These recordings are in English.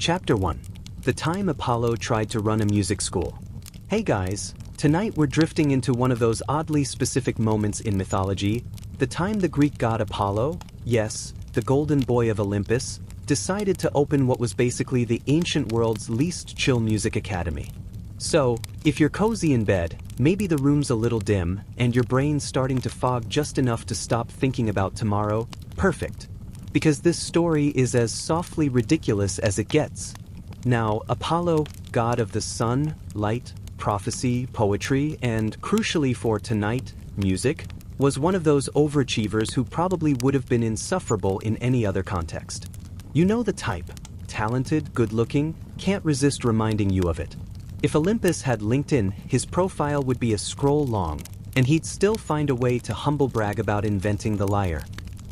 Chapter 1. The time Apollo tried to run a music school. Hey guys, tonight we're drifting into one of those oddly specific moments in mythology, the time the Greek god Apollo, yes, the golden boy of Olympus, decided to open what was basically the ancient world's least chill music academy. So, if you're cozy in bed, maybe the room's a little dim, and your brain's starting to fog just enough to stop thinking about tomorrow, perfect. Because this story is as softly ridiculous as it gets. Now, Apollo, god of the sun, light, prophecy, poetry, and crucially for tonight, music, was one of those overachievers who probably would have been insufferable in any other context. You know the type. Talented, good-looking, can't resist reminding you of it. If Olympus had LinkedIn, his profile would be a scroll long, and he'd still find a way to humble brag about inventing the lyre.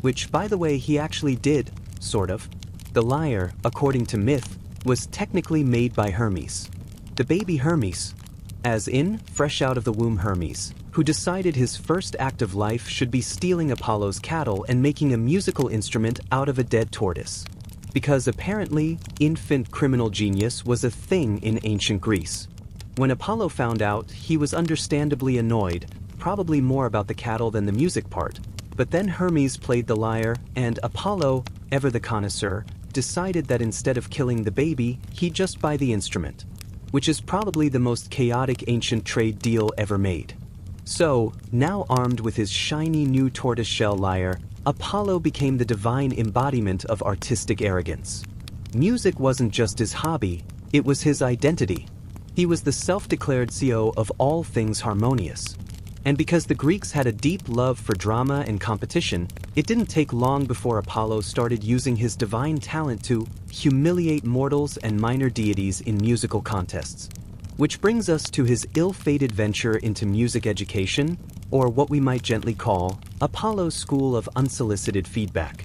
Which, by the way, he actually did, sort of. The lyre, according to myth, was technically made by Hermes. The baby Hermes, as in, fresh out of the womb Hermes, who decided his first act of life should be stealing Apollo's cattle and making a musical instrument out of a dead tortoise. Because apparently, infant criminal genius was a thing in ancient Greece. When Apollo found out, he was understandably annoyed, probably more about the cattle than the music part. But then Hermes played the lyre, and Apollo, ever the connoisseur, decided that instead of killing the baby, he'd just buy the instrument. Which is probably the most chaotic ancient trade deal ever made. So, now armed with his shiny new tortoiseshell lyre, Apollo became the divine embodiment of artistic arrogance. Music wasn't just his hobby, it was his identity. He was the self-declared CEO of all things harmonious. And because the Greeks had a deep love for drama and competition, it didn't take long before Apollo started using his divine talent to humiliate mortals and minor deities in musical contests. Which brings us to his ill-fated venture into music education, or what we might gently call Apollo's School of Unsolicited Feedback.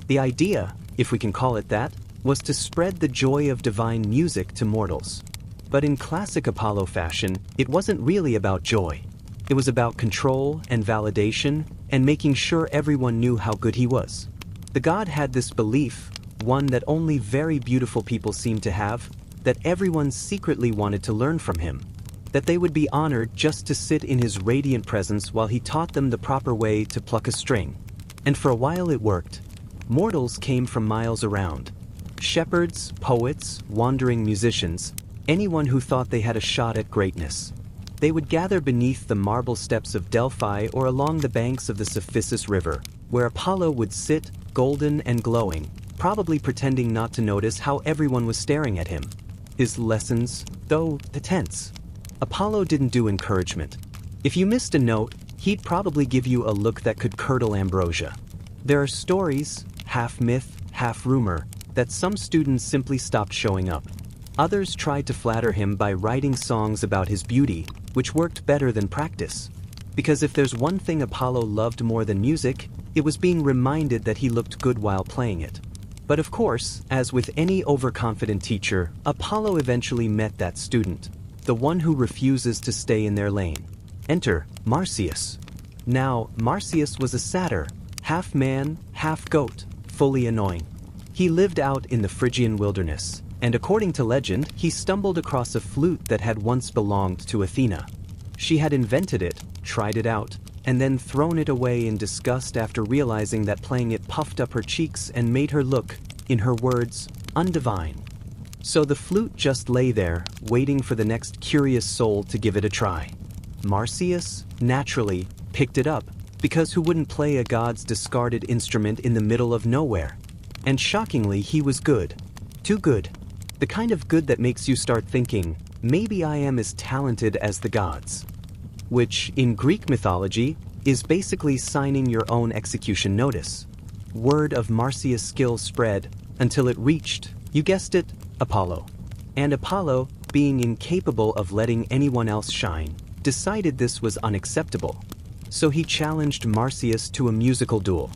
The idea, if we can call it that, was to spread the joy of divine music to mortals. But in classic Apollo fashion, it wasn't really about joy. It was about control and validation and making sure everyone knew how good he was. The god had this belief, one that only very beautiful people seemed to have, that everyone secretly wanted to learn from him. That they would be honored just to sit in his radiant presence while he taught them the proper way to pluck a string. And for a while it worked. Mortals came from miles around. Shepherds, poets, wandering musicians, anyone who thought they had a shot at greatness. They would gather beneath the marble steps of Delphi or along the banks of the Cephissus River, where Apollo would sit, golden and glowing, probably pretending not to notice how everyone was staring at him. His lessons, though, tense. Apollo didn't do encouragement. If you missed a note, he'd probably give you a look that could curdle ambrosia. There are stories, half myth, half rumor, that some students simply stopped showing up. Others tried to flatter him by writing songs about his beauty, which worked better than practice. Because if there's one thing Apollo loved more than music, it was being reminded that he looked good while playing it. But of course, as with any overconfident teacher, Apollo eventually met that student, the one who refuses to stay in their lane. Enter Marsyas. Now, Marsyas was a satyr, half man, half goat, fully annoying. He lived out in the Phrygian wilderness, and according to legend, he stumbled across a flute that had once belonged to Athena. She had invented it, tried it out, and then thrown it away in disgust after realizing that playing it puffed up her cheeks and made her look, in her words, undivine. So the flute just lay there, waiting for the next curious soul to give it a try. Marsyas, naturally, picked it up, because who wouldn't play a god's discarded instrument in the middle of nowhere? And shockingly, he was good. Too good. The kind of good that makes you start thinking, maybe I am as talented as the gods. Which, in Greek mythology, is basically signing your own execution notice. Word of Marsyas' skill spread until it reached, you guessed it, Apollo. And Apollo, being incapable of letting anyone else shine, decided this was unacceptable. So he challenged Marsyas to a musical duel.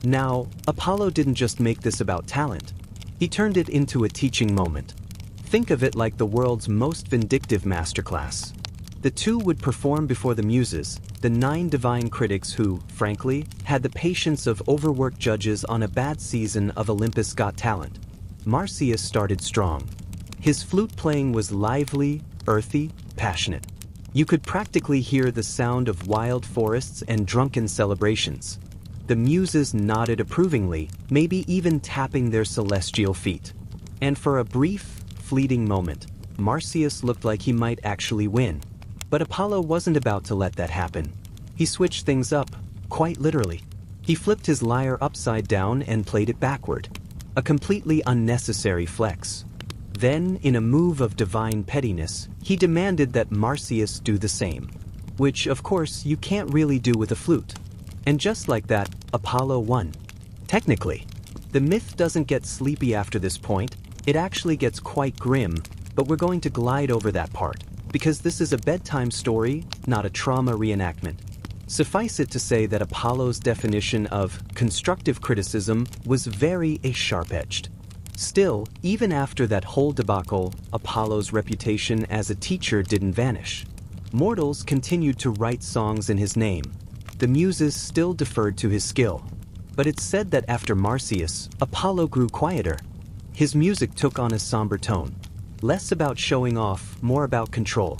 Now, Apollo didn't just make this about talent. He turned it into a teaching moment. Think of it like the world's most vindictive masterclass. The two would perform before the Muses, the 9 divine critics who, frankly, had the patience of overworked judges on a bad season of Olympus Got Talent. Marsyas started strong. His flute playing was lively, earthy, passionate. You could practically hear the sound of wild forests and drunken celebrations. The muses nodded approvingly, maybe even tapping their celestial feet. And for a brief, fleeting moment, Marsyas looked like he might actually win. But Apollo wasn't about to let that happen. He switched things up, quite literally. He flipped his lyre upside down and played it backward. A completely unnecessary flex. Then, in a move of divine pettiness, he demanded that Marsyas do the same. Which, of course, you can't really do with a flute. And just like that, Apollo won. Technically. The myth doesn't get sleepy after this point, it actually gets quite grim, but we're going to glide over that part, because this is a bedtime story, not a trauma reenactment. Suffice it to say that Apollo's definition of constructive criticism was very sharp-edged. Still, even after that whole debacle, Apollo's reputation as a teacher didn't vanish. Mortals continued to write songs in his name. The muses still deferred to his skill. But it's said that after Marsyas, Apollo grew quieter. His music took on a somber tone. Less about showing off, more about control.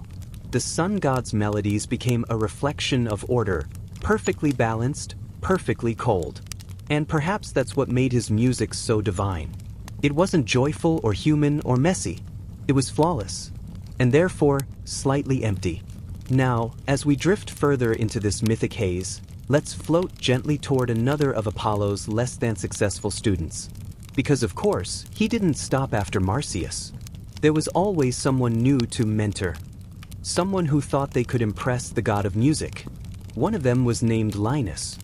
The sun god's melodies became a reflection of order, perfectly balanced, perfectly cold. And perhaps that's what made his music so divine. It wasn't joyful or human or messy. It was flawless. And therefore, slightly empty. Now, as we drift further into this mythic haze, let's float gently toward another of Apollo's less than successful students. Because of course, he didn't stop after Marsyas. There was always someone new to mentor. Someone who thought they could impress the god of music. One of them was named Linus.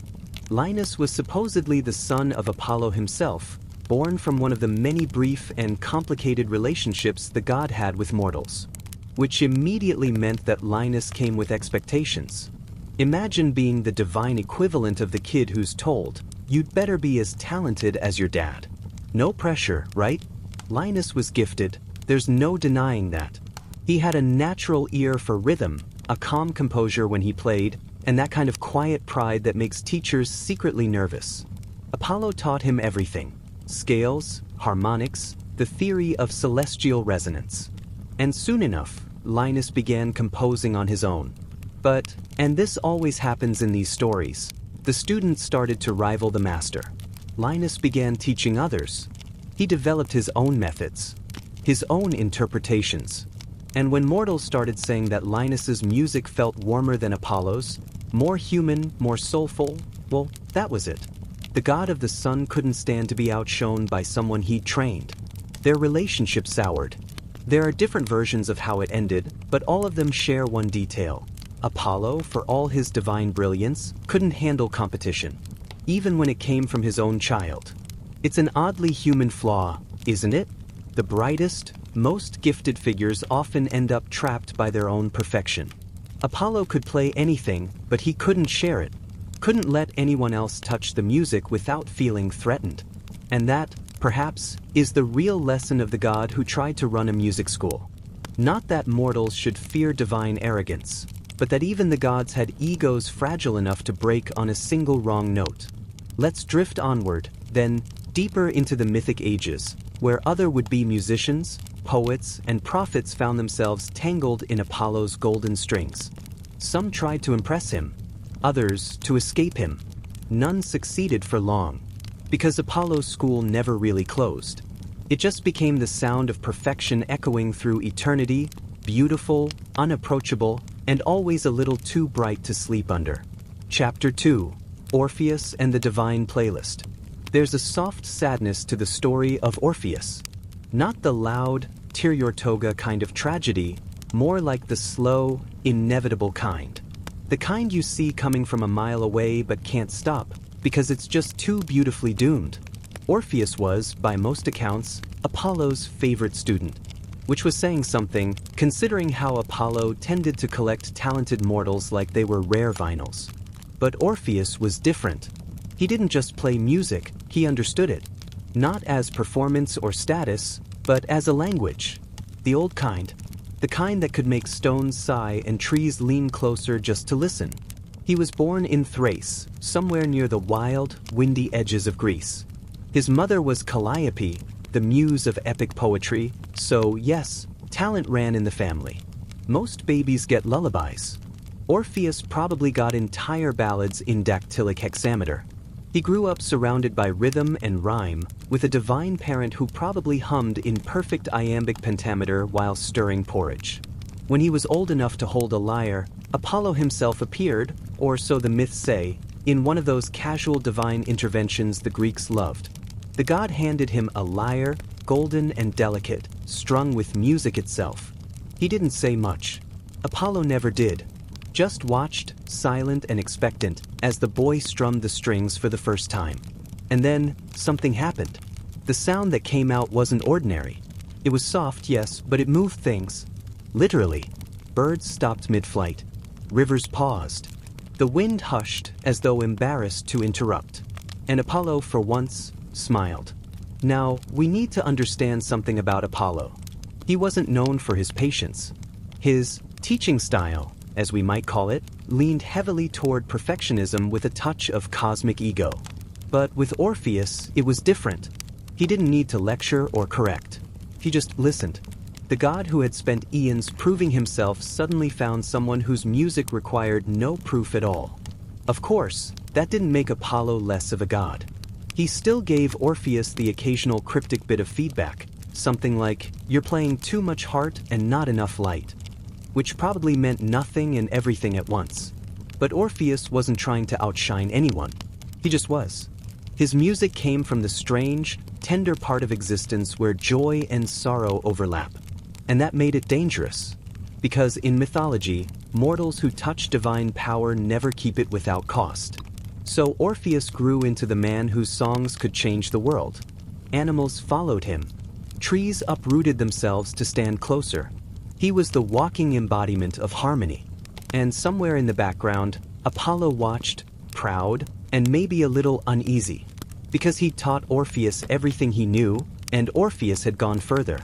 Linus was supposedly the son of Apollo himself, born from one of the many brief and complicated relationships the god had with mortals. Which immediately meant that Linus came with expectations. Imagine being the divine equivalent of the kid who's told, "You'd better be as talented as your dad." No pressure, right? Linus was gifted, there's no denying that. He had a natural ear for rhythm, a calm composure when he played, and that kind of quiet pride that makes teachers secretly nervous. Apollo taught him everything: scales, harmonics, the theory of celestial resonance. And soon enough, Linus began composing on his own. But, and this always happens in these stories, the student started to rival the master. Linus began teaching others. He developed his own methods, his own interpretations. And when mortals started saying that Linus's music felt warmer than Apollo's, more human, more soulful, well, that was it. The god of the sun couldn't stand to be outshone by someone he'd trained. Their relationship soured. There are different versions of how it ended, but all of them share one detail. Apollo, for all his divine brilliance, couldn't handle competition, even when it came from his own child. It's an oddly human flaw, isn't it? The brightest, most gifted figures often end up trapped by their own perfection. Apollo could play anything, but he couldn't share it. Couldn't let anyone else touch the music without feeling threatened. And that, perhaps, is the real lesson of the god who tried to run a music school. Not that mortals should fear divine arrogance, but that even the gods had egos fragile enough to break on a single wrong note. Let's drift onward, then, deeper into the mythic ages, where other would-be musicians, poets, and prophets found themselves tangled in Apollo's golden strings. Some tried to impress him, others to escape him. None succeeded for long, because Apollo's school never really closed. It just became the sound of perfection echoing through eternity, beautiful, unapproachable, and always a little too bright to sleep under. Chapter 2: Orpheus and the Divine Playlist. There's a soft sadness to the story of Orpheus. Not the loud, tear-your-toga kind of tragedy, more like the slow, inevitable kind. The kind you see coming from a mile away but can't stop, because it's just too beautifully doomed. Orpheus was, by most accounts, Apollo's favorite student, which was saying something, considering how Apollo tended to collect talented mortals like they were rare vinyls. But Orpheus was different. He didn't just play music, he understood it. Not as performance or status, but as a language. The old kind. The kind that could make stones sigh and trees lean closer just to listen. He was born in Thrace, somewhere near the wild, windy edges of Greece. His mother was Calliope, the muse of epic poetry, so yes, talent ran in the family. Most babies get lullabies. Orpheus probably got entire ballads in dactylic hexameter. He grew up surrounded by rhythm and rhyme, with a divine parent who probably hummed in perfect iambic pentameter while stirring porridge. When he was old enough to hold a lyre, Apollo himself appeared, or so the myths say, in one of those casual divine interventions the Greeks loved. The god handed him a lyre, golden and delicate, strung with music itself. He didn't say much. Apollo never did. Just watched, silent and expectant, as the boy strummed the strings for the first time. And then, something happened. The sound that came out wasn't ordinary. It was soft, yes, but it moved things. Literally. Birds stopped mid-flight. Rivers paused. The wind hushed as though embarrassed to interrupt. And Apollo, for once, smiled. Now, we need to understand something about Apollo. He wasn't known for his patience. His teaching style, as we might call it, leaned heavily toward perfectionism with a touch of cosmic ego. But with Orpheus, it was different. He didn't need to lecture or correct. He just listened. The god who had spent eons proving himself suddenly found someone whose music required no proof at all. Of course, that didn't make Apollo less of a god. He still gave Orpheus the occasional cryptic bit of feedback, something like, "You're playing too much heart and not enough light," which probably meant nothing and everything at once. But Orpheus wasn't trying to outshine anyone. He just was. His music came from the strange, tender part of existence where joy and sorrow overlap. And that made it dangerous. Because in mythology, mortals who touch divine power never keep it without cost. So Orpheus grew into the man whose songs could change the world. Animals followed him. Trees uprooted themselves to stand closer. He was the walking embodiment of harmony. And somewhere in the background, Apollo watched, proud, and maybe a little uneasy. Because he taught Orpheus everything he knew, and Orpheus had gone further.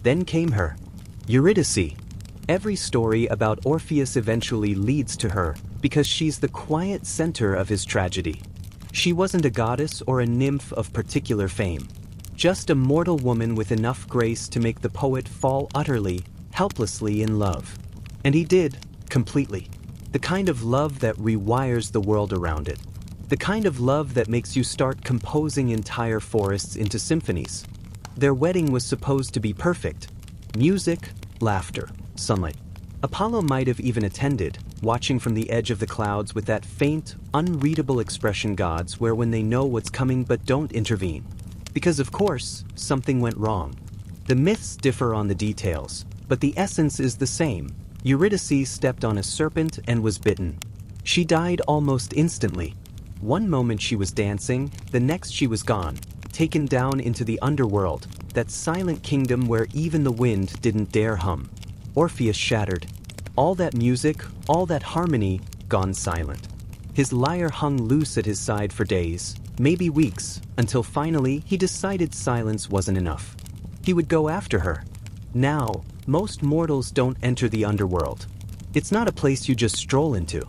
Then came her, Eurydice. Every story about Orpheus eventually leads to her, because she's the quiet center of his tragedy. She wasn't a goddess or a nymph of particular fame. Just a mortal woman with enough grace to make the poet fall utterly, helplessly in love. And he did, completely. The kind of love that rewires the world around it. The kind of love that makes you start composing entire forests into symphonies. Their wedding was supposed to be perfect. Music, laughter, sunlight. Apollo might have even attended, watching from the edge of the clouds with that faint, unreadable expression gods wear when they know what's coming but don't intervene. Because of course, something went wrong. The myths differ on the details, but the essence is the same. Eurydice stepped on a serpent and was bitten. She died almost instantly. One moment she was dancing, the next she was gone, taken down into the underworld, that silent kingdom where even the wind didn't dare hum. Orpheus shattered. All that music, all that harmony, gone silent. His lyre hung loose at his side for days, maybe weeks, until finally he decided silence wasn't enough. He would go after her. Now, most mortals don't enter the underworld. It's not a place you just stroll into.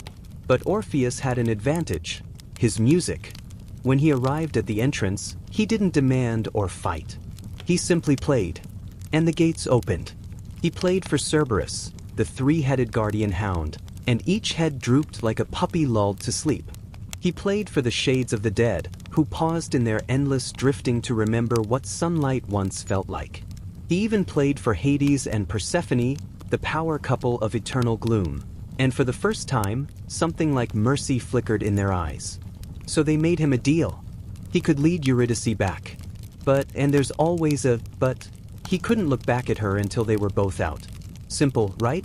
But Orpheus had an advantage. His music. When he arrived at the entrance, he didn't demand or fight. He simply played. And the gates opened. He played for Cerberus, the three-headed guardian hound, and each head drooped like a puppy lulled to sleep. He played for the shades of the dead, who paused in their endless drifting to remember what sunlight once felt like. He even played for Hades and Persephone, the power couple of eternal gloom, and for the first time, something like mercy flickered in their eyes. So they made him a deal. He could lead Eurydice back. But, and there's always a but, he couldn't look back at her until they were both out. Simple, right?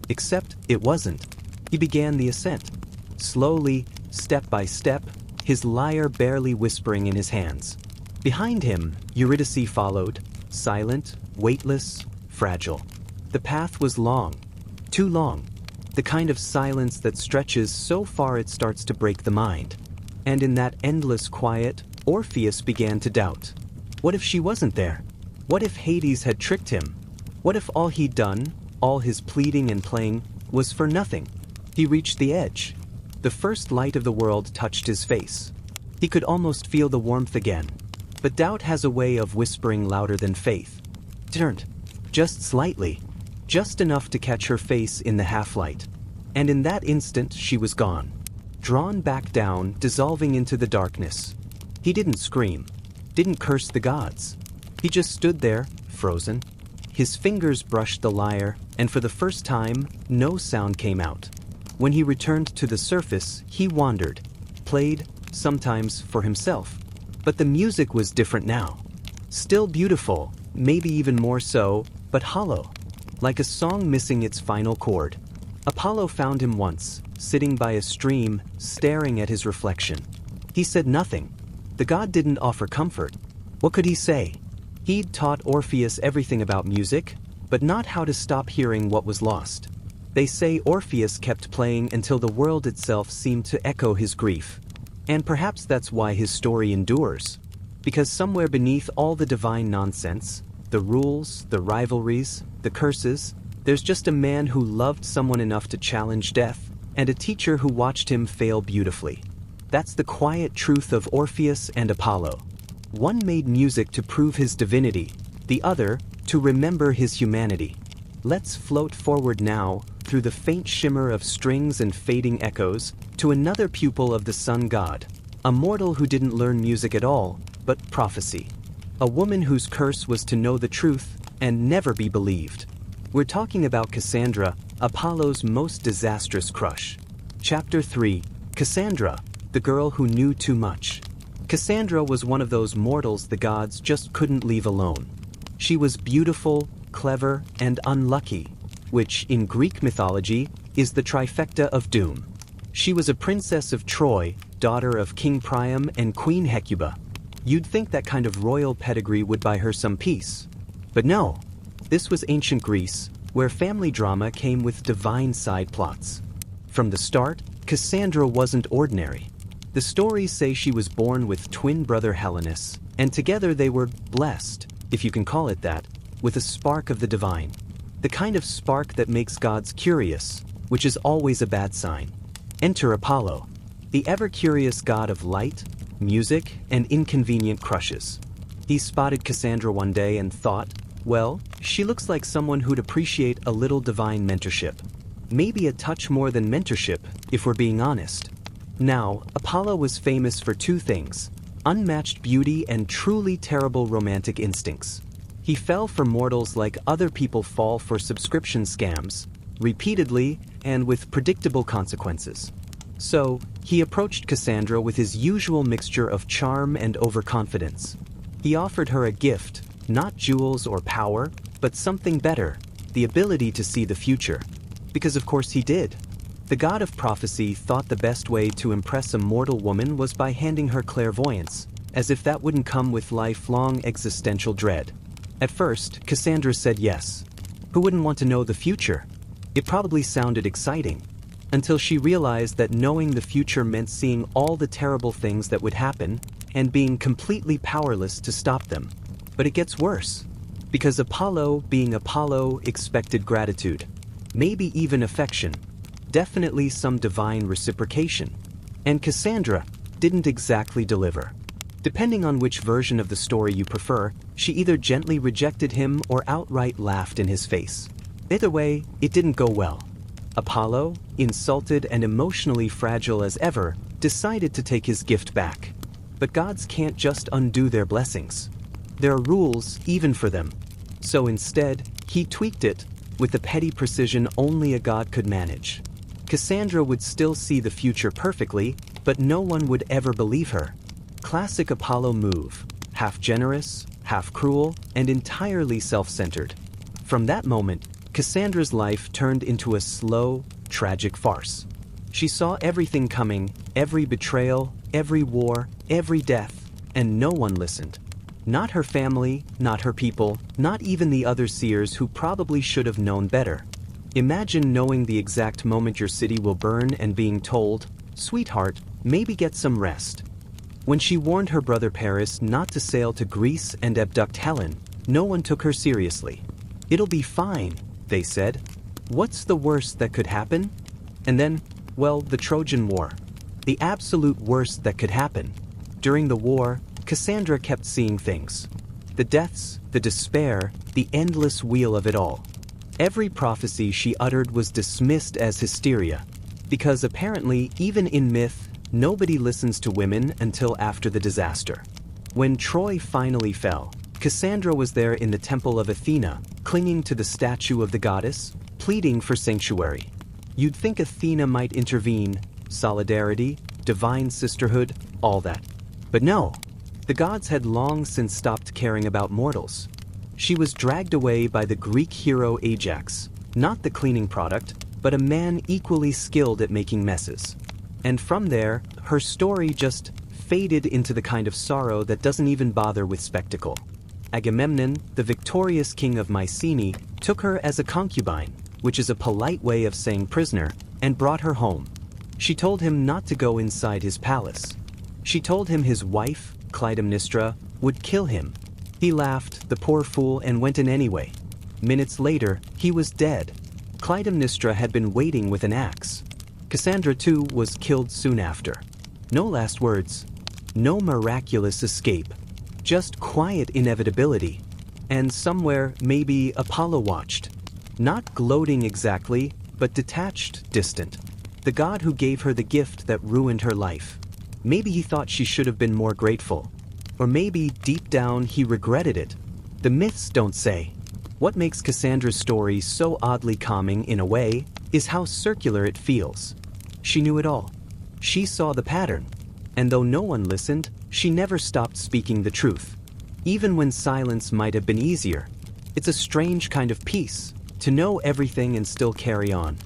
Except it wasn't. He began the ascent. Slowly, step by step, his lyre barely whispering in his hands. Behind him, Eurydice followed, silent, weightless, fragile. The path was long. Too long. The kind of silence that stretches so far it starts to break the mind. And in that endless quiet, Orpheus began to doubt. What if she wasn't there? What if Hades had tricked him? What if all he'd done, all his pleading and playing, was for nothing? He reached the edge. The first light of the world touched his face. He could almost feel the warmth again. But doubt has a way of whispering louder than faith. Turned. Just slightly. Just enough to catch her face in the half-light. And in that instant she was gone. Drawn back down, dissolving into the darkness. He didn't scream. Didn't curse the gods. He just stood there, frozen. His fingers brushed the lyre, and for the first time, no sound came out. When he returned to the surface, he wandered. Played, sometimes for himself. But the music was different now. Still beautiful, maybe even more so, but hollow. Like a song missing its final chord. Apollo found him once, sitting by a stream, staring at his reflection. He said nothing. The god didn't offer comfort. What could he say? He'd taught Orpheus everything about music, but not how to stop hearing what was lost. They say Orpheus kept playing until the world itself seemed to echo his grief. And perhaps that's why his story endures. Because somewhere beneath all the divine nonsense, the rules, the rivalries, the curses, there's just a man who loved someone enough to challenge death, and a teacher who watched him fail beautifully. That's the quiet truth of Orpheus and Apollo. One made music to prove his divinity, the other to remember his humanity. Let's float forward now, through the faint shimmer of strings and fading echoes, to another pupil of the sun god, a mortal who didn't learn music at all, but prophecy. A woman whose curse was to know the truth and never be believed. We're talking about Cassandra, Apollo's most disastrous crush. Chapter 3, Cassandra, the girl who knew too much. Cassandra was one of those mortals the gods just couldn't leave alone. She was beautiful, clever, and unlucky, which, in Greek mythology, is the trifecta of doom. She was a princess of Troy, daughter of King Priam and Queen Hecuba. You'd think that kind of royal pedigree would buy her some peace. But no, this was ancient Greece, where family drama came with divine side plots. From the start, Cassandra wasn't ordinary. The stories say she was born with twin brother Helenus, and together they were blessed, if you can call it that, with a spark of the divine. The kind of spark that makes gods curious, which is always a bad sign. Enter Apollo, the ever-curious god of light, music, and inconvenient crushes. He spotted Cassandra one day and thought, well, she looks like someone who'd appreciate a little divine mentorship. Maybe a touch more than mentorship, if we're being honest. Now, Apollo was famous for two things: unmatched beauty and truly terrible romantic instincts. He fell for mortals like other people fall for subscription scams, repeatedly and with predictable consequences. So, he approached Cassandra with his usual mixture of charm and overconfidence. He offered her a gift, not jewels or power, but something better, the ability to see the future. Because of course he did. The god of prophecy thought the best way to impress a mortal woman was by handing her clairvoyance, as if that wouldn't come with lifelong existential dread. At first, Cassandra said yes. Who wouldn't want to know the future? It probably sounded exciting. Until she realized that knowing the future meant seeing all the terrible things that would happen, and being completely powerless to stop them. But it gets worse. Because Apollo, being Apollo, expected gratitude. Maybe even affection. Definitely some divine reciprocation. And Cassandra didn't exactly deliver. Depending on which version of the story you prefer, she either gently rejected him or outright laughed in his face. Either way, it didn't go well. Apollo, insulted and emotionally fragile as ever, decided to take his gift back. But gods can't just undo their blessings. There are rules even for them. So instead, he tweaked it, with the petty precision only a god could manage. Cassandra would still see the future perfectly, but no one would ever believe her. Classic Apollo move, half generous, half cruel, and entirely self-centered. From that moment, Cassandra's life turned into a slow, tragic farce. She saw everything coming, every betrayal, every war, every death, and no one listened. Not her family, not her people, not even the other seers who probably should have known better. Imagine knowing the exact moment your city will burn and being told, "Sweetheart, maybe get some rest." When she warned her brother Paris not to sail to Greece and abduct Helen, no one took her seriously. "It'll be fine," they said. "What's the worst that could happen?" And then, well, the Trojan War. The absolute worst that could happen. During the war, Cassandra kept seeing things. The deaths, the despair, the endless wheel of it all. Every prophecy she uttered was dismissed as hysteria, because apparently, even in myth, nobody listens to women until after the disaster. When Troy finally fell, Cassandra was there in the temple of Athena, clinging to the statue of the goddess, pleading for sanctuary. You'd think Athena might intervene, solidarity, divine sisterhood, all that. But no, the gods had long since stopped caring about mortals. She was dragged away by the Greek hero Ajax, not the cleaning product, but a man equally skilled at making messes. And from there, her story just faded into the kind of sorrow that doesn't even bother with spectacle. Agamemnon, the victorious king of Mycenae, took her as a concubine, which is a polite way of saying prisoner, and brought her home. She told him not to go inside his palace. She told him his wife, Clytemnestra, would kill him. He laughed, the poor fool, and went in anyway. Minutes later, he was dead. Clytemnestra had been waiting with an axe. Cassandra, too, was killed soon after. No last words. No miraculous escape. Just quiet inevitability. And somewhere, maybe Apollo watched. Not gloating exactly, but detached, distant. The god who gave her the gift that ruined her life. Maybe he thought she should have been more grateful. Or maybe, deep down, he regretted it. The myths don't say. What makes Cassandra's story so oddly calming in a way is how circular it feels. She knew it all. She saw the pattern. And though no one listened, she never stopped speaking the truth. Even when silence might have been easier. It's a strange kind of peace, to know everything and still carry on.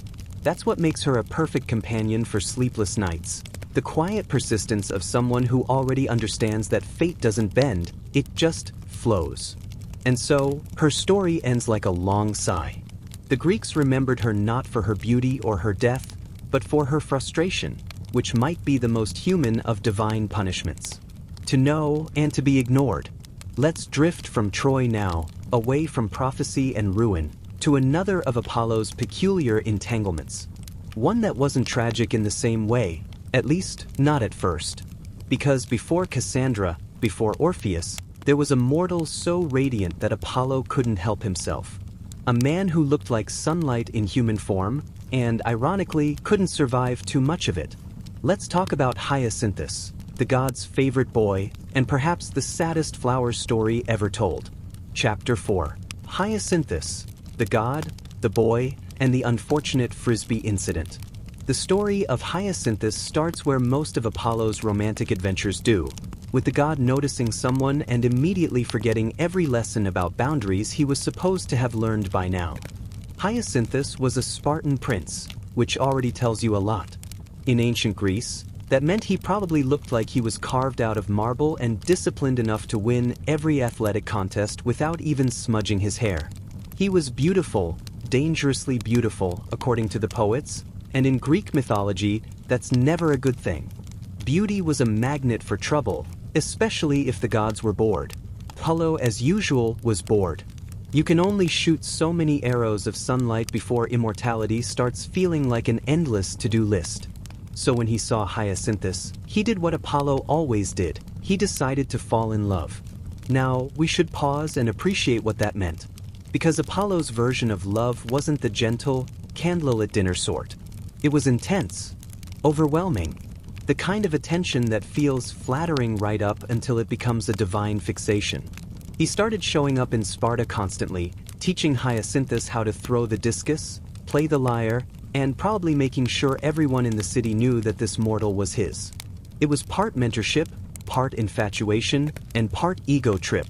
That's what makes her a perfect companion for sleepless nights. The quiet persistence of someone who already understands that fate doesn't bend, it just flows. And so, her story ends like a long sigh. The Greeks remembered her not for her beauty or her death, but for her frustration, which might be the most human of divine punishments. To know and to be ignored. Let's drift from Troy now, away from prophecy and ruin, to another of Apollo's peculiar entanglements. One that wasn't tragic in the same way, at least not at first. Because before Cassandra, before Orpheus, there was a mortal so radiant that Apollo couldn't help himself. A man who looked like sunlight in human form, and ironically couldn't survive too much of it. Let's talk about Hyacinthus, the god's favorite boy, and perhaps the saddest flower story ever told. Chapter 4. Hyacinthus, the god, the boy, and the unfortunate Frisbee incident. The story of Hyacinthus starts where most of Apollo's romantic adventures do, with the god noticing someone and immediately forgetting every lesson about boundaries he was supposed to have learned by now. Hyacinthus was a Spartan prince, which already tells you a lot. In ancient Greece, that meant he probably looked like he was carved out of marble and disciplined enough to win every athletic contest without even smudging his hair. He was beautiful, dangerously beautiful, according to the poets, and in Greek mythology, that's never a good thing. Beauty was a magnet for trouble, especially if the gods were bored. Apollo, as usual, was bored. You can only shoot so many arrows of sunlight before immortality starts feeling like an endless to-do list. So when he saw Hyacinthus, he did what Apollo always did. He decided to fall in love. Now, we should pause and appreciate what that meant. Because Apollo's version of love wasn't the gentle, candlelit dinner sort. It was intense, overwhelming, the kind of attention that feels flattering right up until it becomes a divine fixation. He started showing up in Sparta constantly, teaching Hyacinthus how to throw the discus, play the lyre, and probably making sure everyone in the city knew that this mortal was his. It was part mentorship, part infatuation, and part ego trip.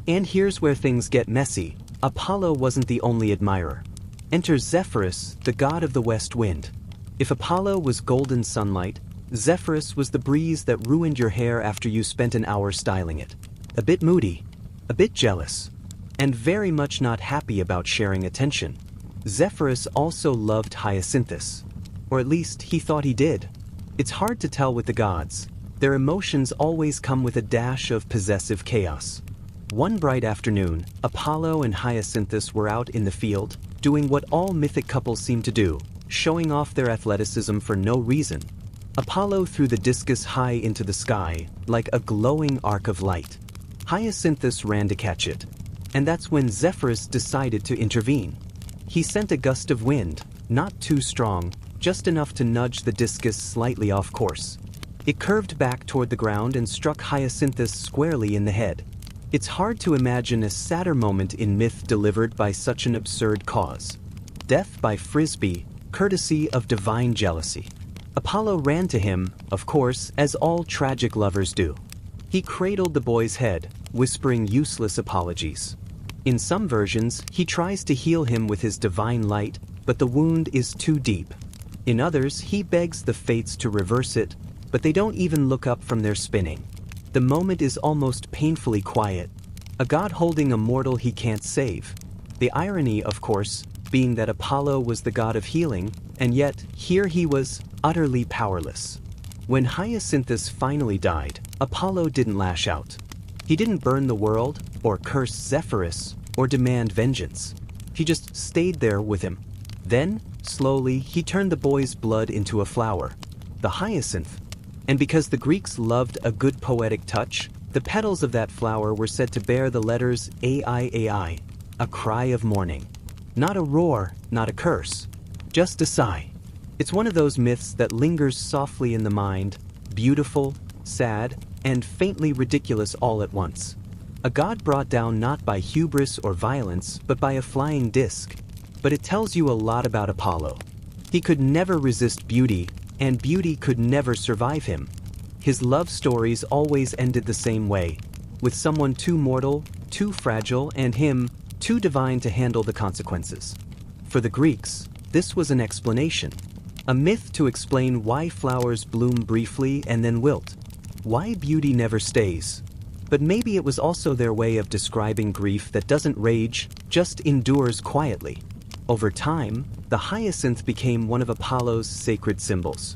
And here's where things get messy, Apollo wasn't the only admirer. Enter Zephyrus, the god of the west wind. If Apollo was golden sunlight, Zephyrus was the breeze that ruined your hair after you spent an hour styling it. A bit moody, a bit jealous, and very much not happy about sharing attention. Zephyrus also loved Hyacinthus, or at least he thought he did. It's hard to tell with the gods. Their emotions always come with a dash of possessive chaos. One bright afternoon, Apollo and Hyacinthus were out in the field, doing what all mythic couples seem to do, showing off their athleticism for no reason. Apollo threw the discus high into the sky, like a glowing arc of light. Hyacinthus ran to catch it. And that's when Zephyrus decided to intervene. He sent a gust of wind, not too strong, just enough to nudge the discus slightly off course. It curved back toward the ground and struck Hyacinthus squarely in the head. It's hard to imagine a sadder moment in myth delivered by such an absurd cause. Death by frisbee, courtesy of divine jealousy. Apollo ran to him, of course, as all tragic lovers do. He cradled the boy's head, whispering useless apologies. In some versions, he tries to heal him with his divine light, but the wound is too deep. In others, he begs the fates to reverse it, but they don't even look up from their spinning. The moment is almost painfully quiet. A god holding a mortal he can't save. The irony, of course, being that Apollo was the god of healing, and yet here he was, utterly powerless. When Hyacinthus finally died, Apollo didn't lash out. He didn't burn the world, or curse Zephyrus, or demand vengeance. He just stayed there with him. Then, slowly, he turned the boy's blood into a flower, the hyacinth. And because the Greeks loved a good poetic touch, the petals of that flower were said to bear the letters Ai, a cry of mourning. Not a roar, not a curse, just a sigh. It's one of those myths that lingers softly in the mind, beautiful, sad, and faintly ridiculous all at once. A god brought down not by hubris or violence, but by a flying disc. But it tells you a lot about Apollo. He could never resist beauty, and beauty could never survive him. His love stories always ended the same way, with someone too mortal, too fragile, and him too divine to handle the consequences. For the Greeks, this was an explanation. A myth to explain why flowers bloom briefly and then wilt. Why beauty never stays. But maybe it was also their way of describing grief that doesn't rage, just endures quietly. Over time, the hyacinth became one of Apollo's sacred symbols.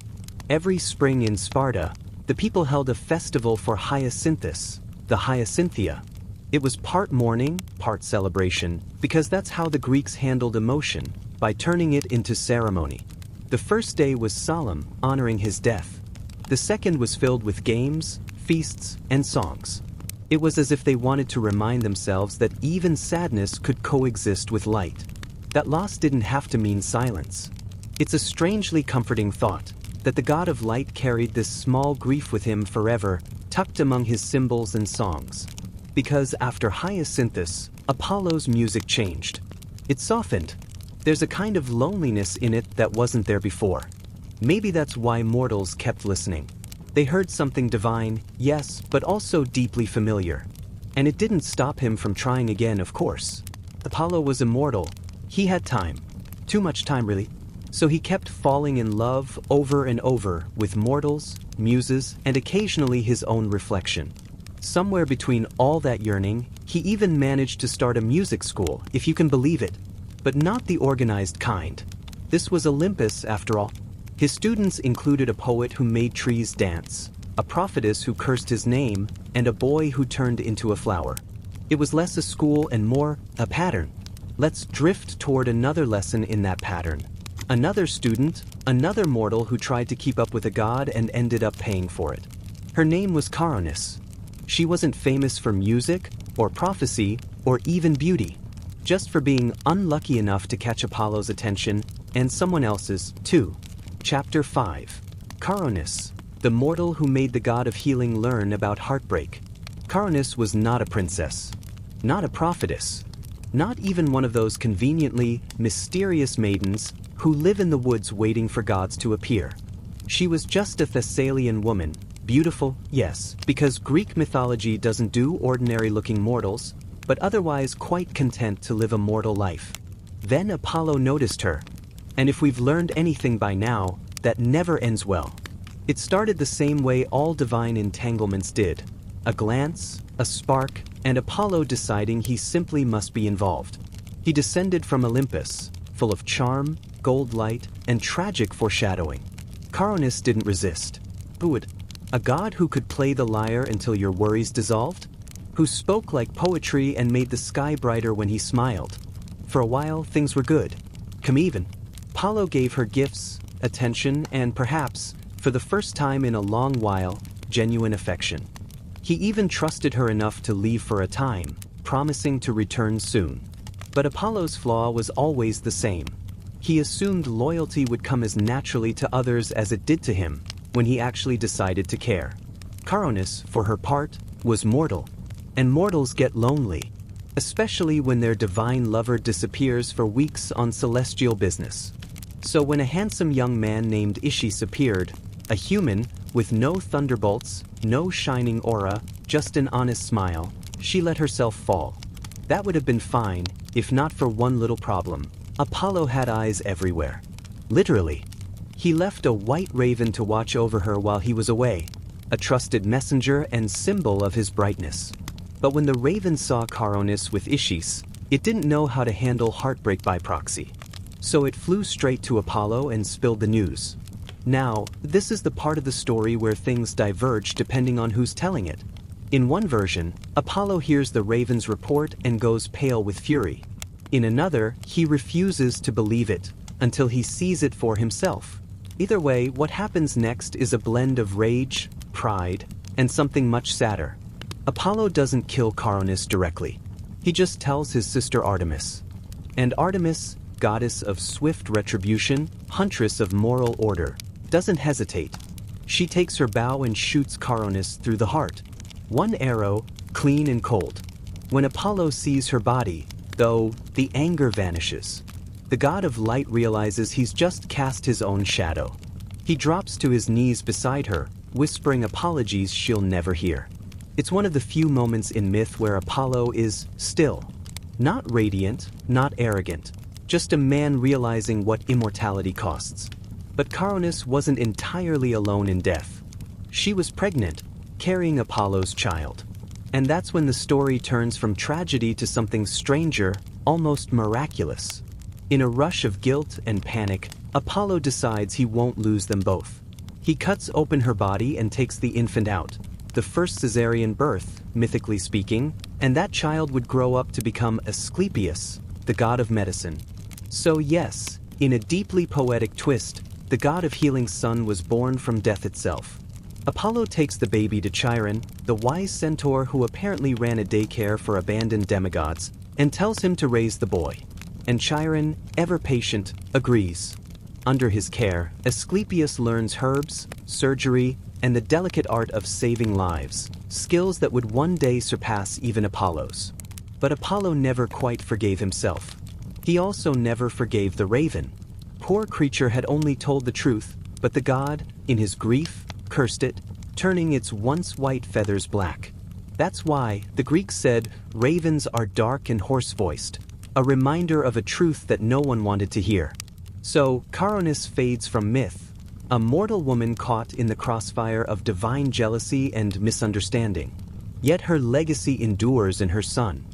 Every spring in Sparta, the people held a festival for Hyacinthus, the Hyacinthia. It was part mourning, part celebration, because that's how the Greeks handled emotion, by turning it into ceremony. The first day was solemn, honoring his death. The second was filled with games, feasts, and songs. It was as if they wanted to remind themselves that even sadness could coexist with light. That loss didn't have to mean silence. It's a strangely comforting thought, that the god of light carried this small grief with him forever, tucked among his symbols and songs. Because after Hyacinthus, Apollo's music changed. It softened. There's a kind of loneliness in it that wasn't there before. Maybe that's why mortals kept listening. They heard something divine, yes, but also deeply familiar. And it didn't stop him from trying again, of course. Apollo was immortal. He had time. Too much time, really. So he kept falling in love over and over with mortals, muses, and occasionally his own reflection. Somewhere between all that yearning, he even managed to start a music school, if you can believe it. But not the organized kind. This was Olympus, after all. His students included a poet who made trees dance, a prophetess who cursed his name, and a boy who turned into a flower. It was less a school and more a pattern. Let's drift toward another lesson in that pattern. Another student, another mortal who tried to keep up with a god and ended up paying for it. Her name was Harmonious. She wasn't famous for music, or prophecy, or even beauty. Just for being unlucky enough to catch Apollo's attention, and someone else's, too. Chapter 5. Harmonious, the mortal who made the god of healing learn about heartbreak. Harmonious was not a princess. Not a prophetess. Not even one of those conveniently mysterious maidens who live in the woods waiting for gods to appear. She was just a Thessalian woman, beautiful, yes, because Greek mythology doesn't do ordinary-looking mortals, but otherwise quite content to live a mortal life. Then Apollo noticed her. And if we've learned anything by now, that never ends well. It started the same way all divine entanglements did. A glance, a spark, and Apollo deciding he simply must be involved. He descended from Olympus, full of charm, gold light, and tragic foreshadowing. Harmonious didn't resist. Who would? A god who could play the lyre until your worries dissolved? Who spoke like poetry and made the sky brighter when he smiled? For a while, things were good. Come even. Apollo gave her gifts, attention, and perhaps, For the first time in a long while, genuine affection. He even trusted her enough to leave for a time, promising to return soon. But Apollo's flaw was always the same. He assumed loyalty would come as naturally to others as it did to him, when he actually decided to care. Caronis, for her part, was mortal. And mortals get lonely, especially when their divine lover disappears for weeks on celestial business. So when a handsome young man named Ischys appeared, a human, with no thunderbolts, no shining aura, just an honest smile, she let herself fall. That would have been fine, if not for one little problem. Apollo had eyes everywhere. Literally. He left a white raven to watch over her while he was away, a trusted messenger and symbol of his brightness. But when the raven saw Caronis with Ischys, it didn't know how to handle heartbreak by proxy. So it flew straight to Apollo and spilled the news. Now, this is the part of the story where things diverge depending on who's telling it. In one version, Apollo hears the raven's report and goes pale with fury. In another, he refuses to believe it, until he sees it for himself. Either way, what happens next is a blend of rage, pride, and something much sadder. Apollo doesn't kill Caronis directly. He just tells his sister Artemis. And Artemis, goddess of swift retribution, huntress of moral order, doesn't hesitate. She takes her bow and shoots Caronis through the heart. One arrow, clean and cold. When Apollo sees her body, though, the anger vanishes. The god of light realizes he's just cast his own shadow. He drops to his knees beside her, whispering apologies she'll never hear. It's one of the few moments in myth where Apollo is still. Not radiant, not arrogant, just a man realizing what immortality costs. But Caronis wasn't entirely alone in death. She was pregnant, carrying Apollo's child. And that's when the story turns from tragedy to something stranger, almost miraculous. In a rush of guilt and panic, Apollo decides he won't lose them both. He cuts open her body and takes the infant out, the first caesarean birth, mythically speaking, and that child would grow up to become Asclepius, the god of medicine. So yes, in a deeply poetic twist, the god of healing son was born from death itself. Apollo takes the baby to Chiron, the wise centaur who apparently ran a daycare for abandoned demigods, and tells him to raise the boy. And Chiron, ever patient, agrees. Under his care, Asclepius learns herbs, surgery, and the delicate art of saving lives, skills that would one day surpass even Apollo's. But Apollo never quite forgave himself. He also never forgave the raven. Poor creature had only told the truth, but the god, in his grief, cursed it, turning its once white feathers black. That's why the Greeks said ravens are dark and hoarse-voiced, a reminder of a truth that no one wanted to hear. So Caronis fades from myth, a mortal woman caught in the crossfire of divine jealousy and misunderstanding. Yet her legacy endures in her son.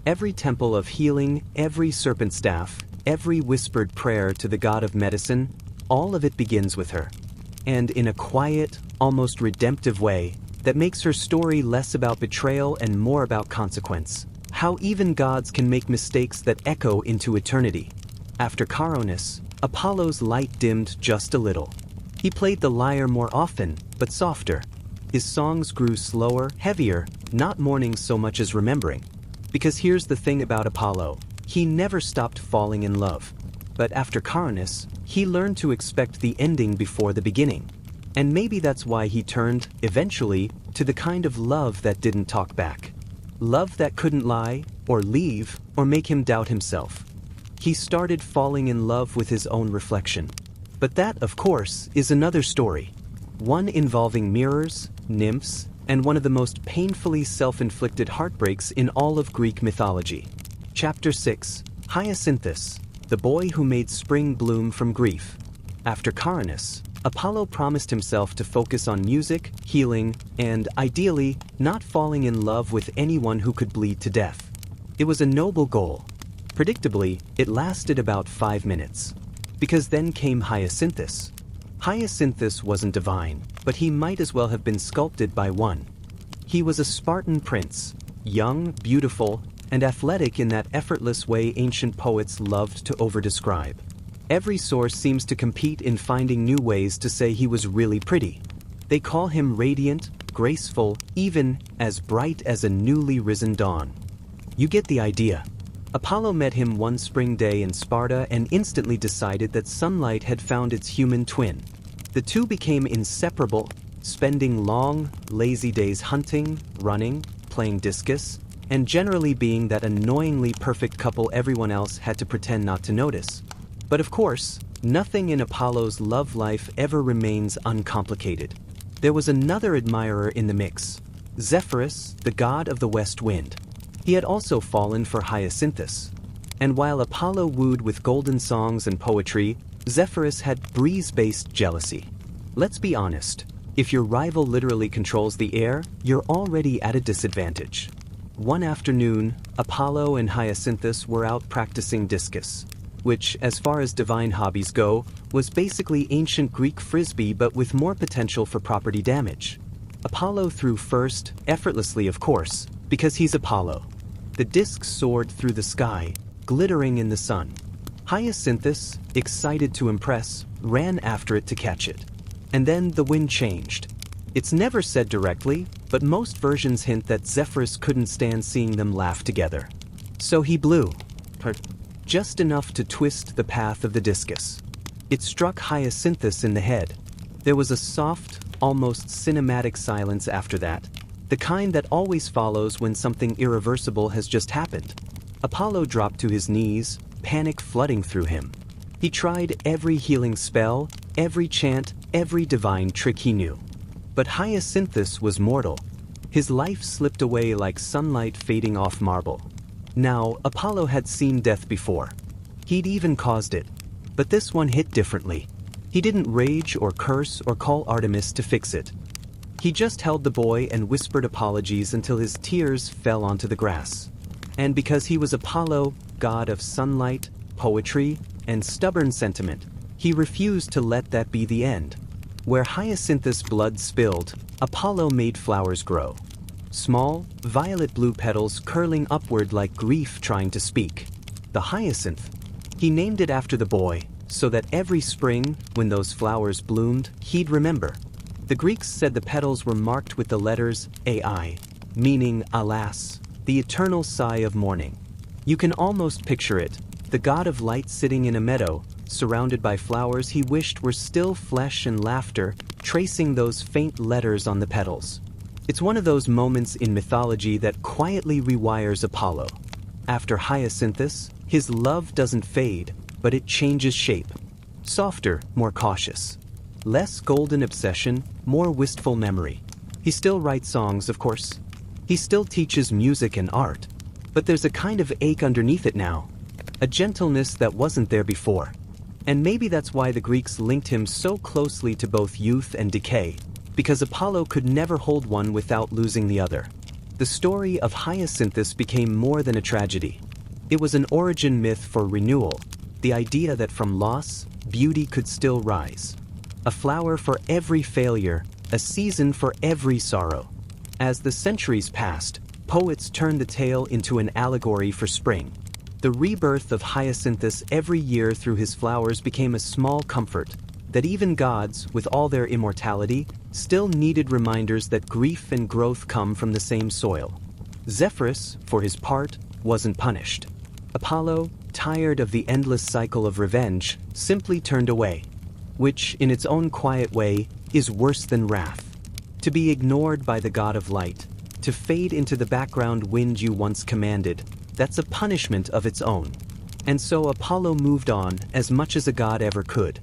Every temple of healing, every serpent staff, every whispered prayer to the god of medicine, all of it begins with her. And in a quiet, almost redemptive way, that makes her story less about betrayal and more about consequence. How even gods can make mistakes that echo into eternity. After Caronis, Apollo's light dimmed just a little. He played the lyre more often, but softer. His songs grew slower, heavier, not mourning so much as remembering. Because here's the thing about Apollo, he never stopped falling in love. But after Caronis, he learned to expect the ending before the beginning. And maybe that's why he turned, eventually, to the kind of love that didn't talk back. Love that couldn't lie, or leave, or make him doubt himself. He started falling in love with his own reflection. But that, of course, is another story. One involving mirrors, nymphs, and one of the most painfully self-inflicted heartbreaks in all of Greek mythology. Chapter 6, Hyacinthus, the boy who made spring bloom from grief. After Caronis, Apollo promised himself to focus on music, healing, and, ideally, not falling in love with anyone who could bleed to death. It was a noble goal. Predictably, it lasted about 5 minutes. Because then came Hyacinthus. Hyacinthus wasn't divine, but he might as well have been sculpted by one. He was a Spartan prince, young, beautiful, and athletic in that effortless way ancient poets loved to overdescribe. Every source seems to compete in finding new ways to say he was really pretty. They call him radiant, graceful, even as bright as a newly risen dawn. You get the idea. Apollo met him one spring day in Sparta and instantly decided that sunlight had found its human twin. The two became inseparable, spending long, lazy days hunting, running, playing discus, and generally being that annoyingly perfect couple everyone else had to pretend not to notice. But of course, nothing in Apollo's love life ever remains uncomplicated. There was another admirer in the mix, Zephyrus, the god of the west wind. He had also fallen for Hyacinthus. And while Apollo wooed with golden songs and poetry, Zephyrus had breeze-based jealousy. Let's be honest, if your rival literally controls the air, you're already at a disadvantage. One afternoon, Apollo and Hyacinthus were out practicing discus, which, as far as divine hobbies go, was basically ancient Greek frisbee but with more potential for property damage. Apollo threw first, effortlessly of course, because he's Apollo. The disc soared through the sky, glittering in the sun. Hyacinthus, excited to impress, ran after it to catch it. And then the wind changed. It's never said directly, but most versions hint that Zephyrus couldn't stand seeing them laugh together. So he blew, just enough to twist the path of the discus. It struck Hyacinthus in the head. There was a soft, almost cinematic silence after that, the kind that always follows when something irreversible has just happened. Apollo dropped to his knees, panic flooding through him. He tried every healing spell, every chant, every divine trick he knew. But Hyacinthus was mortal. His life slipped away like sunlight fading off marble. Now, Apollo had seen death before. He'd even caused it. But this one hit differently. He didn't rage or curse or call Artemis to fix it. He just held the boy and whispered apologies until his tears fell onto the grass. And because he was Apollo, god of sunlight, poetry, and stubborn sentiment, he refused to let that be the end. Where Hyacinthus' blood spilled, Apollo made flowers grow. Small, violet-blue petals curling upward like grief trying to speak. The hyacinth. He named it after the boy, so that every spring, when those flowers bloomed, he'd remember. The Greeks said the petals were marked with the letters Ai, meaning alas, the eternal sigh of mourning. You can almost picture it, the god of light sitting in a meadow, surrounded by flowers he wished were still flesh and laughter, tracing those faint letters on the petals. It's one of those moments in mythology that quietly rewires Apollo. After Hyacinthus, his love doesn't fade, but it changes shape. Softer, more cautious. Less golden obsession, more wistful memory. He still writes songs, of course. He still teaches music and art. But there's a kind of ache underneath it now. A gentleness that wasn't there before. And maybe that's why the Greeks linked him so closely to both youth and decay, because Apollo could never hold one without losing the other. The story of Hyacinthus became more than a tragedy. It was an origin myth for renewal, the idea that from loss, beauty could still rise. A flower for every failure, a season for every sorrow. As the centuries passed, poets turned the tale into an allegory for spring. The rebirth of Hyacinthus every year through his flowers became a small comfort, that even gods, with all their immortality, still needed reminders that grief and growth come from the same soil. Zephyrus, for his part, wasn't punished. Apollo, tired of the endless cycle of revenge, simply turned away. Which, in its own quiet way, is worse than wrath. To be ignored by the god of light, to fade into the background wind you once commanded, that's a punishment of its own. And so Apollo moved on as much as a god ever could.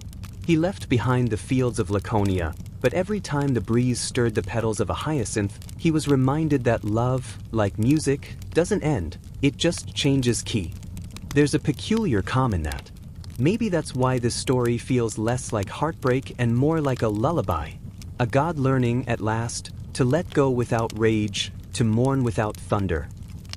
He left behind the fields of Laconia, but every time the breeze stirred the petals of a hyacinth, he was reminded that love, like music, doesn't end, it just changes key. There's a peculiar calm in that. Maybe that's why this story feels less like heartbreak and more like a lullaby. A god learning, at last, to let go without rage, to mourn without thunder.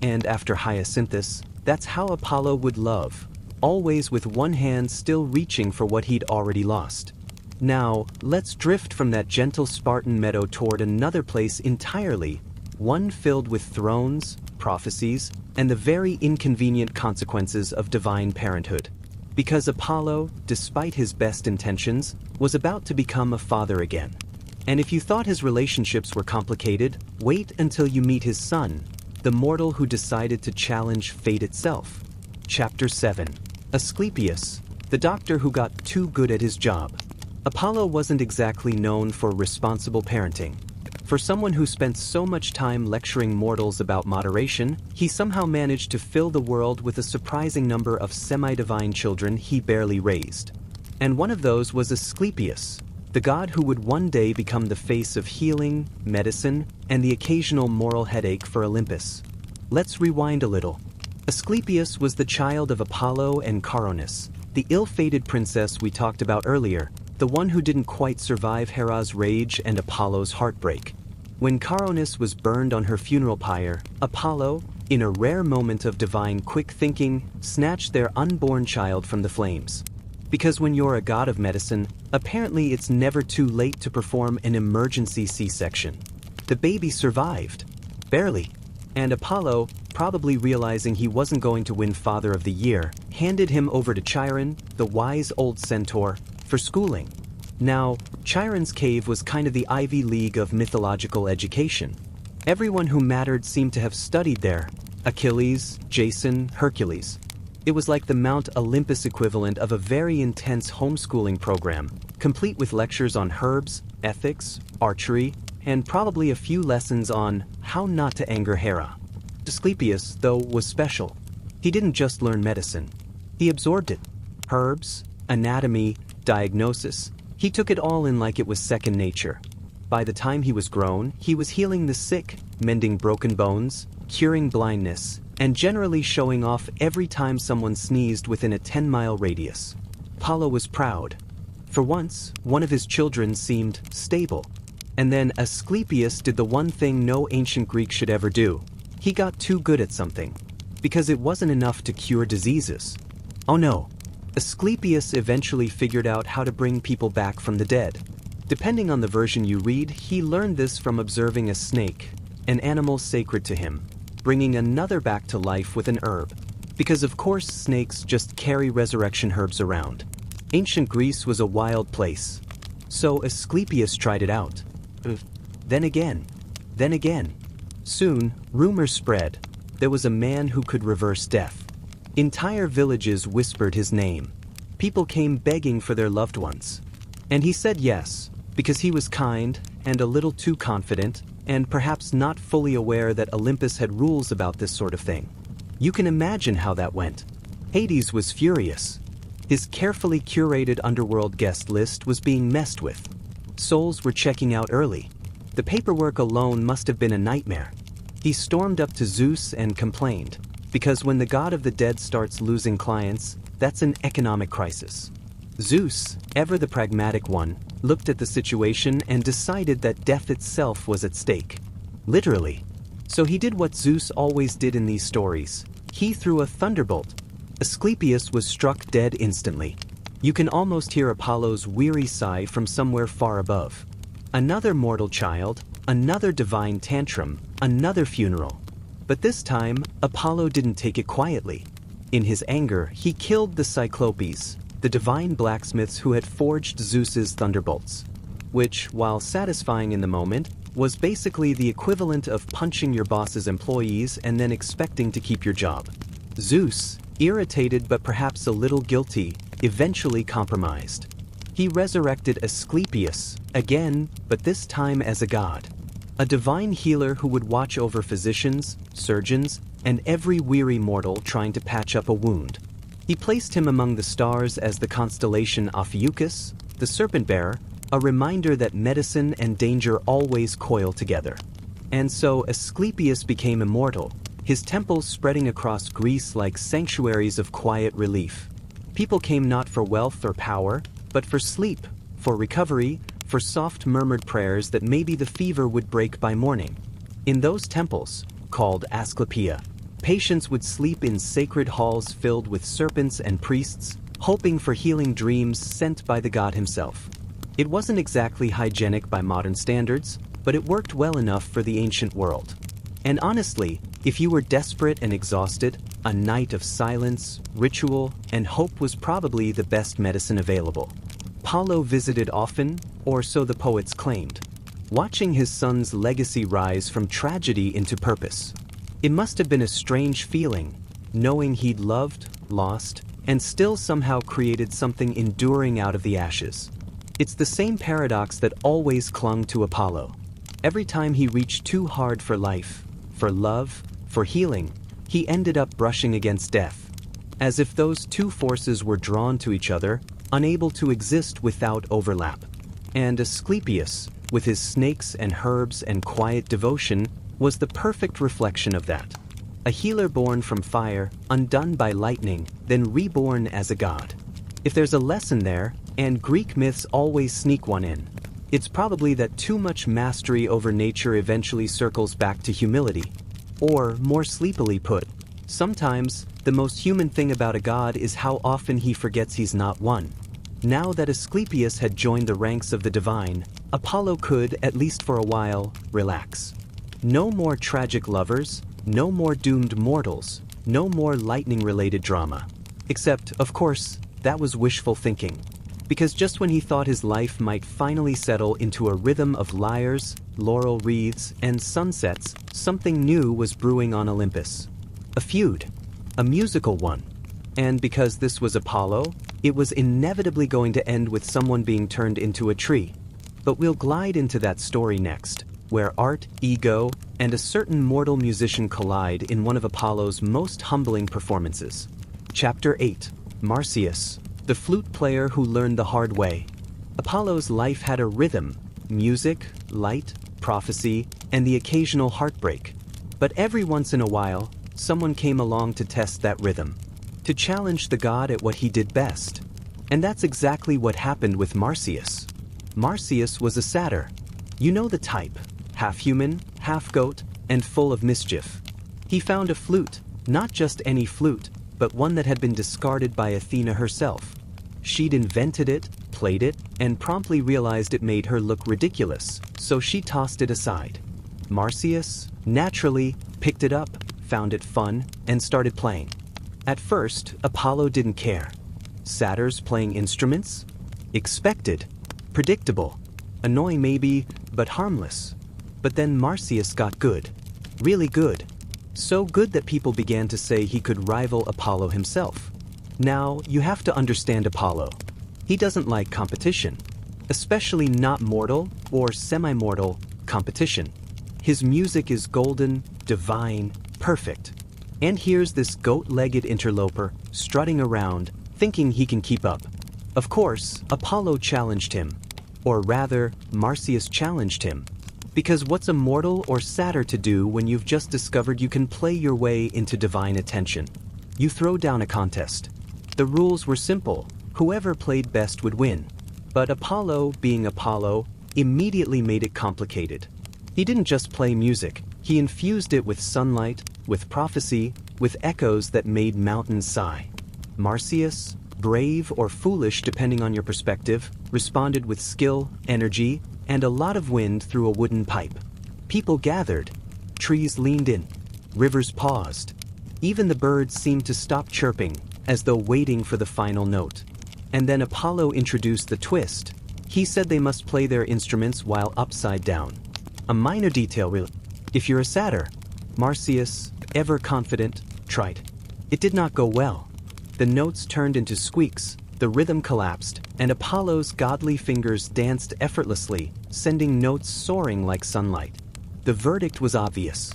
And after Hyacinthus, that's how Apollo would love, always with one hand still reaching for what he'd already lost. Now, let's drift from that gentle Spartan meadow toward another place entirely, one filled with thrones, prophecies, and the very inconvenient consequences of divine parenthood. Because Apollo, despite his best intentions, was about to become a father again. And if you thought his relationships were complicated, wait until you meet his son, the mortal who decided to challenge fate itself. Chapter 7. Asclepius, the doctor who got too good at his job. Apollo wasn't exactly known for responsible parenting. For someone who spent so much time lecturing mortals about moderation, he somehow managed to fill the world with a surprising number of semi-divine children he barely raised. And one of those was Asclepius, the god who would one day become the face of healing, medicine, and the occasional moral headache for Olympus. Let's rewind a little. Asclepius was the child of Apollo and Harmonious, the ill-fated princess we talked about earlier, the one who didn't quite survive Hera's rage and Apollo's heartbreak. When Harmonious was burned on her funeral pyre, Apollo, in a rare moment of divine quick thinking, snatched their unborn child from the flames. Because when you're a god of medicine, apparently it's never too late to perform an emergency C-section. The baby survived. Barely. And Apollo, probably realizing he wasn't going to win Father of the Year, handed him over to Chiron, the wise old centaur, for schooling. Now, Chiron's cave was kind of the Ivy League of mythological education. Everyone who mattered seemed to have studied there. Achilles, Jason, Hercules. It was like the Mount Olympus equivalent of a very intense homeschooling program, complete with lectures on herbs, ethics, archery, and probably a few lessons on how not to anger Hera. Asclepius, though, was special. He didn't just learn medicine. He absorbed it. Herbs, anatomy, diagnosis. He took it all in like it was second nature. By the time he was grown, he was healing the sick, mending broken bones, curing blindness, and generally showing off every time someone sneezed within a 10-mile radius. Apollo was proud. For once, one of his children seemed stable. And then Asclepius did the one thing no ancient Greek should ever do. He got too good at something. Because it wasn't enough to cure diseases. Oh no. Asclepius eventually figured out how to bring people back from the dead. Depending on the version you read, he learned this from observing a snake, an animal sacred to him, bringing another back to life with an herb. Because of course snakes just carry resurrection herbs around. Ancient Greece was a wild place. So Asclepius tried it out. Then again. Soon, rumors spread. There was a man who could reverse death. Entire villages whispered his name. People came begging for their loved ones. And he said yes, because he was kind and a little too confident, and perhaps not fully aware that Olympus had rules about this sort of thing. You can imagine how that went. Hades was furious. His carefully curated underworld guest list was being messed with. Souls were checking out early. The paperwork alone must have been a nightmare. He stormed up to Zeus and complained, because when the god of the dead starts losing clients, that's an economic crisis. Zeus, ever the pragmatic one, looked at the situation and decided that death itself was at stake. Literally. So he did what Zeus always did in these stories. He threw a thunderbolt. Asclepius was struck dead instantly. You can almost hear Apollo's weary sigh from somewhere far above. Another mortal child, another divine tantrum, another funeral. But this time, Apollo didn't take it quietly. In his anger, he killed the Cyclopes, the divine blacksmiths who had forged Zeus's thunderbolts. Which, while satisfying in the moment, was basically the equivalent of punching your boss's employees and then expecting to keep your job. Zeus, irritated but perhaps a little guilty, eventually compromised. He resurrected Asclepius, again, but this time as a god. A divine healer who would watch over physicians, surgeons, and every weary mortal trying to patch up a wound. He placed him among the stars as the constellation Ophiuchus, the serpent bearer, a reminder that medicine and danger always coil together. And so Asclepius became immortal, his temples spreading across Greece like sanctuaries of quiet relief. People came not for wealth or power, but for sleep, for recovery, for soft murmured prayers that maybe the fever would break by morning. In those temples, called Asclepia, patients would sleep in sacred halls filled with serpents and priests, hoping for healing dreams sent by the god himself. It wasn't exactly hygienic by modern standards, but it worked well enough for the ancient world. And honestly, if you were desperate and exhausted, A night of silence, ritual, and hope was probably the best medicine available. Apollo visited often, or so the poets claimed, watching his son's legacy rise from tragedy into purpose. It must have been a strange feeling, knowing he'd loved, lost, and still somehow created something enduring out of the ashes. It's the same paradox that always clung to Apollo. Every time he reached too hard for life, for love, for healing, he ended up brushing against death. As if those two forces were drawn to each other, unable to exist without overlap. And Asclepius, with his snakes and herbs and quiet devotion, was the perfect reflection of that. A healer born from fire, undone by lightning, then reborn as a god. If there's a lesson there, and Greek myths always sneak one in, it's probably that too much mastery over nature eventually circles back to humility. Or, more sleepily put, sometimes, the most human thing about a god is how often he forgets he's not one. Now that Asclepius had joined the ranks of the divine, Apollo could, at least for a while, relax. No more tragic lovers, no more doomed mortals, no more lightning-related drama. Except, of course, that was wishful thinking. Because just when he thought his life might finally settle into a rhythm of lyres, laurel wreaths, and sunsets, something new was brewing on Olympus. A feud. A musical one. And because this was Apollo, it was inevitably going to end with someone being turned into a tree. But we'll glide into that story next, where art, ego, and a certain mortal musician collide in one of Apollo's most humbling performances. Chapter 8. Marsyas, the flute player who learned the hard way. Apollo's life had a rhythm: music, light, prophecy, and the occasional heartbreak. But every once in a while, someone came along to test that rhythm, to challenge the god at what he did best. And that's exactly what happened with Marsyas. Marsyas was a satyr. You know the type, half human, half goat, and full of mischief. He found a flute, not just any flute, but one that had been discarded by Athena herself. She'd invented it, played it, and promptly realized it made her look ridiculous, so she tossed it aside. Marsyas, naturally, picked it up, found it fun, and started playing. At first, Apollo didn't care. Satyrs playing instruments? Expected. Predictable. Annoying maybe, but harmless. But then Marsyas got good. Really good. So good that people began to say he could rival Apollo himself. Now, you have to understand Apollo. He doesn't like competition. Especially not mortal or semi-mortal competition. His music is golden, divine, perfect. And here's this goat-legged interloper strutting around, thinking he can keep up. Of course, Apollo challenged him. Or rather, Marsyas challenged him. Because what's a mortal or satyr to do when you've just discovered you can play your way into divine attention? You throw down a contest. The rules were simple. Whoever played best would win. But Apollo, being Apollo, immediately made it complicated. He didn't just play music. He infused it with sunlight, with prophecy, with echoes that made mountains sigh. Marsyas, brave or foolish depending on your perspective, responded with skill, energy, and a lot of wind through a wooden pipe. People gathered. Trees leaned in. Rivers paused. Even the birds seemed to stop chirping, as though waiting for the final note. And then Apollo introduced the twist. He said they must play their instruments while upside down. A minor detail really. If you're a satyr, Marsyas, ever confident, tried. It did not go well. The notes turned into squeaks, the rhythm collapsed, and Apollo's godly fingers danced effortlessly, sending notes soaring like sunlight. The verdict was obvious.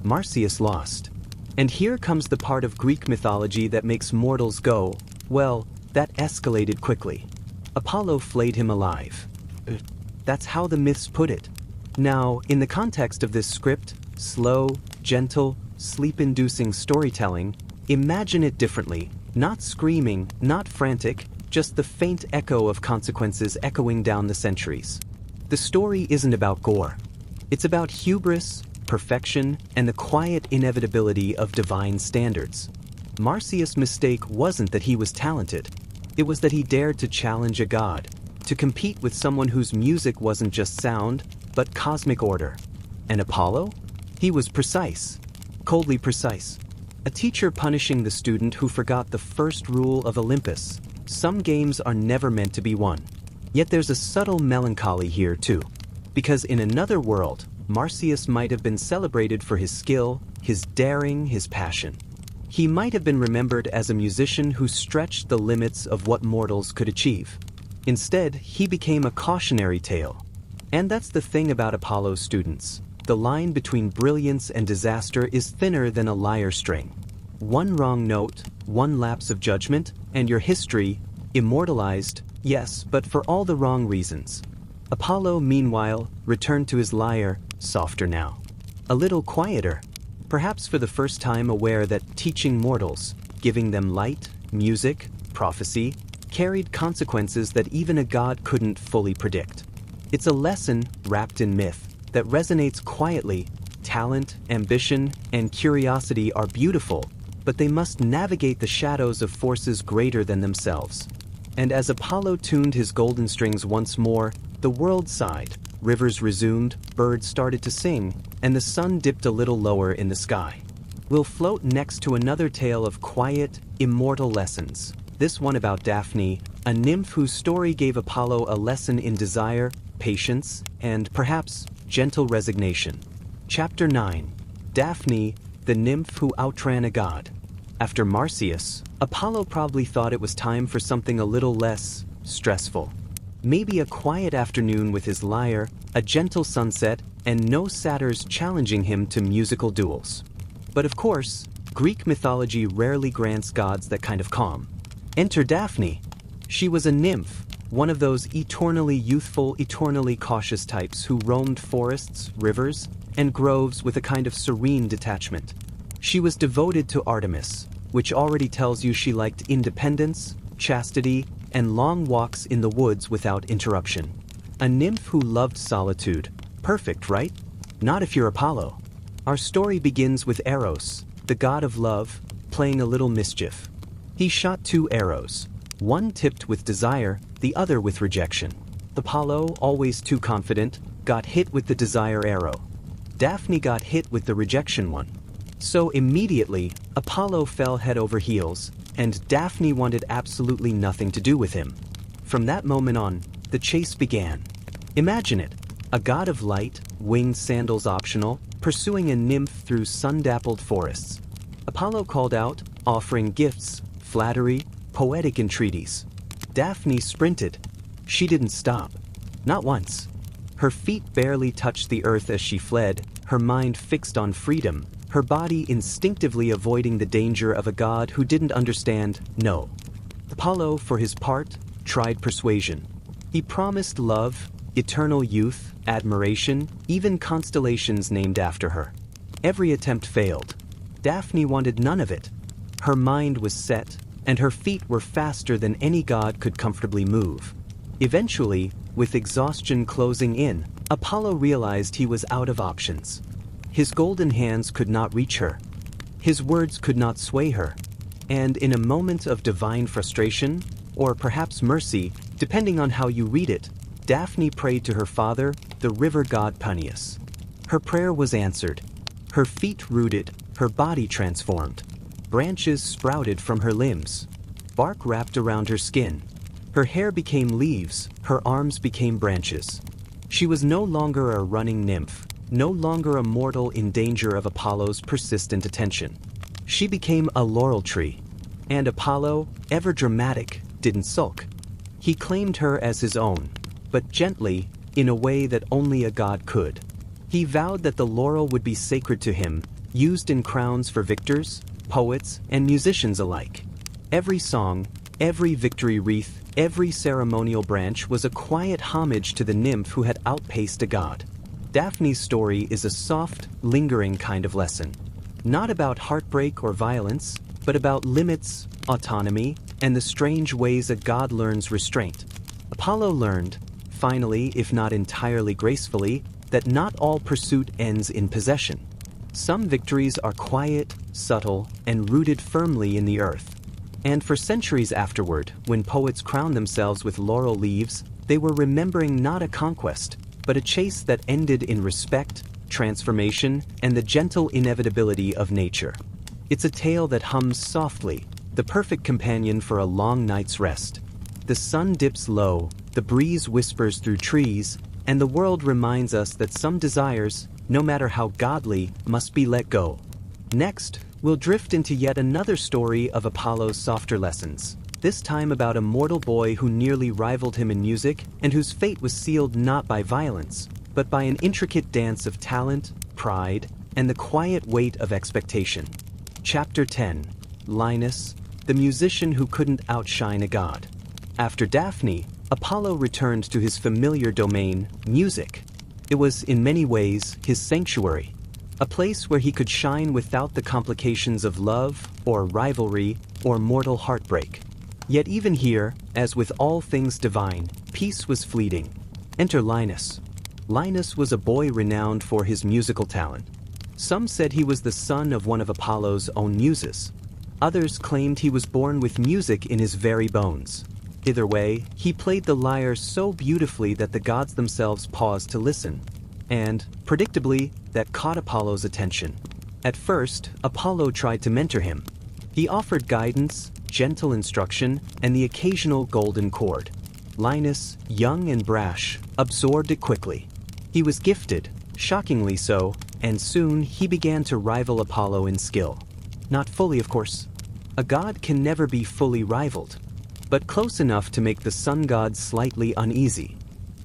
Marsyas lost. And here comes the part of Greek mythology that makes mortals go, well, that escalated quickly. Apollo flayed him alive. That's how the myths put it. Now, in the context of this script, slow, gentle, sleep-inducing storytelling, imagine it differently. Not screaming, not frantic, just the faint echo of consequences echoing down the centuries. The story isn't about gore. It's about hubris, perfection, and the quiet inevitability of divine standards. Marsyas' mistake wasn't that he was talented. It was that he dared to challenge a god, to compete with someone whose music wasn't just sound, but cosmic order. And Apollo? He was precise. Coldly precise. A teacher punishing the student who forgot the first rule of Olympus. Some games are never meant to be won. Yet there's a subtle melancholy here too. Because in another world, Marsyas might have been celebrated for his skill, his daring, his passion. He might have been remembered as a musician who stretched the limits of what mortals could achieve. Instead, he became a cautionary tale. And that's the thing about Apollo's students. The line between brilliance and disaster is thinner than a lyre string. One wrong note, one lapse of judgment, and your history, immortalized, yes, but for all the wrong reasons. Apollo, meanwhile, returned to his lyre, softer now. A little quieter. Perhaps for the first time aware that teaching mortals, giving them light, music, prophecy, carried consequences that even a god couldn't fully predict. It's a lesson wrapped in myth that resonates quietly. Talent, ambition, and curiosity are beautiful, but they must navigate the shadows of forces greater than themselves. And as Apollo tuned his golden strings once more, the world sighed, rivers resumed, birds started to sing, and the sun dipped a little lower in the sky. We'll float next to another tale of quiet, immortal lessons. This one about Daphne, a nymph whose story gave Apollo a lesson in desire, patience, and perhaps gentle resignation. Chapter 9. Daphne, the nymph who outran a god. After Marsyas, Apollo probably thought it was time for something a little less stressful. Maybe a quiet afternoon with his lyre, a gentle sunset, and no satyrs challenging him to musical duels. But of course, Greek mythology rarely grants gods that kind of calm. Enter Daphne. She was a nymph, one of those eternally youthful, eternally cautious types who roamed forests, rivers, and groves with a kind of serene detachment. She was devoted to Artemis, which already tells you she liked independence, chastity, and long walks in the woods without interruption. A nymph who loved solitude. Perfect, right? Not if you're Apollo. Our story begins with Eros, the god of love, playing a little mischief. He shot 2 arrows, one tipped with desire, the other with rejection. Apollo, always too confident, got hit with the desire arrow. Daphne got hit with the rejection one. So immediately, Apollo fell head over heels, and Daphne wanted absolutely nothing to do with him. From that moment on, the chase began. Imagine it, a god of light, winged sandals optional, pursuing a nymph through sun-dappled forests. Apollo called out, offering gifts, flattery, poetic entreaties. Daphne sprinted. She didn't stop. Not once. Her feet barely touched the earth as she fled, her mind fixed on freedom, her body instinctively avoiding the danger of a god who didn't understand no. Apollo, for his part, tried persuasion. He promised love, eternal youth, admiration, even constellations named after her. Every attempt failed. Daphne wanted none of it. Her mind was set, and her feet were faster than any god could comfortably move. Eventually, with exhaustion closing in, Apollo realized he was out of options. His golden hands could not reach her. His words could not sway her. And in a moment of divine frustration, or perhaps mercy, depending on how you read it, Daphne prayed to her father, the river god Peneus. Her prayer was answered. Her feet rooted, her body transformed. Branches sprouted from her limbs. Bark wrapped around her skin. Her hair became leaves, her arms became branches. She was no longer a running nymph, no longer a mortal in danger of Apollo's persistent attention. She became a laurel tree. And Apollo, ever dramatic, didn't sulk. He claimed her as his own, but gently, in a way that only a god could. He vowed that the laurel would be sacred to him, used in crowns for victors, poets, and musicians alike. Every song, every victory wreath, every ceremonial branch was a quiet homage to the nymph who had outpaced a god. Daphne's story is a soft, lingering kind of lesson. Not about heartbreak or violence, but about limits, autonomy, and the strange ways a god learns restraint. Apollo learned, finally, if not entirely gracefully, that not all pursuit ends in possession. Some victories are quiet, subtle, and rooted firmly in the earth. And for centuries afterward, when poets crowned themselves with laurel leaves, they were remembering not a conquest, but a chase that ended in respect, transformation, and the gentle inevitability of nature. It's a tale that hums softly, the perfect companion for a long night's rest. The sun dips low, the breeze whispers through trees, and the world reminds us that some desires, no matter how godly, must be let go. Next, we'll drift into yet another story of Apollo's softer lessons, this time about a mortal boy who nearly rivaled him in music and whose fate was sealed not by violence, but by an intricate dance of talent, pride, and the quiet weight of expectation. Chapter 10. Linus, the musician who couldn't outshine a god. After Daphne, Apollo returned to his familiar domain, music. It was, in many ways, his sanctuary, a place where he could shine without the complications of love, or rivalry, or mortal heartbreak. Yet even here, as with all things divine, peace was fleeting. Enter Linus. Linus was a boy renowned for his musical talent. Some said he was the son of one of Apollo's own muses. Others claimed he was born with music in his very bones. Either way, he played the lyre so beautifully that the gods themselves paused to listen. And, predictably, that caught Apollo's attention. At first, Apollo tried to mentor him. He offered guidance, gentle instruction, and the occasional golden chord. Linus, young and brash, absorbed it quickly. He was gifted, shockingly so, and soon he began to rival Apollo in skill. Not fully, of course. A god can never be fully rivaled, but close enough to make the sun god slightly uneasy.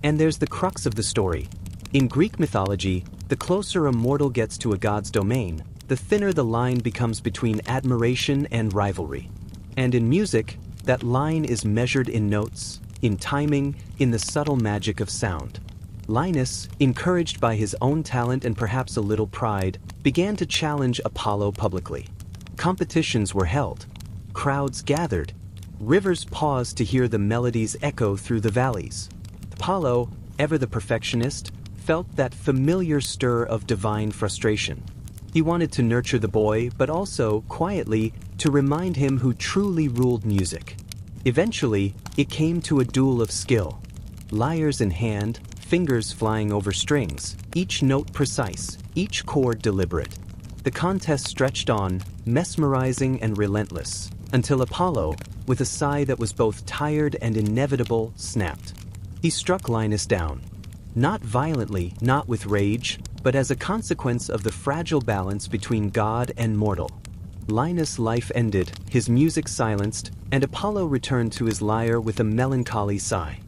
And there's the crux of the story. In Greek mythology, the closer a mortal gets to a god's domain, the thinner the line becomes between admiration and rivalry. And in music, that line is measured in notes, in timing, in the subtle magic of sound. Linus, encouraged by his own talent and perhaps a little pride, began to challenge Apollo publicly. Competitions were held. Crowds gathered. Rivers paused to hear the melodies echo through the valleys. Apollo, ever the perfectionist, felt that familiar stir of divine frustration. He wanted to nurture the boy, but also, quietly, to remind him who truly ruled music. Eventually, it came to a duel of skill. Lyres in hand, fingers flying over strings, each note precise, each chord deliberate. The contest stretched on, mesmerizing and relentless, until Apollo, with a sigh that was both tired and inevitable, snapped. He struck Linus down. Not violently, not with rage, but as a consequence of the fragile balance between god and mortal. Linus' life ended, his music silenced, and Apollo returned to his lyre with a melancholy sigh.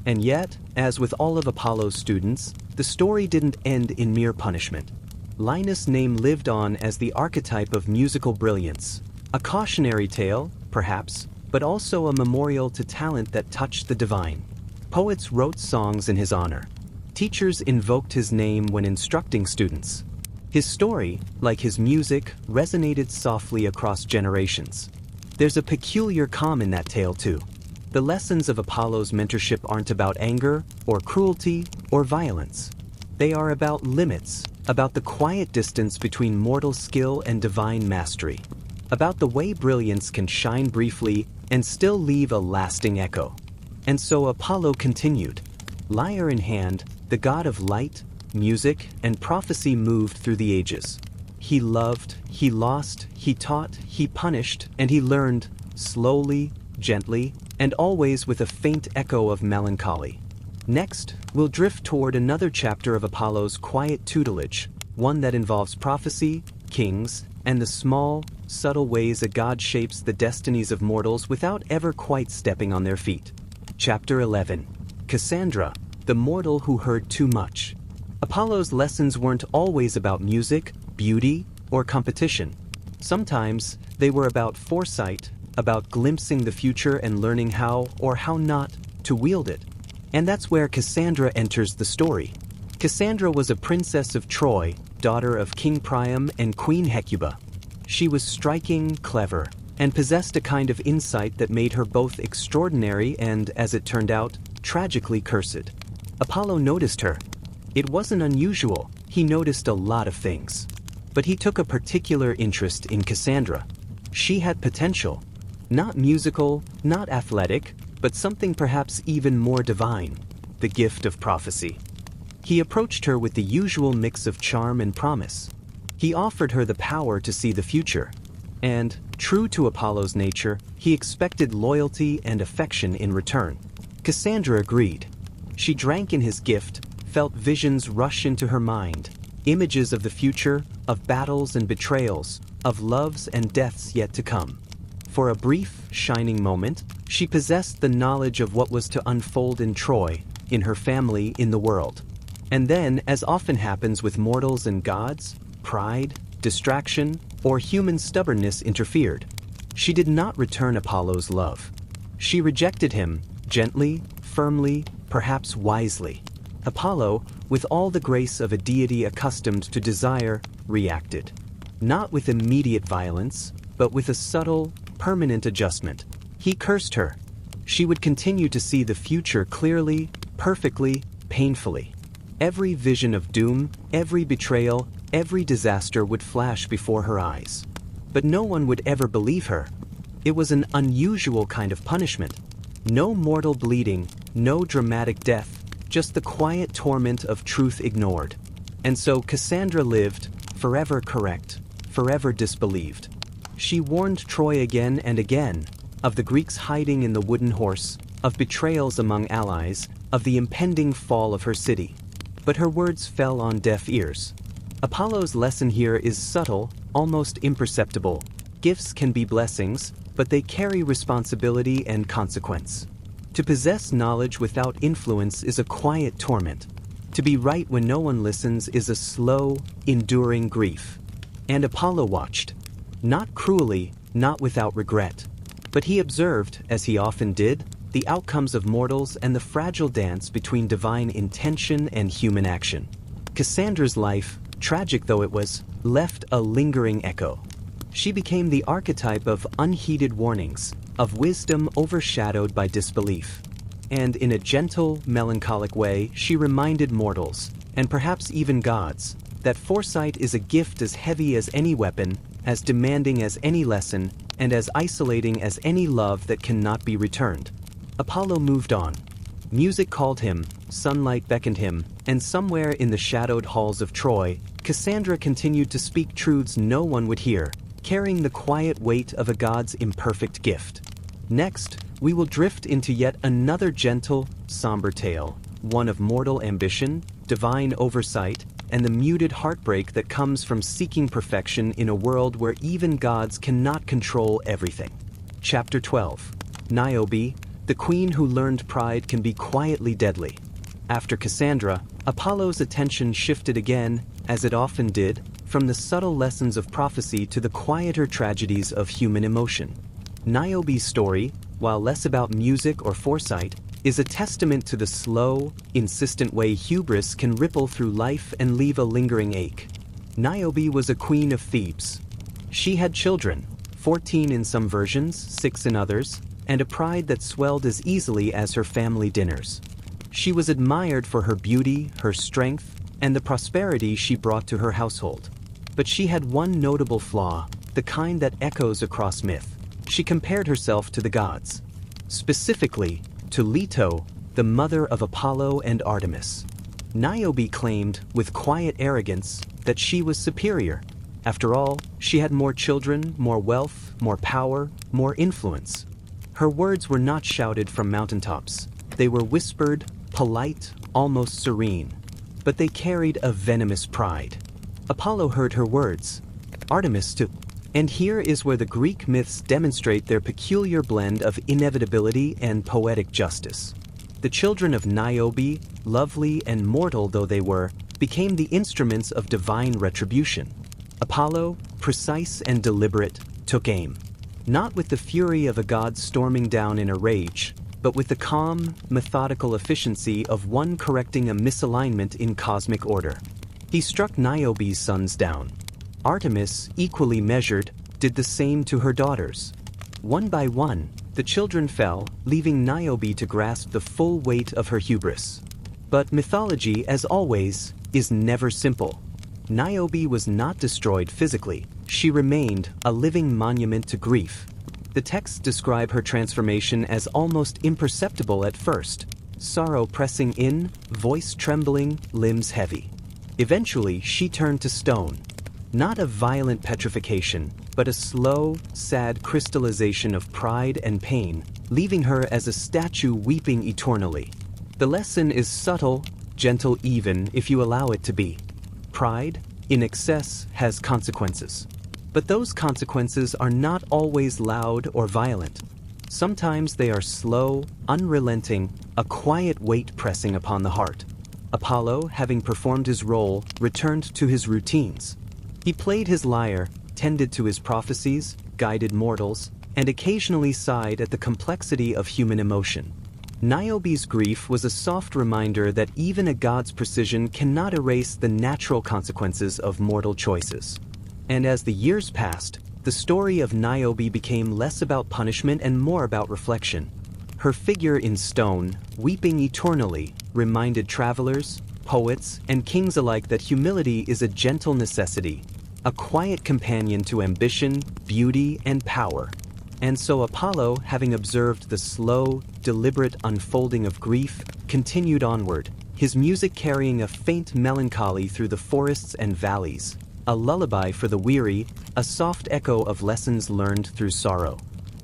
And yet, as with all of Apollo's students, the story didn't end in mere punishment. Linus' name lived on as the archetype of musical brilliance. A cautionary tale, perhaps, but also a memorial to talent that touched the divine. Poets wrote songs in his honor. Teachers invoked his name when instructing students. His story, like his music, resonated softly across generations. There's a peculiar calm in that tale too. The lessons of Apollo's mentorship aren't about anger, or cruelty, or violence. They are about limits, about the quiet distance between mortal skill and divine mastery, about the way brilliance can shine briefly and still leave a lasting echo. And so Apollo continued. Lyre in hand, the god of light, music, and prophecy moved through the ages. He loved, he lost, he taught, he punished, and he learned, slowly, gently, and always with a faint echo of melancholy. Next, we'll drift toward another chapter of Apollo's quiet tutelage, one that involves prophecy, kings, and the small, subtle ways a god shapes the destinies of mortals without ever quite stepping on their feet. Chapter 11. Cassandra, the mortal who heard too much. Apollo's lessons weren't always about music, beauty, or competition. Sometimes they were about foresight, about glimpsing the future and learning how, or how not, to wield it. And that's where Cassandra enters the story. Cassandra was a princess of Troy, daughter of King Priam and Queen Hecuba. She was striking, clever, and possessed a kind of insight that made her both extraordinary and, as it turned out, tragically cursed. Apollo noticed her. It wasn't unusual, he noticed a lot of things. But he took a particular interest in Cassandra. She had potential. Not musical, not athletic, but something perhaps even more divine, the gift of prophecy. He approached her with the usual mix of charm and promise. He offered her the power to see the future. And, true to Apollo's nature, he expected loyalty and affection in return. Cassandra agreed. She drank in his gift, felt visions rush into her mind, images of the future, of battles and betrayals, of loves and deaths yet to come. For a brief, shining moment, she possessed the knowledge of what was to unfold in Troy, in her family, in the world. And then, as often happens with mortals and gods, pride, distraction, or human stubbornness interfered. She did not return Apollo's love. She rejected him, gently, firmly, perhaps wisely. Apollo, with all the grace of a deity accustomed to desire, reacted. Not with immediate violence, but with a subtle, permanent adjustment. He cursed her. She would continue to see the future clearly, perfectly, painfully. Every vision of doom, every betrayal, every disaster would flash before her eyes. But no one would ever believe her. It was an unusual kind of punishment. No mortal bleeding, no dramatic death, just the quiet torment of truth ignored. And so Cassandra lived, forever correct, forever disbelieved. She warned Troy again and again of the Greeks hiding in the wooden horse, of betrayals among allies, of the impending fall of her city. But her words fell on deaf ears. Apollo's lesson here is subtle, almost imperceptible. Gifts can be blessings, but they carry responsibility and consequence. To possess knowledge without influence is a quiet torment. To be right when no one listens is a slow, enduring grief. And Apollo watched. Not cruelly, not without regret. But he observed, as he often did, the outcomes of mortals and the fragile dance between divine intention and human action. Cassandra's life, tragic though it was, left a lingering echo. She became the archetype of unheeded warnings, of wisdom overshadowed by disbelief. And in a gentle, melancholic way, she reminded mortals, and perhaps even gods, that foresight is a gift as heavy as any weapon, as demanding as any lesson, and as isolating as any love that cannot be returned. Apollo moved on. Music called him, sunlight beckoned him, and somewhere in the shadowed halls of Troy, Cassandra continued to speak truths no one would hear, carrying the quiet weight of a god's imperfect gift. Next, we will drift into yet another gentle, somber tale, one of mortal ambition, divine oversight, and the muted heartbreak that comes from seeking perfection in a world where even gods cannot control everything. Chapter 12. Niobe, the queen who learned pride can be quietly deadly. After Cassandra, Apollo's attention shifted again, as it often did, from the subtle lessons of prophecy to the quieter tragedies of human emotion. Niobe's story, while less about music or foresight, is a testament to the slow, insistent way hubris can ripple through life and leave a lingering ache. Niobe was a queen of Thebes. She had children, 14 in some versions, 6 in others, and a pride that swelled as easily as her family dinners. She was admired for her beauty, her strength, and the prosperity she brought to her household. But she had one notable flaw, the kind that echoes across myth. She compared herself to the gods. Specifically, to Leto, the mother of Apollo and Artemis. Niobe claimed, with quiet arrogance, that she was superior. After all, she had more children, more wealth, more power, more influence. Her words were not shouted from mountaintops. They were whispered, polite, almost serene. But they carried a venomous pride. Apollo heard her words. Artemis too. And here is where the Greek myths demonstrate their peculiar blend of inevitability and poetic justice. The children of Niobe, lovely and mortal though they were, became the instruments of divine retribution. Apollo, precise and deliberate, took aim. Not with the fury of a god storming down in a rage, but with the calm, methodical efficiency of one correcting a misalignment in cosmic order. He struck Niobe's sons down. Artemis, equally measured, did the same to her daughters. One by one, the children fell, leaving Niobe to grasp the full weight of her hubris. But mythology, as always, is never simple. Niobe was not destroyed physically. She remained a living monument to grief. The texts describe her transformation as almost imperceptible at first, sorrow pressing in, voice trembling, limbs heavy. Eventually, she turned to stone. Not a violent petrification, but a slow, sad crystallization of pride and pain, leaving her as a statue weeping eternally. The lesson is subtle, gentle even if you allow it to be. Pride, in excess, has consequences. But those consequences are not always loud or violent. Sometimes they are slow, unrelenting, a quiet weight pressing upon the heart. Apollo, having performed his role, returned to his routines. He played his lyre, tended to his prophecies, guided mortals, and occasionally sighed at the complexity of human emotion. Niobe's grief was a soft reminder that even a god's precision cannot erase the natural consequences of mortal choices. And as the years passed, the story of Niobe became less about punishment and more about reflection. Her figure in stone, weeping eternally, reminded travelers, poets, and kings alike that humility is a gentle necessity, a quiet companion to ambition, beauty, and power. And so Apollo, having observed the slow, deliberate unfolding of grief, continued onward, his music carrying a faint melancholy through the forests and valleys, a lullaby for the weary, a soft echo of lessons learned through sorrow.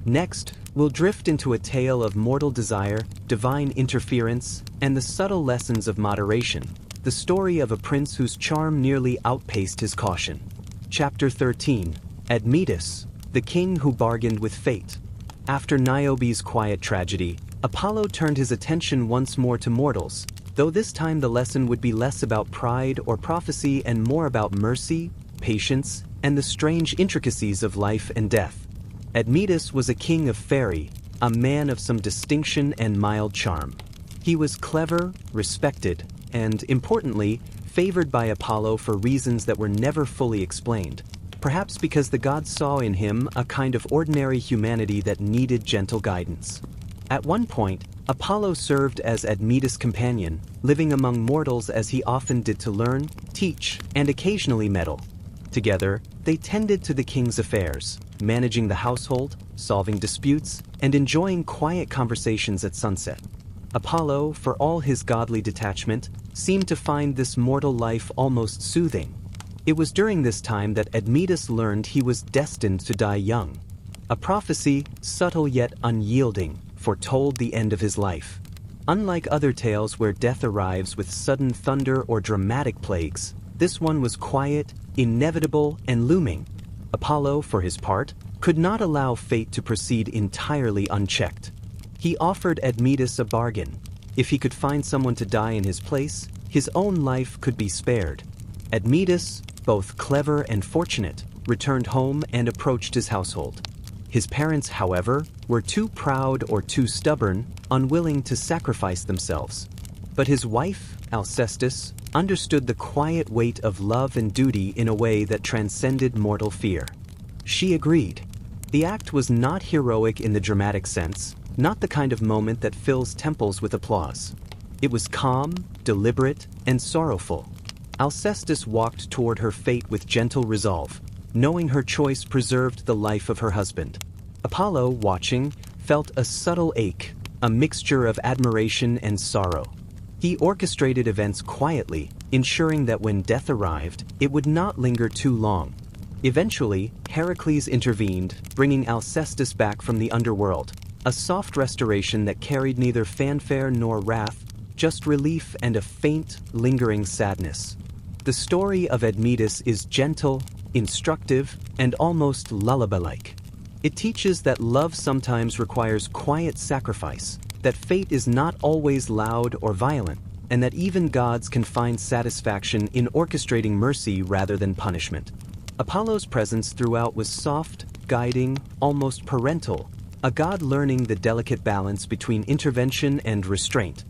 Next, we'll drift into a tale of mortal desire, divine interference, and the subtle lessons of moderation, the story of a prince whose charm nearly outpaced his caution. Chapter 13. Admetus, the king who bargained with fate. After Niobe's quiet tragedy, Apollo turned his attention once more to mortals, though this time the lesson would be less about pride or prophecy and more about mercy, patience, and the strange intricacies of life and death. Admetus was a king of Phaerae, a man of some distinction and mild charm. He was clever, respected, and, importantly, favored by Apollo for reasons that were never fully explained, perhaps because the gods saw in him a kind of ordinary humanity that needed gentle guidance. At one point, Apollo served as Admetus' companion, living among mortals as he often did to learn, teach, and occasionally meddle. Together, they tended to the king's affairs, managing the household, solving disputes, and enjoying quiet conversations at sunset. Apollo, for all his godly detachment, seemed to find this mortal life almost soothing. It was during this time that Admetus learned he was destined to die young. A prophecy, subtle yet unyielding, foretold the end of his life. Unlike other tales where death arrives with sudden thunder or dramatic plagues, this one was quiet, inevitable, and looming. Apollo, for his part, could not allow fate to proceed entirely unchecked. He offered Admetus a bargain. If he could find someone to die in his place, his own life could be spared. Admetus, both clever and fortunate, returned home and approached his household. His parents, however, were too proud or too stubborn, unwilling to sacrifice themselves. But his wife, Alcestis, understood the quiet weight of love and duty in a way that transcended mortal fear. She agreed. The act was not heroic in the dramatic sense, not the kind of moment that fills temples with applause. It was calm, deliberate, and sorrowful. Alcestis walked toward her fate with gentle resolve, knowing her choice preserved the life of her husband. Apollo, watching, felt a subtle ache, a mixture of admiration and sorrow. He orchestrated events quietly, ensuring that when death arrived, it would not linger too long. Eventually, Heracles intervened, bringing Alcestis back from the underworld, a soft restoration that carried neither fanfare nor wrath, just relief and a faint, lingering sadness. The story of Admetus is gentle, instructive, and almost lullaby-like. It teaches that love sometimes requires quiet sacrifice, that fate is not always loud or violent, and that even gods can find satisfaction in orchestrating mercy rather than punishment. Apollo's presence throughout was soft, guiding, almost parental, a god learning the delicate balance between intervention and restraint.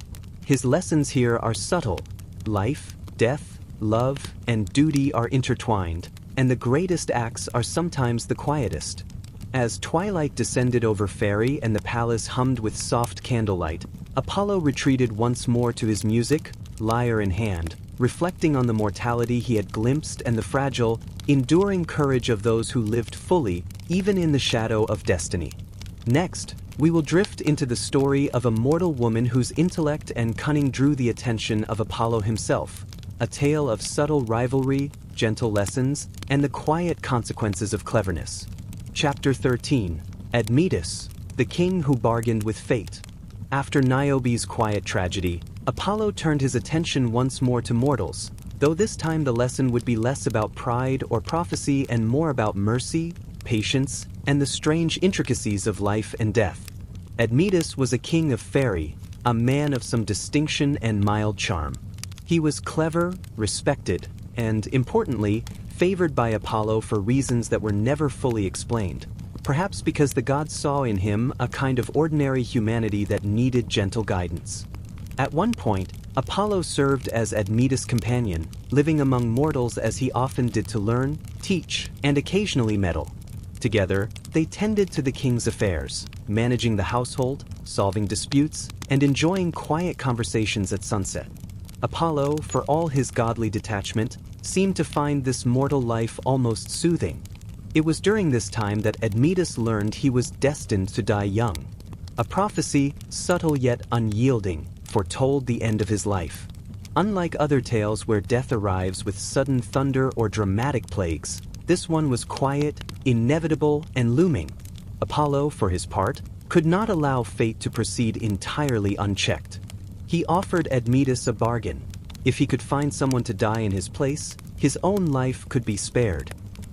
His lessons here are subtle. Life, death, love, and duty are intertwined, and the greatest acts are sometimes the quietest. As twilight descended over Phaerae and the palace hummed with soft candlelight, Apollo retreated once more to his music, lyre in hand, reflecting on the mortality he had glimpsed and the fragile, enduring courage of those who lived fully, even in the shadow of destiny. Next, we will drift into the story of a mortal woman whose intellect and cunning drew the attention of Apollo himself, a tale of subtle rivalry, gentle lessons, and the quiet consequences of cleverness. Chapter 13. Admetus, the king who bargained with fate. After Niobe's quiet tragedy, Apollo turned his attention once more to mortals, though this time the lesson would be less about pride or prophecy and more about mercy, patience, and the strange intricacies of life and death. Admetus was a king of Phaerae, a man of some distinction and mild charm. He was clever, respected, and, importantly, favored by Apollo for reasons that were never fully explained, perhaps because the gods saw in him a kind of ordinary humanity that needed gentle guidance. At one point, Apollo served as Admetus' companion, living among mortals as he often did to learn, teach, and occasionally meddle. Together, they tended to the king's affairs, managing the household, solving disputes, and enjoying quiet conversations at sunset. Apollo, for all his godly detachment, seemed to find this mortal life almost soothing. It was during this time that Admetus learned he was destined to die young. A prophecy, subtle yet unyielding, foretold the end of his life. Unlike other tales where death arrives with sudden thunder or dramatic plagues, this one was quiet, inevitable, and looming. Apollo, for his part, could not allow fate to proceed entirely unchecked. He offered Admetus a bargain. If he could find someone to die in his place, his own life could be spared.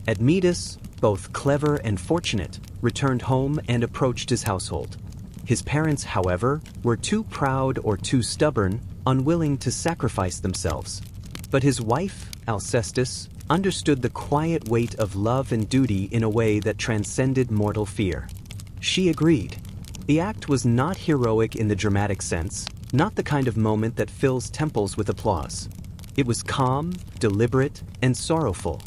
Admetus, both clever and fortunate, returned home and approached his household. His parents, however, were too proud or too stubborn, unwilling to sacrifice themselves. But his wife, Alcestis, understood the quiet weight of love and duty in a way that transcended mortal fear. She agreed. The act was not heroic in the dramatic sense, not the kind of moment that fills temples with applause. It was calm, deliberate, and sorrowful.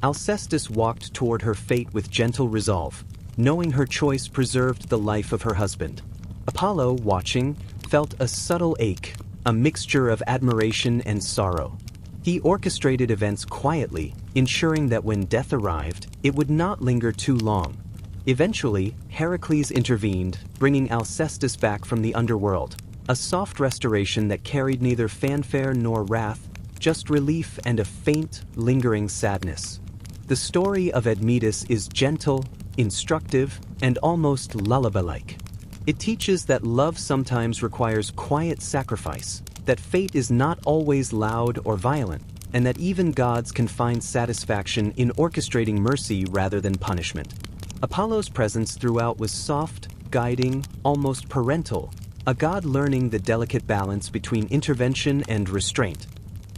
Alcestis walked toward her fate with gentle resolve, knowing her choice preserved the life of her husband. Apollo, watching, felt a subtle ache, a mixture of admiration and sorrow. He orchestrated events quietly, ensuring that when death arrived, it would not linger too long. Eventually, Heracles intervened, bringing Alcestis back from the underworld, a soft restoration that carried neither fanfare nor wrath, just relief and a faint, lingering sadness. The story of Admetus is gentle, instructive, and almost lullaby-like. It teaches that love sometimes requires quiet sacrifice, that fate is not always loud or violent, and that even gods can find satisfaction in orchestrating mercy rather than punishment. Apollo's presence throughout was soft, guiding, almost parental, a god learning the delicate balance between intervention and restraint.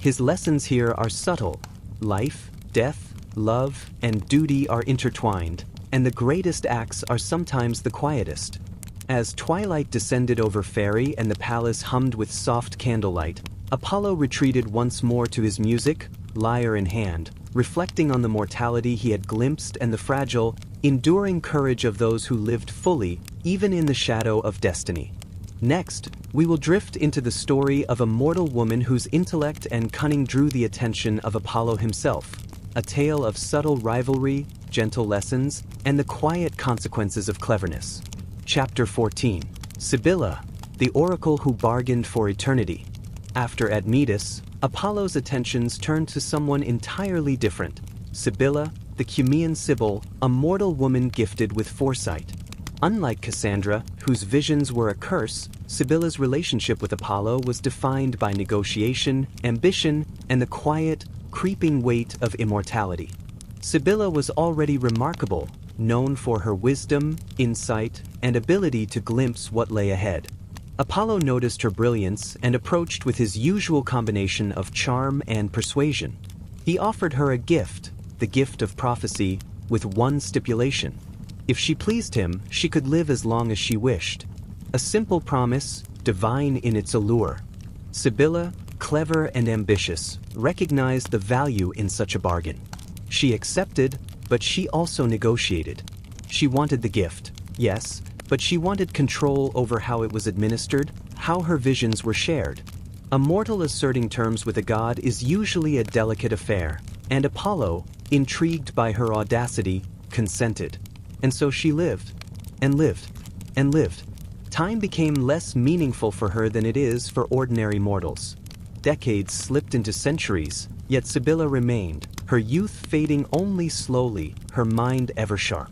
His lessons here are subtle. Life, death, love, and duty are intertwined, and the greatest acts are sometimes the quietest. As twilight descended over Phaerae and the palace hummed with soft candlelight, Apollo retreated once more to his music, lyre in hand, reflecting on the mortality he had glimpsed and the fragile, enduring courage of those who lived fully, even in the shadow of destiny. Next, we will drift into the story of a mortal woman whose intellect and cunning drew the attention of Apollo himself, a tale of subtle rivalry, gentle lessons, and the quiet consequences of cleverness. Chapter 14. Sibylla, the oracle who bargained for eternity. After Admetus, Apollo's attentions turned to someone entirely different, Sibylla, the Cumaean Sibyl, a mortal woman gifted with foresight. Unlike Cassandra, whose visions were a curse, Sibylla's relationship with Apollo was defined by negotiation, ambition, and the quiet, creeping weight of immortality. Sibylla was already remarkable, known for her wisdom, insight, and ability to glimpse what lay ahead. Apollo noticed her brilliance and approached with his usual combination of charm and persuasion. He offered her a gift, the gift of prophecy, with one stipulation. If she pleased him, she could live as long as she wished. A simple promise, divine in its allure. Sibylla, clever and ambitious, recognized the value in such a bargain. She accepted, but she also negotiated. She wanted the gift, yes, but she wanted control over how it was administered, how her visions were shared. A mortal asserting terms with a god is usually a delicate affair, and Apollo, intrigued by her audacity, consented. And so she lived, and lived, and lived. Time became less meaningful for her than it is for ordinary mortals. Decades slipped into centuries, yet Sibylla remained, her youth fading only slowly, her mind ever sharp.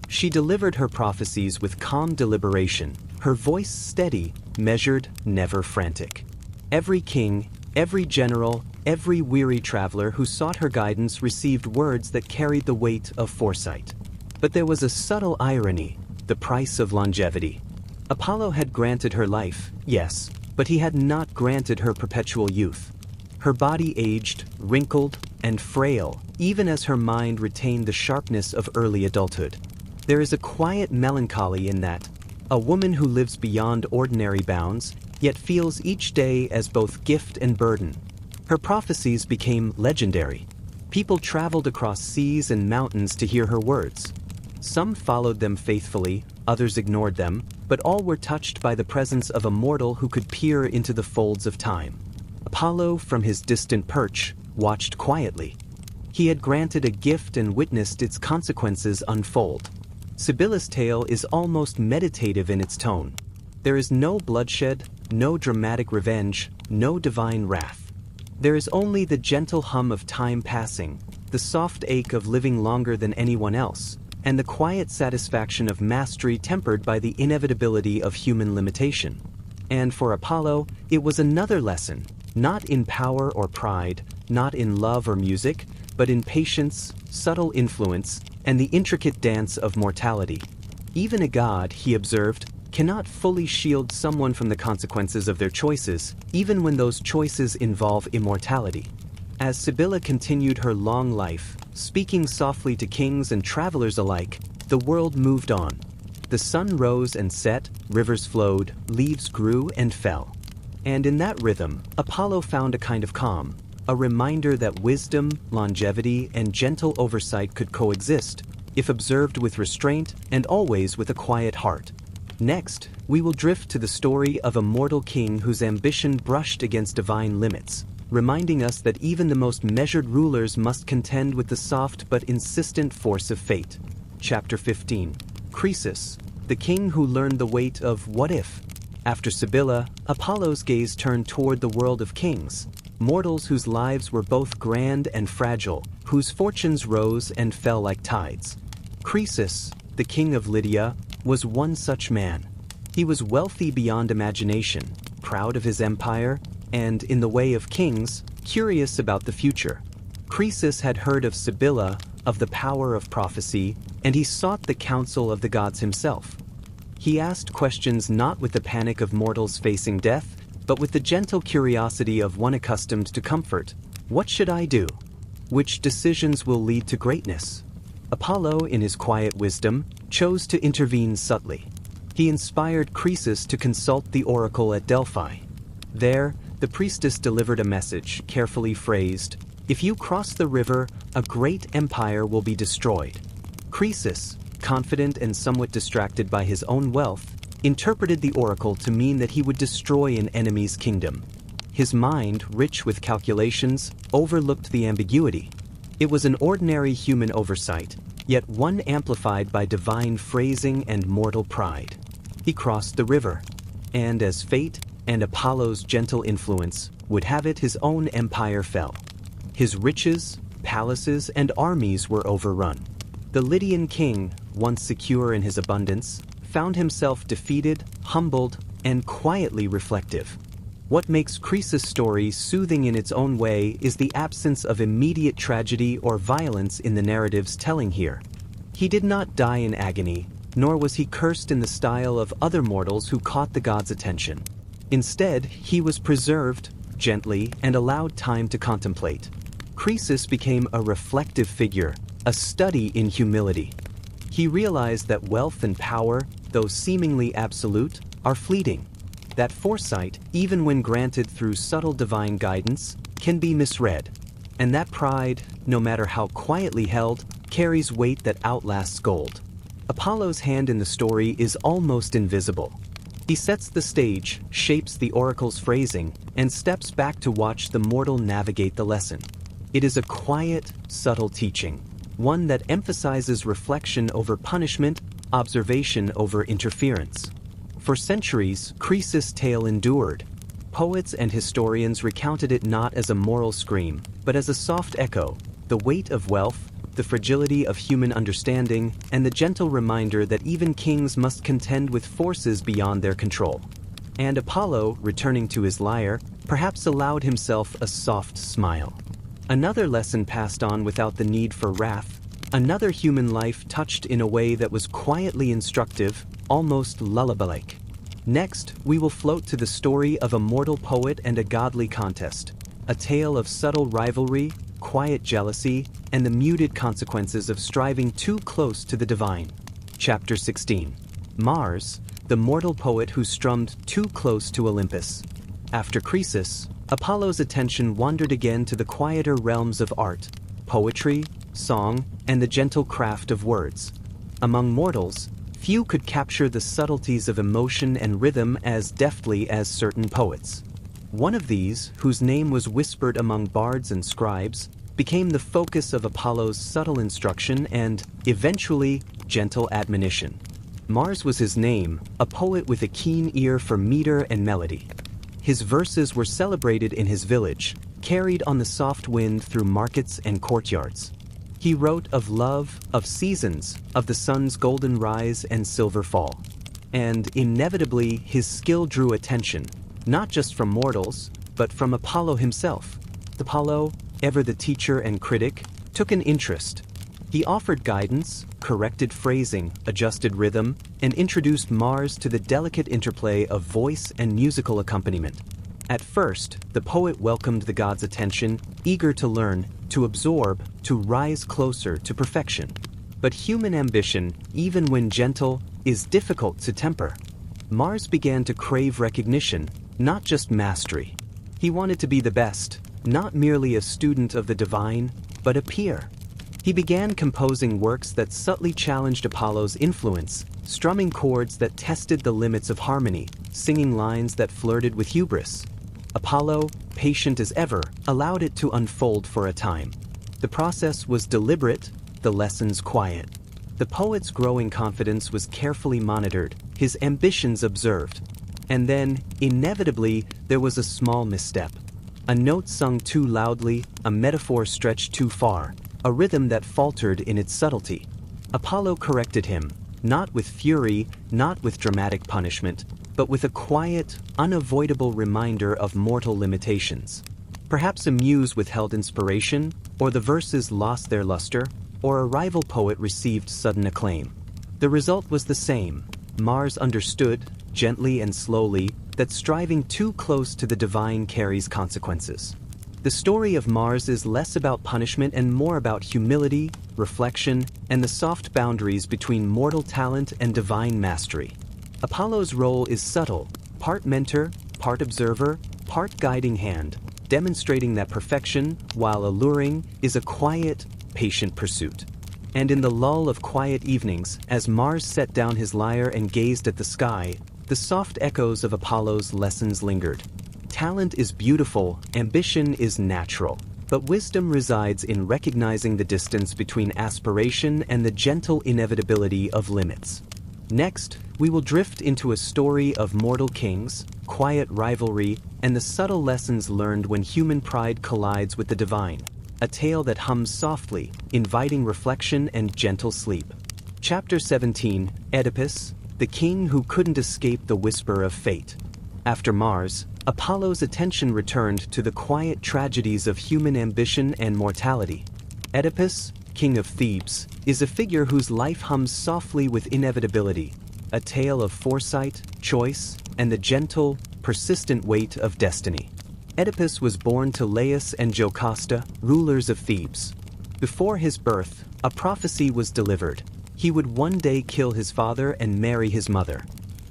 She delivered her prophecies with calm deliberation, her voice steady, measured, never frantic. Every king, every general, every weary traveler who sought her guidance received words that carried the weight of foresight. But there was a subtle irony, the price of longevity. Apollo had granted her life, yes, but he had not granted her perpetual youth. Her body aged, wrinkled, and frail, even as her mind retained the sharpness of early adulthood. There is a quiet melancholy in that, a woman who lives beyond ordinary bounds, yet feels each day as both gift and burden. Her prophecies became legendary. People traveled across seas and mountains to hear her words. Some followed them faithfully, others ignored them, but all were touched by the presence of a mortal who could peer into the folds of time. Apollo, from his distant perch, watched quietly. He had granted a gift and witnessed its consequences unfold. Sibylla's tale is almost meditative in its tone. There is no bloodshed, no dramatic revenge, no divine wrath. There is only the gentle hum of time passing, the soft ache of living longer than anyone else, and the quiet satisfaction of mastery tempered by the inevitability of human limitation. And for Apollo, it was another lesson, not in power or pride, not in love or music, but in patience, subtle influence, and the intricate dance of mortality. Even a god, he observed, cannot fully shield someone from the consequences of their choices, even when those choices involve immortality. As Sibylla continued her long life, speaking softly to kings and travelers alike, the world moved on. The sun rose and set, rivers flowed, leaves grew and fell. And in that rhythm, Apollo found a kind of calm, a reminder that wisdom, longevity, and gentle oversight could coexist, if observed with restraint and always with a quiet heart. Next, we will drift to the story of a mortal king whose ambition brushed against divine limits, reminding us that even the most measured rulers must contend with the soft but insistent force of fate. Chapter 15. Croesus, the king who learned the weight of what if. After Sibylla, Apollo's gaze turned toward the world of kings, mortals whose lives were both grand and fragile, whose fortunes rose and fell like tides. Croesus, the king of Lydia, was one such man. He was wealthy beyond imagination, proud of his empire, and, in the way of kings, curious about the future. Croesus had heard of Sibylla, of the power of prophecy, and he sought the counsel of the gods himself. He asked questions not with the panic of mortals facing death, but with the gentle curiosity of one accustomed to comfort. What should I do? Which decisions will lead to greatness? Apollo, in his quiet wisdom, chose to intervene subtly. He inspired Croesus to consult the oracle at Delphi. There, the priestess delivered a message, carefully phrased: "If you cross the river, a great empire will be destroyed." Croesus, confident and somewhat distracted by his own wealth, interpreted the oracle to mean that he would destroy an enemy's kingdom. His mind, rich with calculations, overlooked the ambiguity. It was an ordinary human oversight, yet one amplified by divine phrasing and mortal pride. He crossed the river, and as fate and Apollo's gentle influence would have it, his own empire fell. His riches, palaces, and armies were overrun. The Lydian king, once secure in his abundance, found himself defeated, humbled, and quietly reflective. What makes Croesus' story soothing in its own way is the absence of immediate tragedy or violence in the narrative's telling here. He did not die in agony, nor was he cursed in the style of other mortals who caught the gods' attention. Instead, he was preserved, gently, and allowed time to contemplate. Croesus became a reflective figure, a study in humility. He realized that wealth and power, though seemingly absolute, are fleeting. That foresight, even when granted through subtle divine guidance, can be misread. And that pride, no matter how quietly held, carries weight that outlasts gold. Apollo's hand in the story is almost invisible. He sets the stage, shapes the oracle's phrasing, and steps back to watch the mortal navigate the lesson. It is a quiet, subtle teaching, one that emphasizes reflection over punishment, observation over interference. For centuries, Croesus' tale endured. Poets and historians recounted it not as a moral scream, but as a soft echo, the weight of wealth, the fragility of human understanding, and the gentle reminder that even kings must contend with forces beyond their control. And Apollo, returning to his lyre, perhaps allowed himself a soft smile. Another lesson passed on without the need for wrath, another human life touched in a way that was quietly instructive, almost lullaby-like. Next, we will float to the story of a mortal poet and a godly contest, a tale of subtle rivalry, quiet jealousy, and the muted consequences of striving too close to the divine. Chapter 16. Mars, the mortal poet who strummed too close to Olympus. After Croesus, Apollo's attention wandered again to the quieter realms of art, poetry, song, and the gentle craft of words. Among mortals, few could capture the subtleties of emotion and rhythm as deftly as certain poets. One of these, whose name was whispered among bards and scribes, became the focus of Apollo's subtle instruction and, eventually, gentle admonition. Mars was his name, a poet with a keen ear for meter and melody. His verses were celebrated in his village, carried on the soft wind through markets and courtyards. He wrote of love, of seasons, of the sun's golden rise and silver fall. And, inevitably, his skill drew attention, not just from mortals, but from Apollo himself. Apollo, ever the teacher and critic, took an interest. He offered guidance, corrected phrasing, adjusted rhythm, and introduced Mars to the delicate interplay of voice and musical accompaniment. At first, the poet welcomed the god's attention, eager to learn, to absorb, to rise closer to perfection. But human ambition, even when gentle, is difficult to temper. Mars began to crave recognition, not just mastery. He wanted to be the best, not merely a student of the divine, but a peer. He began composing works that subtly challenged Apollo's influence, strumming chords that tested the limits of harmony, singing lines that flirted with hubris. Apollo, patient as ever, allowed it to unfold for a time. The process was deliberate, the lessons quiet. The poet's growing confidence was carefully monitored, his ambitions observed. And then, inevitably, there was a small misstep. A note sung too loudly, a metaphor stretched too far, a rhythm that faltered in its subtlety. Apollo corrected him, not with fury, not with dramatic punishment, but with a quiet, unavoidable reminder of mortal limitations. Perhaps a muse withheld inspiration, or the verses lost their luster, or a rival poet received sudden acclaim. The result was the same. Mars understood, gently and slowly, that striving too close to the divine carries consequences. The story of Mars is less about punishment and more about humility, reflection, and the soft boundaries between mortal talent and divine mastery. Apollo's role is subtle, part mentor, part observer, part guiding hand, demonstrating that perfection, while alluring, is a quiet, patient pursuit. And in the lull of quiet evenings, as Mars set down his lyre and gazed at the sky, the soft echoes of Apollo's lessons lingered. Talent is beautiful, ambition is natural, but wisdom resides in recognizing the distance between aspiration and the gentle inevitability of limits. Next, we will drift into a story of mortal kings, quiet rivalry, and the subtle lessons learned when human pride collides with the divine. A tale that hums softly, inviting reflection and gentle sleep. Chapter 17, Oedipus, the king who couldn't escape the whisper of fate. After Mars, Apollo's attention returned to the quiet tragedies of human ambition and mortality. Oedipus, king of Thebes, is a figure whose life hums softly with inevitability, a tale of foresight, choice, and the gentle, persistent weight of destiny. Oedipus was born to Laius and Jocasta, rulers of Thebes. Before his birth, a prophecy was delivered. He would one day kill his father and marry his mother.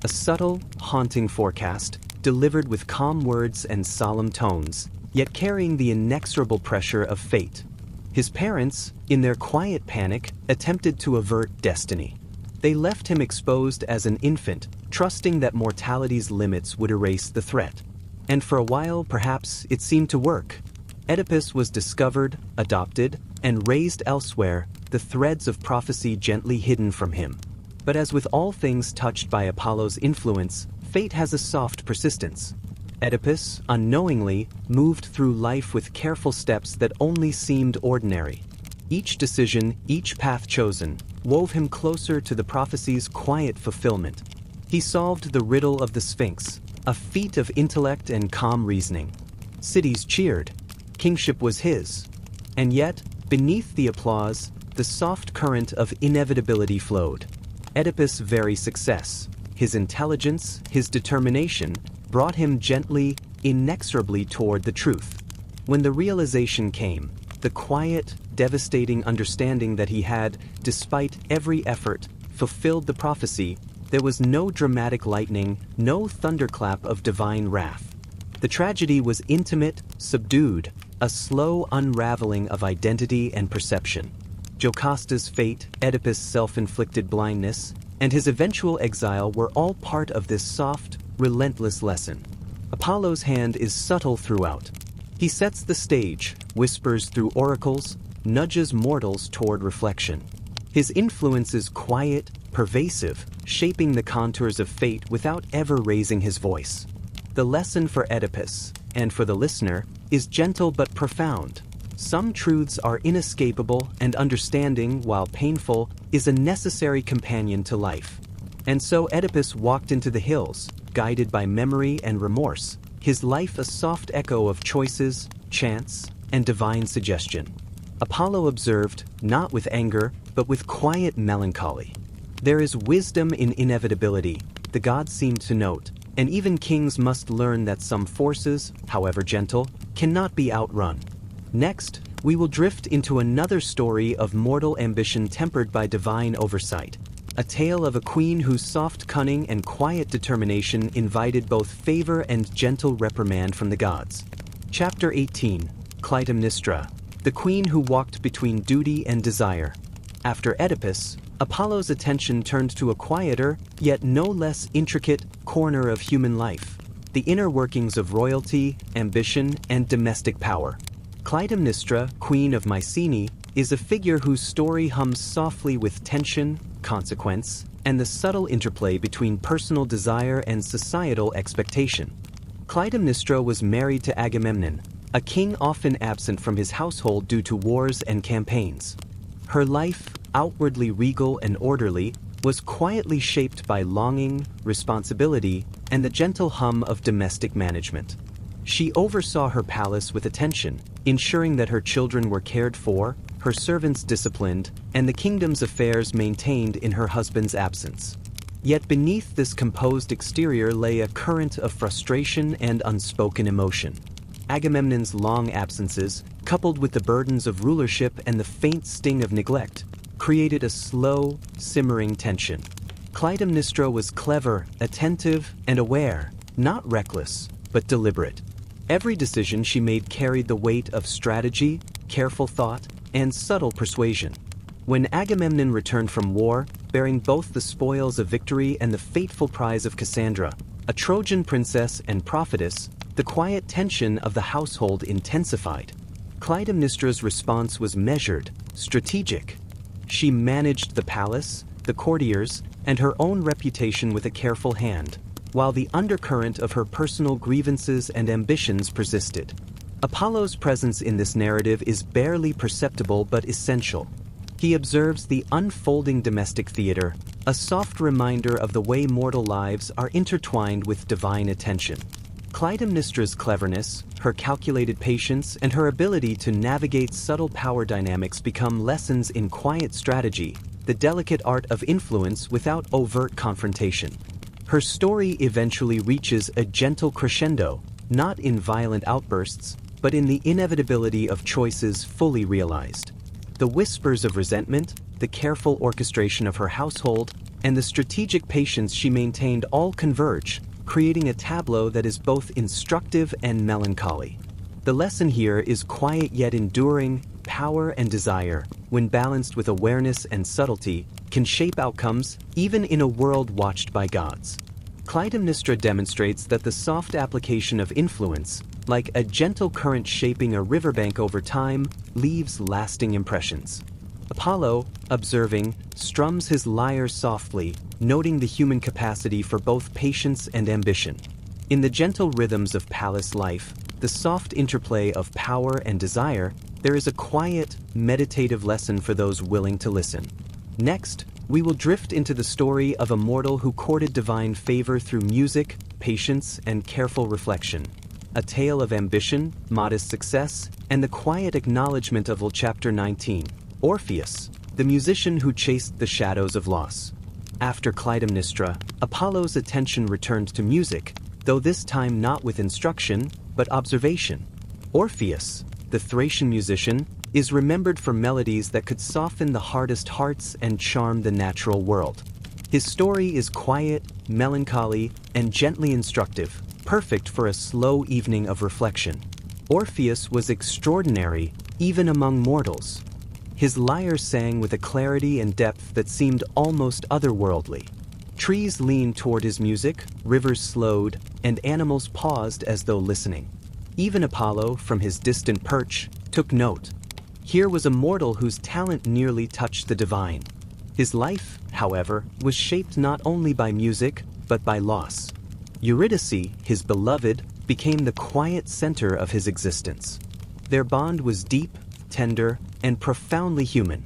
A subtle, haunting forecast, delivered with calm words and solemn tones, yet carrying the inexorable pressure of fate. His parents, in their quiet panic, attempted to avert destiny. They left him exposed as an infant, trusting that mortality's limits would erase the threat. And for a while, perhaps, it seemed to work. Oedipus was discovered, adopted, and raised elsewhere, the threads of prophecy gently hidden from him. But as with all things touched by Apollo's influence, fate has a soft persistence. Oedipus, unknowingly, moved through life with careful steps that only seemed ordinary. Each decision, each path chosen, wove him closer to the prophecy's quiet fulfillment. He solved the riddle of the Sphinx, a feat of intellect and calm reasoning. Cities cheered. Kingship was his. And yet, beneath the applause, the soft current of inevitability flowed. Oedipus' very success, his intelligence, his determination, brought him gently, inexorably toward the truth. When the realization came, the quiet, devastating understanding that he had, despite every effort, fulfilled the prophecy, there was no dramatic lightning, no thunderclap of divine wrath. The tragedy was intimate, subdued, a slow unraveling of identity and perception. Jocasta's fate, Oedipus' self-inflicted blindness, and his eventual exile were all part of this soft, relentless lesson. Apollo's hand is subtle throughout. He sets the stage, whispers through oracles, nudges mortals toward reflection. His influence is quiet, pervasive, shaping the contours of fate without ever raising his voice. The lesson for Oedipus, and for the listener, is gentle but profound. Some truths are inescapable, and understanding, while painful, is a necessary companion to life. And so Oedipus walked into the hills, guided by memory and remorse, his life a soft echo of choices, chance, and divine suggestion. Apollo observed, not with anger, but with quiet melancholy. There is wisdom in inevitability, the gods seemed to note, and even kings must learn that some forces, however gentle, cannot be outrun. Next, we will drift into another story of mortal ambition tempered by divine oversight. A tale of a queen whose soft cunning and quiet determination invited both favor and gentle reprimand from the gods. Chapter 18, Clytemnestra, the queen who walked between duty and desire. After Oedipus, Apollo's attention turned to a quieter, yet no less intricate, corner of human life, the inner workings of royalty, ambition, and domestic power. Clytemnestra, queen of Mycenae, is a figure whose story hums softly with tension, consequence, and the subtle interplay between personal desire and societal expectation. Clytemnestra was married to Agamemnon, a king often absent from his household due to wars and campaigns. Her life, outwardly regal and orderly, was quietly shaped by longing, responsibility, and the gentle hum of domestic management. She oversaw her palace with attention, ensuring that her children were cared for, her servants disciplined, and the kingdom's affairs maintained in her husband's absence. Yet beneath this composed exterior lay a current of frustration and unspoken emotion. Agamemnon's long absences, coupled with the burdens of rulership and the faint sting of neglect, created a slow, simmering tension. Clytemnestra was clever, attentive, and aware, not reckless, but deliberate. Every decision she made carried the weight of strategy, careful thought, and subtle persuasion. When Agamemnon returned from war, bearing both the spoils of victory and the fateful prize of Cassandra, a Trojan princess and prophetess, the quiet tension of the household intensified. Clytemnestra's response was measured, strategic. She managed the palace, the courtiers, and her own reputation with a careful hand, while the undercurrent of her personal grievances and ambitions persisted. Apollo's presence in this narrative is barely perceptible but essential. He observes the unfolding domestic theater, a soft reminder of the way mortal lives are intertwined with divine attention. Clytemnestra's cleverness, her calculated patience, and her ability to navigate subtle power dynamics become lessons in quiet strategy, the delicate art of influence without overt confrontation. Her story eventually reaches a gentle crescendo, not in violent outbursts, but in the inevitability of choices fully realized. The whispers of resentment, the careful orchestration of her household, and the strategic patience she maintained all converge, creating a tableau that is both instructive and melancholy. The lesson here is quiet yet enduring. Power and desire, when balanced with awareness and subtlety, can shape outcomes even in a world watched by gods. Clytemnestra demonstrates that the soft application of influence, like a gentle current shaping a riverbank over time, leaves lasting impressions. Apollo, observing, strums his lyre softly, noting the human capacity for both patience and ambition. In the gentle rhythms of palace life, the soft interplay of power and desire, there is a quiet, meditative lesson for those willing to listen. Next, we will drift into the story of a mortal who courted divine favor through music, patience, and careful reflection. A tale of ambition, modest success, and the quiet acknowledgement of Chapter 19, Orpheus, the musician who chased the shadows of loss. After Clytemnestra, Apollo's attention returned to music, though this time not with instruction, but observation. Orpheus, the Thracian musician, is remembered for melodies that could soften the hardest hearts and charm the natural world. His story is quiet, melancholy, and gently instructive, perfect for a slow evening of reflection. Orpheus was extraordinary, even among mortals. His lyre sang with a clarity and depth that seemed almost otherworldly. Trees leaned toward his music, rivers slowed, and animals paused as though listening. Even Apollo, from his distant perch, took note. Here was a mortal whose talent nearly touched the divine. His life, however, was shaped not only by music, but by loss. Eurydice, his beloved, became the quiet center of his existence. Their bond was deep, tender, and profoundly human.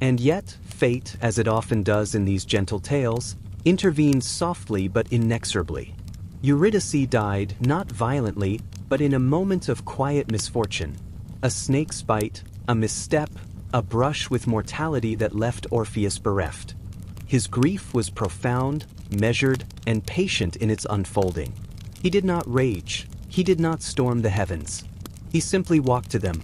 And yet, fate, as it often does in these gentle tales, intervened softly but inexorably. Eurydice died not violently, but in a moment of quiet misfortune. A snake's bite, a misstep, a brush with mortality that left Orpheus bereft. His grief was profound, measured, and patient in its unfolding. He did not rage, he did not storm the heavens. He simply walked to them.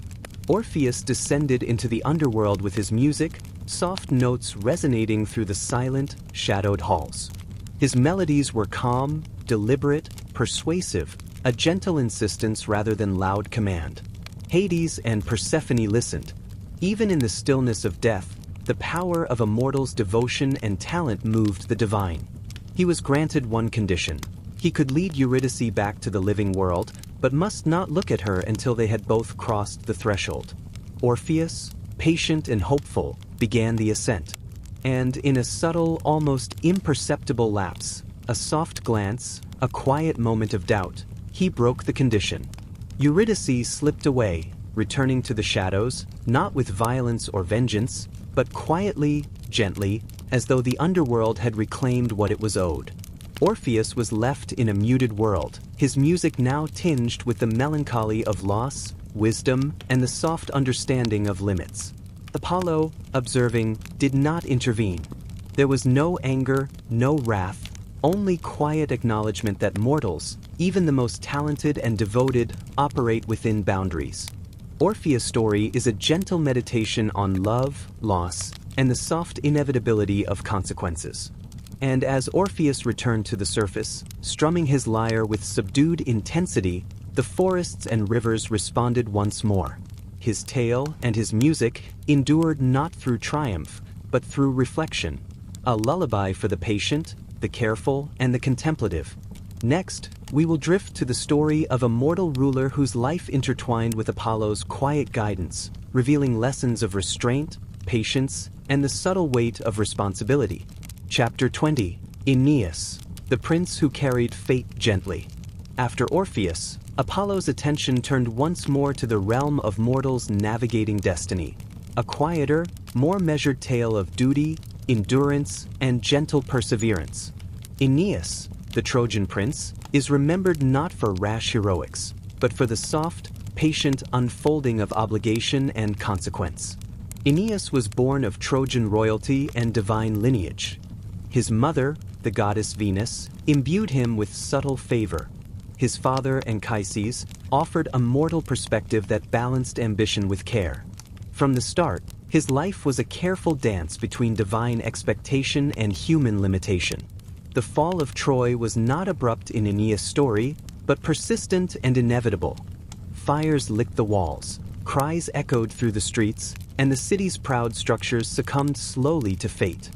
Orpheus descended into the underworld with his music, soft notes resonating through the silent, shadowed halls. His melodies were calm, deliberate, persuasive, a gentle insistence rather than loud command. Hades and Persephone listened. Even in the stillness of death, the power of a mortal's devotion and talent moved the divine. He was granted one condition. He could lead Eurydice back to the living world, but must not look at her until they had both crossed the threshold. Orpheus, patient and hopeful, began the ascent. And in a subtle, almost imperceptible lapse, a soft glance, a quiet moment of doubt, he broke the condition. Eurydice slipped away, returning to the shadows, not with violence or vengeance, but quietly, gently, as though the underworld had reclaimed what it was owed. Orpheus was left in a muted world, his music now tinged with the melancholy of loss, wisdom, and the soft understanding of limits. Apollo, observing, did not intervene. There was no anger, no wrath, only quiet acknowledgement that mortals, even the most talented and devoted, operate within boundaries. Orpheus' story is a gentle meditation on love, loss, and the soft inevitability of consequences. And as Orpheus returned to the surface, strumming his lyre with subdued intensity, the forests and rivers responded once more. His tale and his music endured not through triumph, but through reflection, a lullaby for the patient, the careful, and the contemplative. Next, we will drift to the story of a mortal ruler whose life intertwined with Apollo's quiet guidance, revealing lessons of restraint, patience, and the subtle weight of responsibility. Chapter 20, Aeneas, the prince who carried fate gently. After Orpheus, Apollo's attention turned once more to the realm of mortals navigating destiny, a quieter, more measured tale of duty, endurance, and gentle perseverance. Aeneas, the Trojan prince, is remembered not for rash heroics, but for the soft, patient unfolding of obligation and consequence. Aeneas was born of Trojan royalty and divine lineage. His mother, the goddess Venus, imbued him with subtle favor. His father, Anchises, offered a mortal perspective that balanced ambition with care. From the start, his life was a careful dance between divine expectation and human limitation. The fall of Troy was not abrupt in Aeneas' story, but persistent and inevitable. Fires licked the walls, cries echoed through the streets, and the city's proud structures succumbed slowly to fate.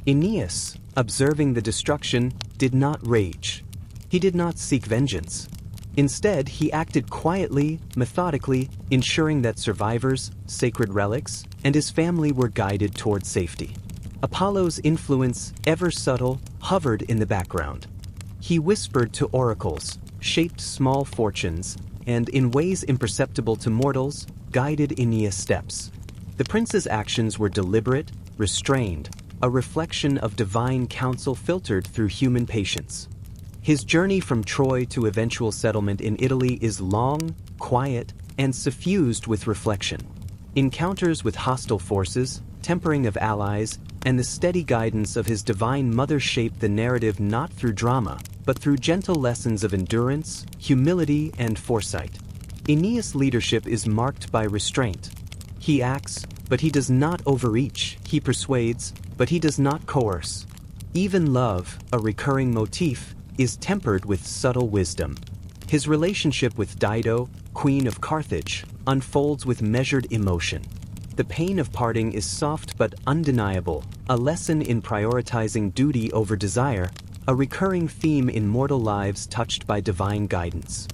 Aeneas, observing the destruction, did not rage. He did not seek vengeance. Instead, he acted quietly, methodically, ensuring that survivors, sacred relics, and his family were guided toward safety. Apollo's influence, ever subtle, hovered in the background. He whispered to oracles, shaped small fortunes, and in ways imperceptible to mortals, guided Aeneas' steps. The prince's actions were deliberate, restrained, a reflection of divine counsel filtered through human patience. His journey from Troy to eventual settlement in Italy is long, quiet, and suffused with reflection. Encounters with hostile forces, tempering of allies, and the steady guidance of his divine mother shape the narrative not through drama, but through gentle lessons of endurance, humility, and foresight. Aeneas' leadership is marked by restraint. He acts, but he does not overreach. He persuades, but he does not coerce. Even love, a recurring motif, is tempered with subtle wisdom. His relationship with Dido, Queen of Carthage, unfolds with measured emotion. The pain of parting is soft but undeniable, a lesson in prioritizing duty over desire, a recurring theme in mortal lives touched by divine guidance.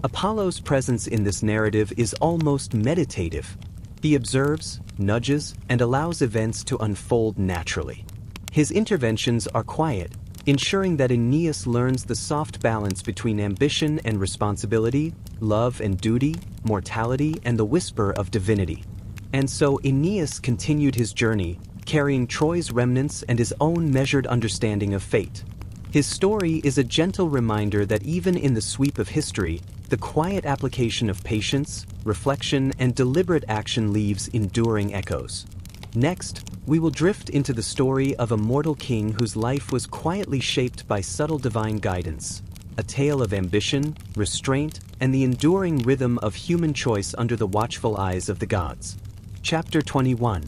Apollo's presence in this narrative is almost meditative. He observes, nudges, and allows events to unfold naturally. His interventions are quiet, ensuring that Aeneas learns the soft balance between ambition and responsibility, love and duty, mortality and the whisper of divinity. And so Aeneas continued his journey, carrying Troy's remnants and his own measured understanding of fate. His story is a gentle reminder that even in the sweep of history, the quiet application of patience, reflection, and deliberate action leaves enduring echoes. Next, we will drift into the story of a mortal king whose life was quietly shaped by subtle divine guidance, a tale of ambition, restraint, and the enduring rhythm of human choice under the watchful eyes of the gods. Chapter 21.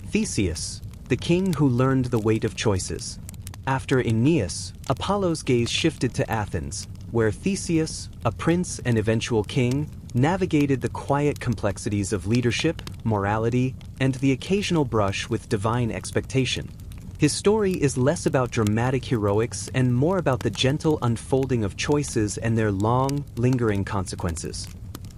Theseus, the king who learned the weight of choices. After Aeneas, Apollo's gaze shifted to Athens, where Theseus, a prince and eventual king, navigated the quiet complexities of leadership, morality, and the occasional brush with divine expectation. His story is less about dramatic heroics and more about the gentle unfolding of choices and their long, lingering consequences.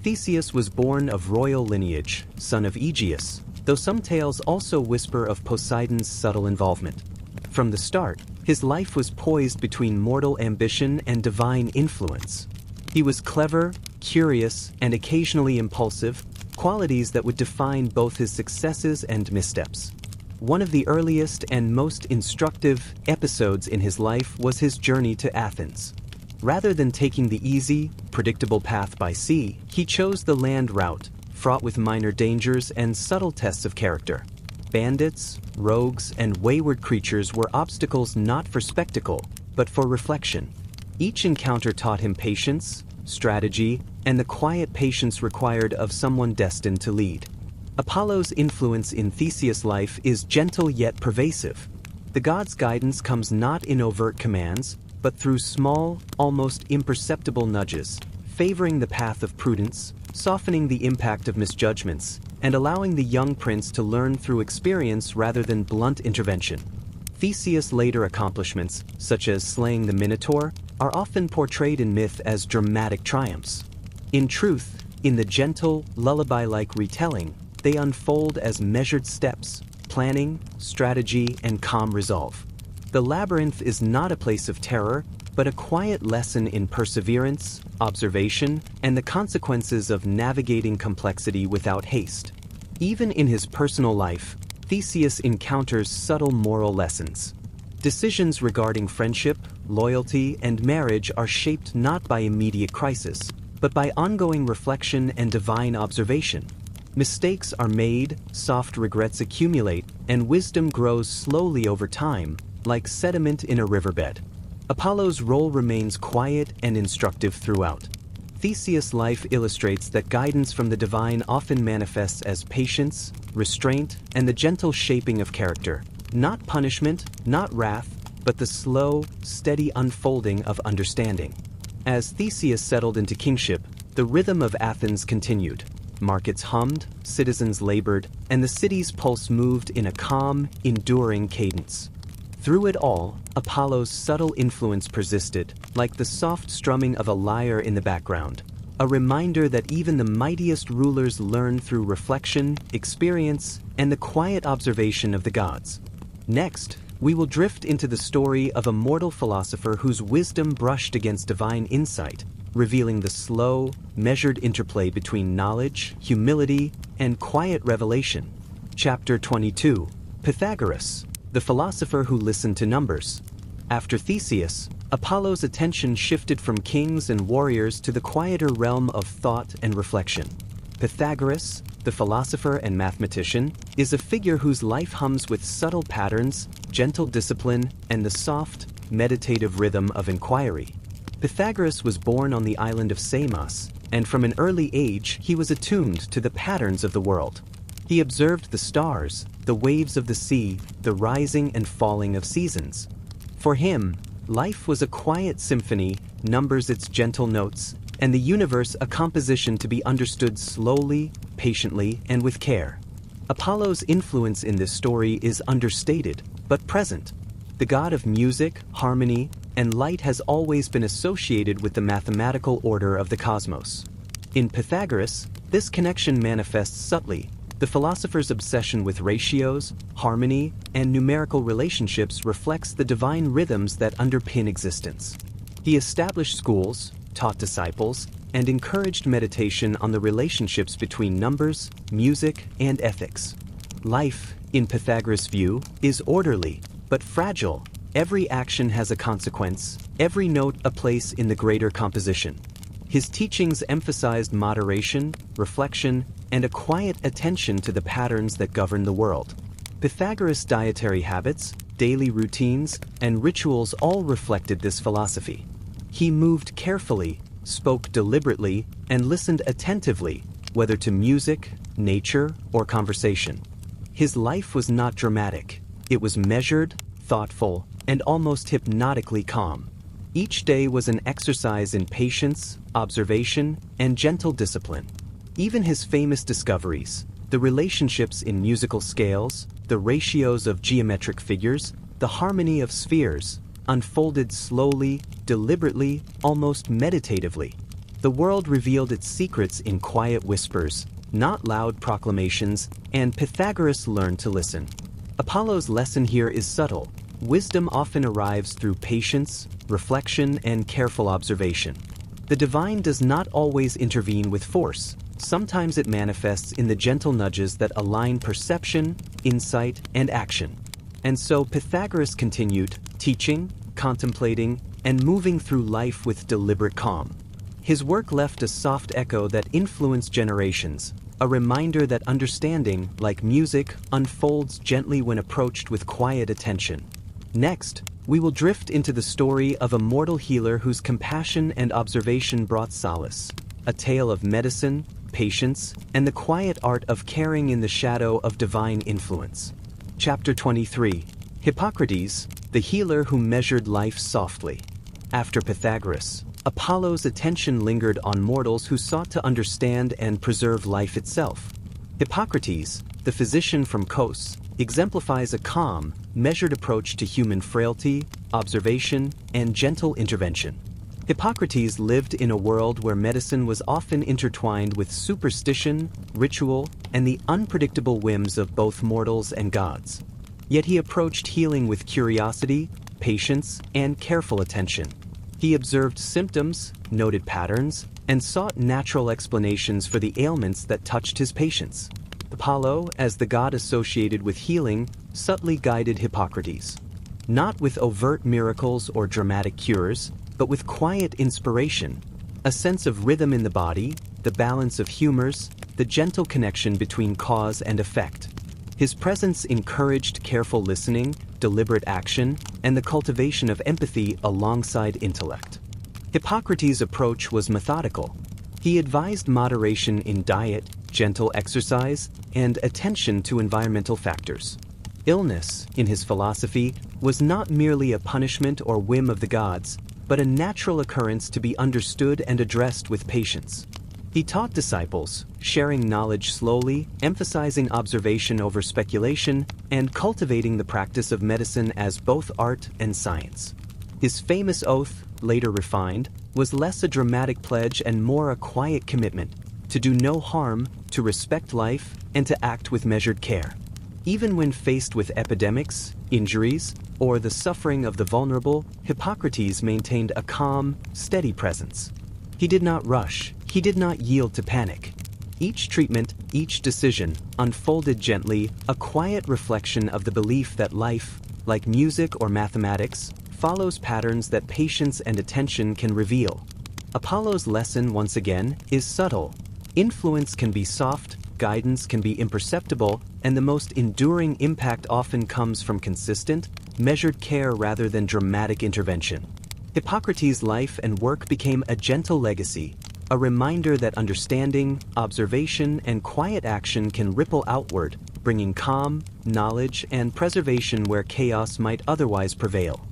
Theseus was born of royal lineage, son of Aegeus, though some tales also whisper of Poseidon's subtle involvement. From the start, his life was poised between mortal ambition and divine influence. He was clever, curious, and occasionally impulsive, qualities that would define both his successes and missteps. One of the earliest and most instructive episodes in his life was his journey to Athens. Rather than taking the easy, predictable path by sea, he chose the land route, fraught with minor dangers and subtle tests of character. Bandits, rogues, and wayward creatures were obstacles not for spectacle, but for reflection. Each encounter taught him patience, strategy, and the quiet patience required of someone destined to lead. Apollo's influence in Theseus' life is gentle yet pervasive. The god's guidance comes not in overt commands, but through small, almost imperceptible nudges, favoring the path of prudence, softening the impact of misjudgments, and allowing the young prince to learn through experience rather than blunt intervention. Theseus' later accomplishments, such as slaying the Minotaur, are often portrayed in myth as dramatic triumphs. In truth, in the gentle, lullaby-like retelling, they unfold as measured steps, planning, strategy, and calm resolve. The labyrinth is not a place of terror, but a quiet lesson in perseverance, observation, and the consequences of navigating complexity without haste. Even in his personal life, Theseus encounters subtle moral lessons. Decisions regarding friendship, loyalty, and marriage are shaped not by immediate crisis, but by ongoing reflection and divine observation. Mistakes are made, soft regrets accumulate, and wisdom grows slowly over time, like sediment in a riverbed. Apollo's role remains quiet and instructive throughout. Theseus' life illustrates that guidance from the divine often manifests as patience, restraint, and the gentle shaping of character. Not punishment, not wrath, but the slow, steady unfolding of understanding. As Theseus settled into kingship, the rhythm of Athens continued. Markets hummed, citizens labored, and the city's pulse moved in a calm, enduring cadence. Through it all, Apollo's subtle influence persisted, like the soft strumming of a lyre in the background, a reminder that even the mightiest rulers learn through reflection, experience, and the quiet observation of the gods. Next, we will drift into the story of a mortal philosopher whose wisdom brushed against divine insight, revealing the slow, measured interplay between knowledge, humility, and quiet revelation. Chapter 22. Pythagoras, the philosopher who listened to numbers. After Theseus, Apollo's attention shifted from kings and warriors to the quieter realm of thought and reflection. Pythagoras, the philosopher and mathematician, is a figure whose life hums with subtle patterns, gentle discipline, and the soft, meditative rhythm of inquiry. Pythagoras was born on the island of Samos, and from an early age he was attuned to the patterns of the world. He observed the stars, the waves of the sea, the rising and falling of seasons. For him, life was a quiet symphony, numbers its gentle notes, and the universe a composition to be understood slowly, patiently, and with care. Apollo's influence in this story is understated, but present. The god of music, harmony, and light has always been associated with the mathematical order of the cosmos. In Pythagoras, this connection manifests subtly. The philosopher's obsession with ratios, harmony, and numerical relationships reflects the divine rhythms that underpin existence. He established schools, taught disciples, and encouraged meditation on the relationships between numbers, music, and ethics. Life, in Pythagoras' view, is orderly, but fragile. Every action has a consequence, every note a place in the greater composition. His teachings emphasized moderation, reflection, and a quiet attention to the patterns that govern the world. Pythagoras' dietary habits, daily routines, and rituals all reflected this philosophy. He moved carefully, spoke deliberately, and listened attentively, whether to music, nature, or conversation. His life was not dramatic. It was measured, thoughtful, and almost hypnotically calm. Each day was an exercise in patience, observation, and gentle discipline. Even his famous discoveries, the relationships in musical scales, the ratios of geometric figures, the harmony of spheres, unfolded slowly, deliberately, almost meditatively. The world revealed its secrets in quiet whispers, not loud proclamations, and Pythagoras learned to listen. Apollo's lesson here is subtle. Wisdom often arrives through patience, reflection, and careful observation. The divine does not always intervene with force. Sometimes it manifests in the gentle nudges that align perception, insight, and action. And so Pythagoras continued, teaching, contemplating, and moving through life with deliberate calm. His work left a soft echo that influenced generations, a reminder that understanding, like music, unfolds gently when approached with quiet attention. Next, we will drift into the story of a mortal healer whose compassion and observation brought solace, a tale of medicine, patience, and the quiet art of caring in the shadow of divine influence. Chapter 23. Hippocrates, the healer who measured life softly. After Pythagoras, Apollo's attention lingered on mortals who sought to understand and preserve life itself. Hippocrates, the physician from Kos, exemplifies a calm, measured approach to human frailty, observation, and gentle intervention. Hippocrates lived in a world where medicine was often intertwined with superstition, ritual, and the unpredictable whims of both mortals and gods. Yet he approached healing with curiosity, patience, and careful attention. He observed symptoms, noted patterns, and sought natural explanations for the ailments that touched his patients. Apollo, as the god associated with healing, subtly guided Hippocrates. Not with overt miracles or dramatic cures, but with quiet inspiration, a sense of rhythm in the body, the balance of humors, the gentle connection between cause and effect. His presence encouraged careful listening, deliberate action, and the cultivation of empathy alongside intellect. Hippocrates' approach was methodical. He advised moderation in diet, gentle exercise, and attention to environmental factors. Illness, in his philosophy, was not merely a punishment or whim of the gods, but a natural occurrence to be understood and addressed with patience. He taught disciples, sharing knowledge slowly, emphasizing observation over speculation, and cultivating the practice of medicine as both art and science. His famous oath, later refined, was less a dramatic pledge and more a quiet commitment to do no harm, to respect life, and to act with measured care. Even when faced with epidemics, injuries, or the suffering of the vulnerable, Hippocrates maintained a calm, steady presence. He did not rush, he did not yield to panic. Each treatment, each decision, unfolded gently, a quiet reflection of the belief that life, like music or mathematics, follows patterns that patience and attention can reveal. Apollo's lesson, once again, is subtle. Influence can be soft, guidance can be imperceptible, and the most enduring impact often comes from consistent, measured care rather than dramatic intervention. Hippocrates' life and work became a gentle legacy, a reminder that understanding, observation, and quiet action can ripple outward, bringing calm, knowledge, and preservation where chaos might otherwise prevail.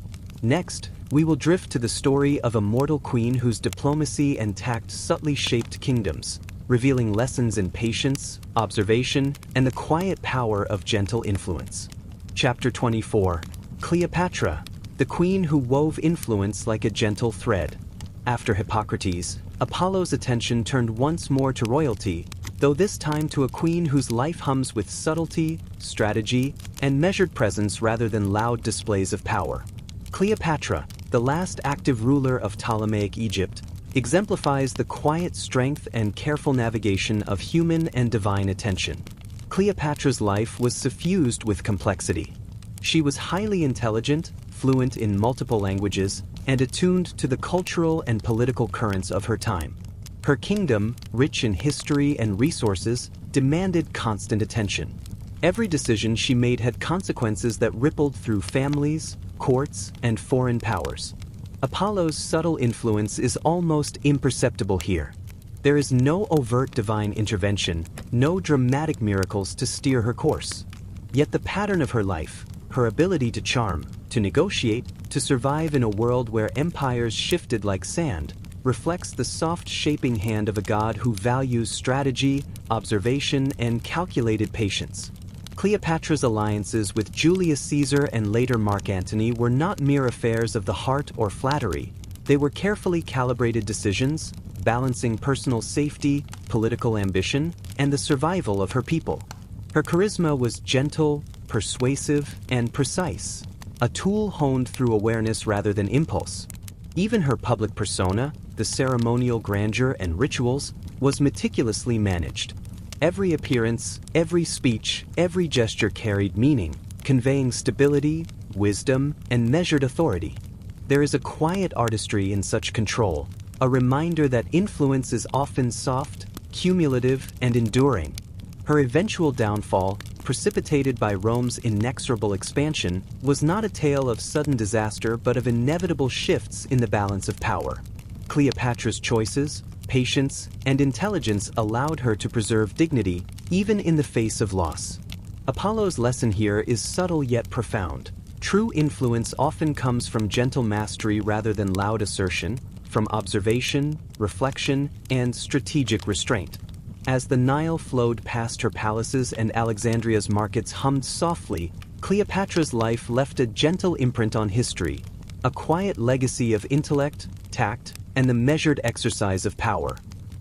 Next, we will drift to the story of a mortal queen whose diplomacy and tact subtly shaped kingdoms, revealing lessons in patience, observation, and the quiet power of gentle influence. Chapter 24. Cleopatra, the queen who wove influence like a gentle thread. After Hippocrates, Apollo's attention turned once more to royalty, though this time to a queen whose life hums with subtlety, strategy, and measured presence rather than loud displays of power. Cleopatra, the last active ruler of Ptolemaic Egypt, exemplifies the quiet strength and careful navigation of human and divine attention. Cleopatra's life was suffused with complexity. She was highly intelligent, fluent in multiple languages, and attuned to the cultural and political currents of her time. Her kingdom, rich in history and resources, demanded constant attention. Every decision she made had consequences that rippled through families, courts, and foreign powers. Apollo's subtle influence is almost imperceptible here. There is no overt divine intervention, no dramatic miracles to steer her course. Yet the pattern of her life, her ability to charm, to negotiate, to survive in a world where empires shifted like sand, reflects the soft shaping hand of a god who values strategy, observation, and calculated patience. Cleopatra's alliances with Julius Caesar and later Mark Antony were not mere affairs of the heart or flattery. They were carefully calibrated decisions, balancing personal safety, political ambition, and the survival of her people. Her charisma was gentle, persuasive, and precise, a tool honed through awareness rather than impulse. Even her public persona, the ceremonial grandeur and rituals, was meticulously managed. Every appearance, every speech, every gesture carried meaning, conveying stability, wisdom, and measured authority. There is a quiet artistry in such control, a reminder that influence is often soft, cumulative, and enduring. Her eventual downfall, precipitated by Rome's inexorable expansion, was not a tale of sudden disaster but of inevitable shifts in the balance of power. Cleopatra's choices, patience, and intelligence allowed her to preserve dignity even in the face of loss. Apollo's lesson here is subtle yet profound. True influence often comes from gentle mastery rather than loud assertion, from observation, reflection, and strategic restraint. As the Nile flowed past her palaces and Alexandria's markets hummed softly, Cleopatra's life left a gentle imprint on history, a quiet legacy of intellect, tact, and the measured exercise of power.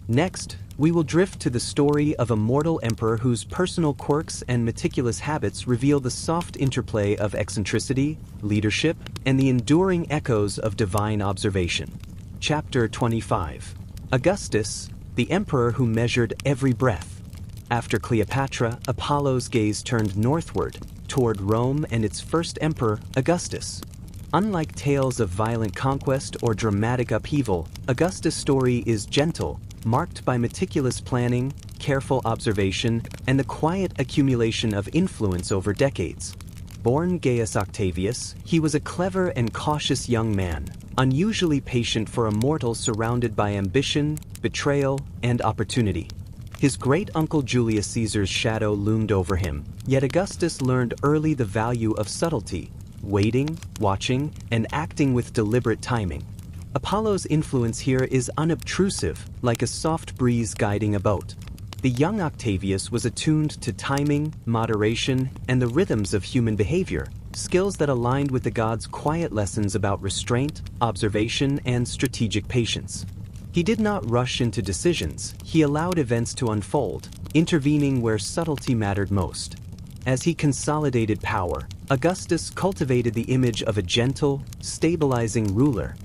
Next, we will drift to the story of a mortal emperor whose personal quirks and meticulous habits reveal the soft interplay of eccentricity, leadership, and the enduring echoes of divine observation. Chapter 25. Augustus, the emperor who measured every breath. After Cleopatra, Apollo's gaze turned northward, toward Rome and its first emperor, Augustus. Unlike tales of violent conquest or dramatic upheaval, Augustus' story is gentle, marked by meticulous planning, careful observation, and the quiet accumulation of influence over decades. Born Gaius Octavius, he was a clever and cautious young man, unusually patient for a mortal surrounded by ambition, betrayal, and opportunity. His great-uncle Julius Caesar's shadow loomed over him, yet Augustus learned early the value of subtlety, waiting, watching, and acting with deliberate timing. Apollo's influence here is unobtrusive, like a soft breeze guiding a boat. The young Octavius was attuned to timing, moderation, and the rhythms of human behavior, skills that aligned with the god's quiet lessons about restraint, observation, and strategic patience. He did not rush into decisions, he allowed events to unfold, intervening where subtlety mattered most. As he consolidated power, Augustus cultivated the image of a gentle, stabilizing ruler.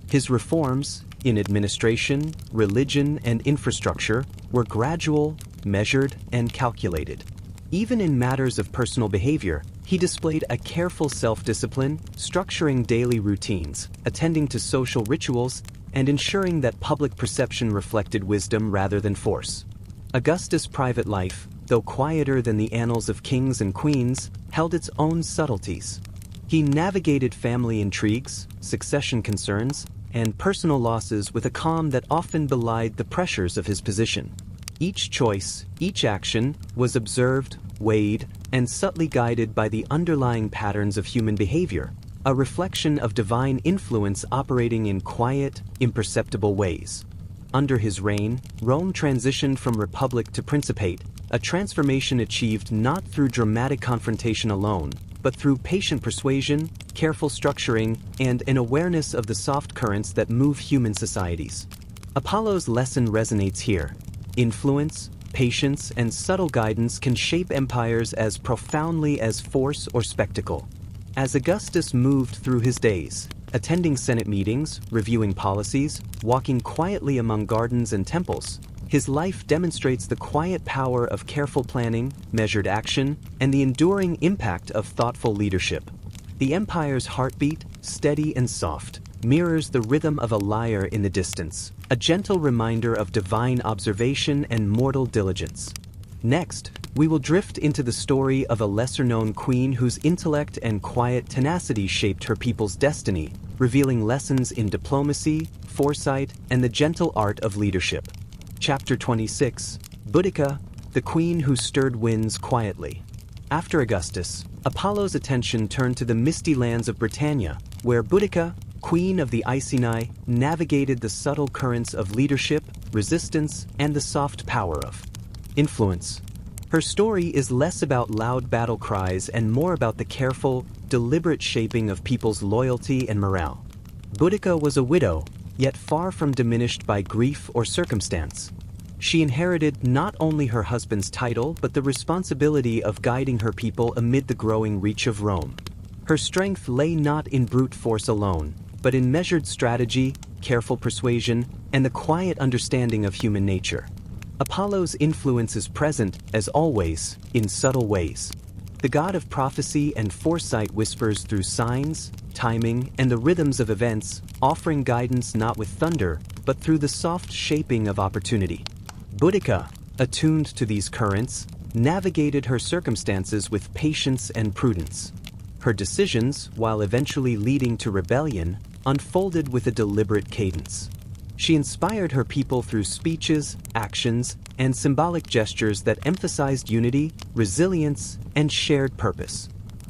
His reforms, in administration, religion, and infrastructure were gradual, measured, and calculated. Even in matters of personal behavior, he displayed a careful self-discipline, structuring daily routines, attending to social rituals, and ensuring that public perception reflected wisdom rather than force. Augustus' private life, though quieter than the annals of kings and queens, held its own subtleties. He navigated family intrigues, succession concerns, and personal losses with a calm that often belied the pressures of his position. Each choice, each action, was observed, weighed, and subtly guided by the underlying patterns of human behavior, a reflection of divine influence operating in quiet, imperceptible ways. Under his reign, Rome transitioned from republic to principate, a transformation achieved not through dramatic confrontation alone, but through patient persuasion, careful structuring, and an awareness of the soft currents that move human societies. Apollo's lesson resonates here. Influence, patience, and subtle guidance can shape empires as profoundly as force or spectacle. As Augustus moved through his days, attending Senate meetings, reviewing policies, walking quietly among gardens and temples, his life demonstrates the quiet power of careful planning, measured action, and the enduring impact of thoughtful leadership. The empire's heartbeat, steady and soft, mirrors the rhythm of a lyre in the distance, a gentle reminder of divine observation and mortal diligence. Next, we will drift into the story of a lesser-known queen whose intellect and quiet tenacity shaped her people's destiny, revealing lessons in diplomacy, foresight, and the gentle art of leadership. Chapter 26, Boudica, the queen who stirred winds quietly. After Augustus, Apollo's attention turned to the misty lands of Britannia, where Boudica, queen of the Iceni, navigated the subtle currents of leadership, resistance, and the soft power of influence. Her story is less about loud battle cries and more about the careful, deliberate shaping of people's loyalty and morale. Boudica was a widow, yet far from diminished by grief or circumstance. She inherited not only her husband's title but the responsibility of guiding her people amid the growing reach of Rome. Her strength lay not in brute force alone, but in measured strategy, careful persuasion, and the quiet understanding of human nature. Apollo's influence is present, as always, in subtle ways. The god of prophecy and foresight whispers through signs, timing, and the rhythms of events, offering guidance not with thunder, but through the soft shaping of opportunity. Boudica, attuned to these currents, navigated her circumstances with patience and prudence. Her decisions, while eventually leading to rebellion, unfolded with a deliberate cadence. She inspired her people through speeches, actions, and symbolic gestures that emphasized unity, resilience, and shared purpose.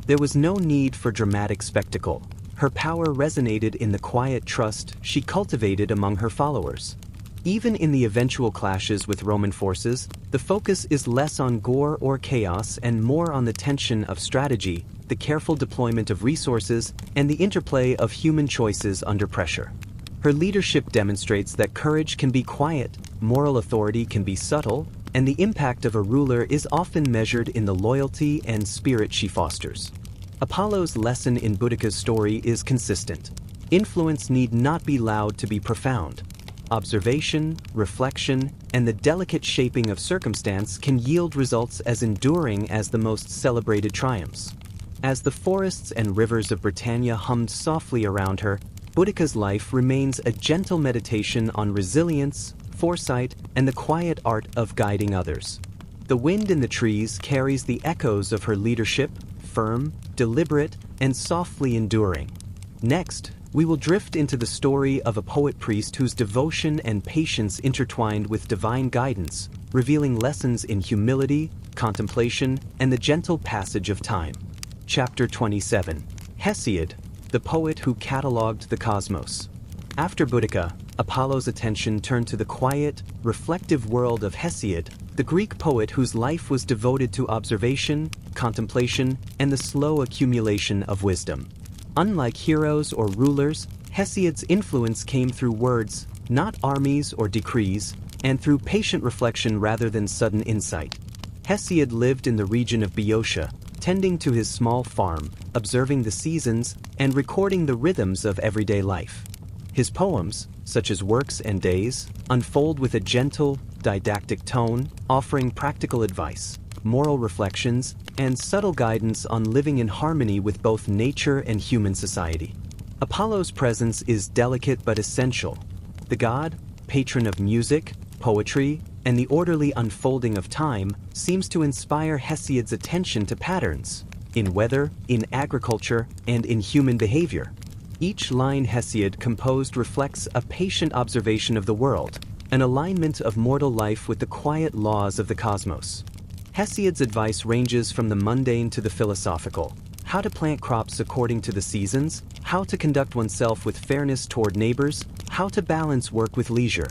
There was no need for dramatic spectacle. Her power resonated in the quiet trust she cultivated among her followers. Even in the eventual clashes with Roman forces, the focus is less on gore or chaos and more on the tension of strategy, the careful deployment of resources, and the interplay of human choices under pressure. Her leadership demonstrates that courage can be quiet, moral authority can be subtle, and the impact of a ruler is often measured in the loyalty and spirit she fosters. Apollo's lesson in Boudica's story is consistent. Influence need not be loud to be profound. Observation, reflection, and the delicate shaping of circumstance can yield results as enduring as the most celebrated triumphs. As the forests and rivers of Britannia hummed softly around her, Boudica's life remains a gentle meditation on resilience, foresight, and the quiet art of guiding others. The wind in the trees carries the echoes of her leadership, firm, deliberate, and softly enduring. Next, we will drift into the story of a poet-priest whose devotion and patience intertwined with divine guidance, revealing lessons in humility, contemplation, and the gentle passage of time. Chapter 27, Hesiod, the poet who catalogued the cosmos. After Boudica, Apollo's attention turned to the quiet, reflective world of Hesiod, the Greek poet whose life was devoted to observation, contemplation, and the slow accumulation of wisdom. Unlike heroes or rulers, Hesiod's influence came through words, not armies or decrees, and through patient reflection rather than sudden insight. Hesiod lived in the region of Boeotia, tending to his small farm, observing the seasons, and recording the rhythms of everyday life. His poems, such as works and days, unfold with a gentle, didactic tone, offering practical advice, moral reflections, and subtle guidance on living in harmony with both nature and human society. Apollo's presence is delicate but essential. The god, patron of music, poetry, and the orderly unfolding of time, seems to inspire Hesiod's attention to patterns in weather, in agriculture, and in human behavior. Each line Hesiod composed reflects a patient observation of the world, an alignment of mortal life with the quiet laws of the cosmos. Hesiod's advice ranges from the mundane to the philosophical: how to plant crops according to the seasons, how to conduct oneself with fairness toward neighbors, how to balance work with leisure.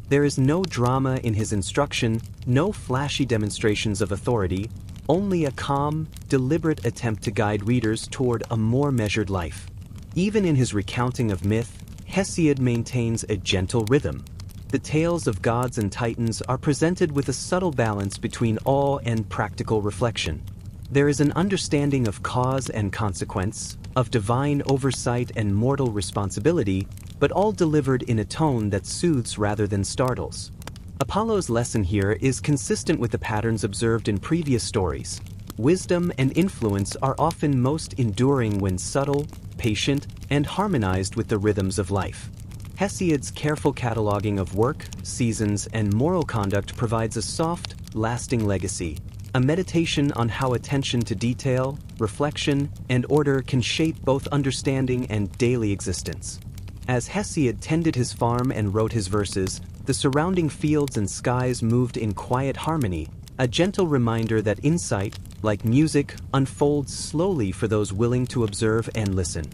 There is no drama in his instruction, no flashy demonstrations of authority, only a calm, deliberate attempt to guide readers toward a more measured life. Even in his recounting of myth, Hesiod maintains a gentle rhythm. The tales of gods and titans are presented with a subtle balance between awe and practical reflection. There is an understanding of cause and consequence, of divine oversight and mortal responsibility, but all delivered in a tone that soothes rather than startles. Apollo's lesson here is consistent with the patterns observed in previous stories. Wisdom and influence are often most enduring when subtle, patient, and harmonized with the rhythms of life. Hesiod's careful cataloging of work, seasons, and moral conduct provides a soft, lasting legacy, a meditation on how attention to detail, reflection, and order can shape both understanding and daily existence. As Hesiod tended his farm and wrote his verses, the surrounding fields and skies moved in quiet harmony, a gentle reminder that insight, like music, unfolds slowly for those willing to observe and listen.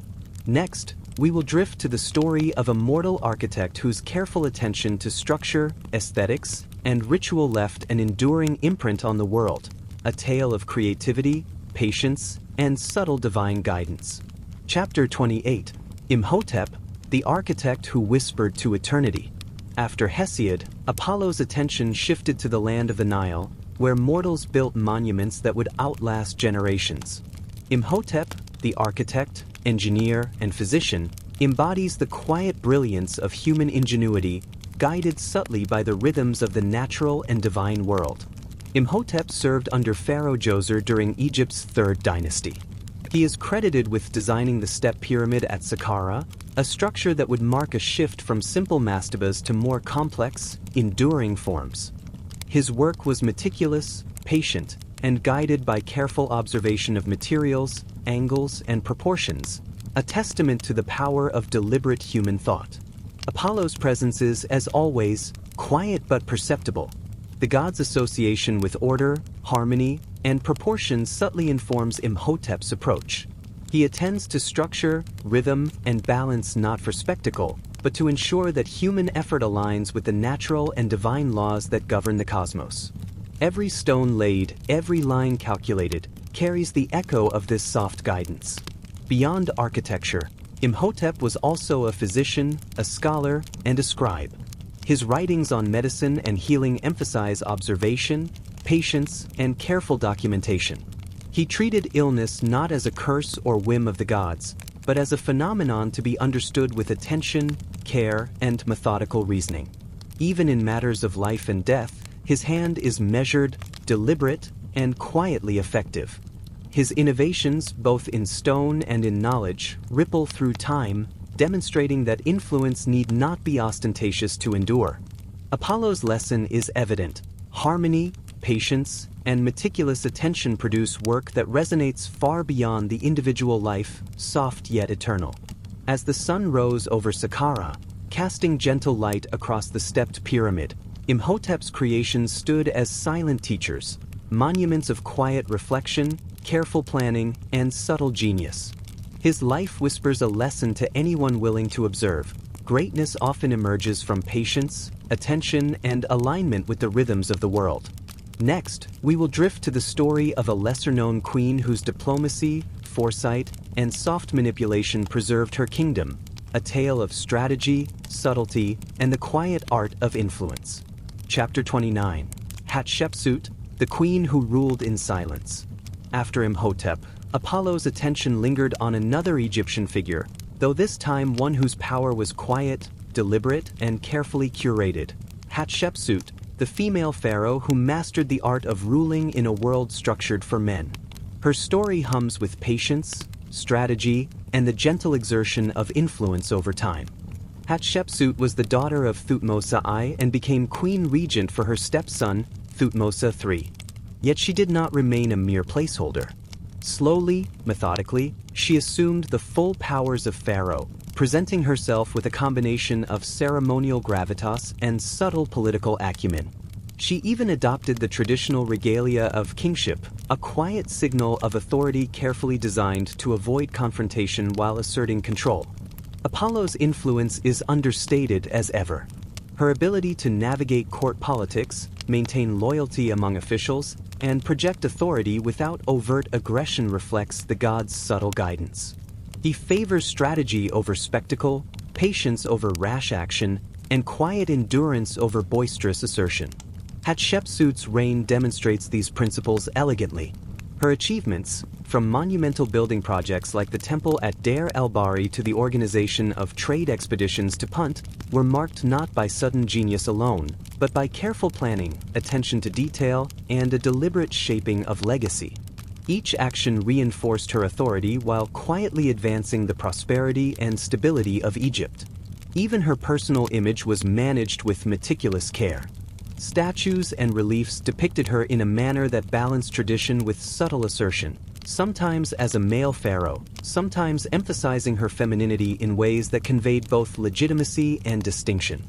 Next, we will drift to the story of a mortal architect whose careful attention to structure, aesthetics, and ritual left an enduring imprint on the world, a tale of creativity, patience, and subtle divine guidance. Chapter 28: Imhotep, the architect who whispered to eternity. After Hesiod, Apollo's attention shifted to the land of the Nile, where mortals built monuments that would outlast generations. Imhotep, the architect, engineer, and physician, embodies the quiet brilliance of human ingenuity, guided subtly by the rhythms of the natural and divine world. Imhotep served under Pharaoh Djoser during Egypt's third dynasty. He is credited with designing the step pyramid at Saqqara, a structure that would mark a shift from simple mastabas to more complex, enduring forms. His work was meticulous, patient, and guided by careful observation of materials, angles, and proportions, a testament to the power of deliberate human thought. Apollo's presence is, as always, quiet but perceptible. The god's association with order, harmony, and proportion subtly informs Imhotep's approach. He attends to structure, rhythm, and balance not for spectacle, but to ensure that human effort aligns with the natural and divine laws that govern the cosmos. Every stone laid, every line calculated, carries the echo of this soft guidance. Beyond architecture, Imhotep was also a physician, a scholar, and a scribe. His writings on medicine and healing emphasize observation, patience, and careful documentation. He treated illness not as a curse or whim of the gods, but as a phenomenon to be understood with attention, care, and methodical reasoning. Even in matters of life and death, his hand is measured, deliberate, and quietly effective. His innovations, both in stone and in knowledge, ripple through time, demonstrating that influence need not be ostentatious to endure. Apollo's lesson is evident. Harmony, patience, and meticulous attention produce work that resonates far beyond the individual life, soft yet eternal. As the sun rose over Saqqara, casting gentle light across the stepped pyramid, Imhotep's creations stood as silent teachers, monuments of quiet reflection, careful planning, and subtle genius. His life whispers a lesson to anyone willing to observe. Greatness often emerges from patience, attention, and alignment with the rhythms of the world. Next, we will drift to the story of a lesser-known queen whose diplomacy, foresight, and soft manipulation preserved her kingdom, a tale of strategy, subtlety, and the quiet art of influence. Chapter 29: Hatshepsut, the queen who ruled in silence. After Imhotep, Apollo's attention lingered on another Egyptian figure, though this time one whose power was quiet, deliberate, and carefully curated. Hatshepsut, the female pharaoh who mastered the art of ruling in a world structured for men. Her story hums with patience, strategy, and the gentle exertion of influence over time. Hatshepsut was the daughter of Thutmose I and became queen regent for her stepson, Thutmose III. Yet she did not remain a mere placeholder. Slowly, methodically, she assumed the full powers of pharaoh, presenting herself with a combination of ceremonial gravitas and subtle political acumen. She even adopted the traditional regalia of kingship, a quiet signal of authority carefully designed to avoid confrontation while asserting control. Apollo's influence is understated as ever. Her ability to navigate court politics, maintain loyalty among officials, and project authority without overt aggression reflects the god's subtle guidance. He favors strategy over spectacle, patience over rash action, and quiet endurance over boisterous assertion. Hatshepsut's reign demonstrates these principles elegantly. Her achievements, from monumental building projects like the temple at Deir el-Bahari to the organization of trade expeditions to Punt, were marked not by sudden genius alone, but by careful planning, attention to detail, and a deliberate shaping of legacy. Each action reinforced her authority while quietly advancing the prosperity and stability of Egypt. Even her personal image was managed with meticulous care. Statues and reliefs depicted her in a manner that balanced tradition with subtle assertion, sometimes as a male pharaoh, sometimes emphasizing her femininity in ways that conveyed both legitimacy and distinction.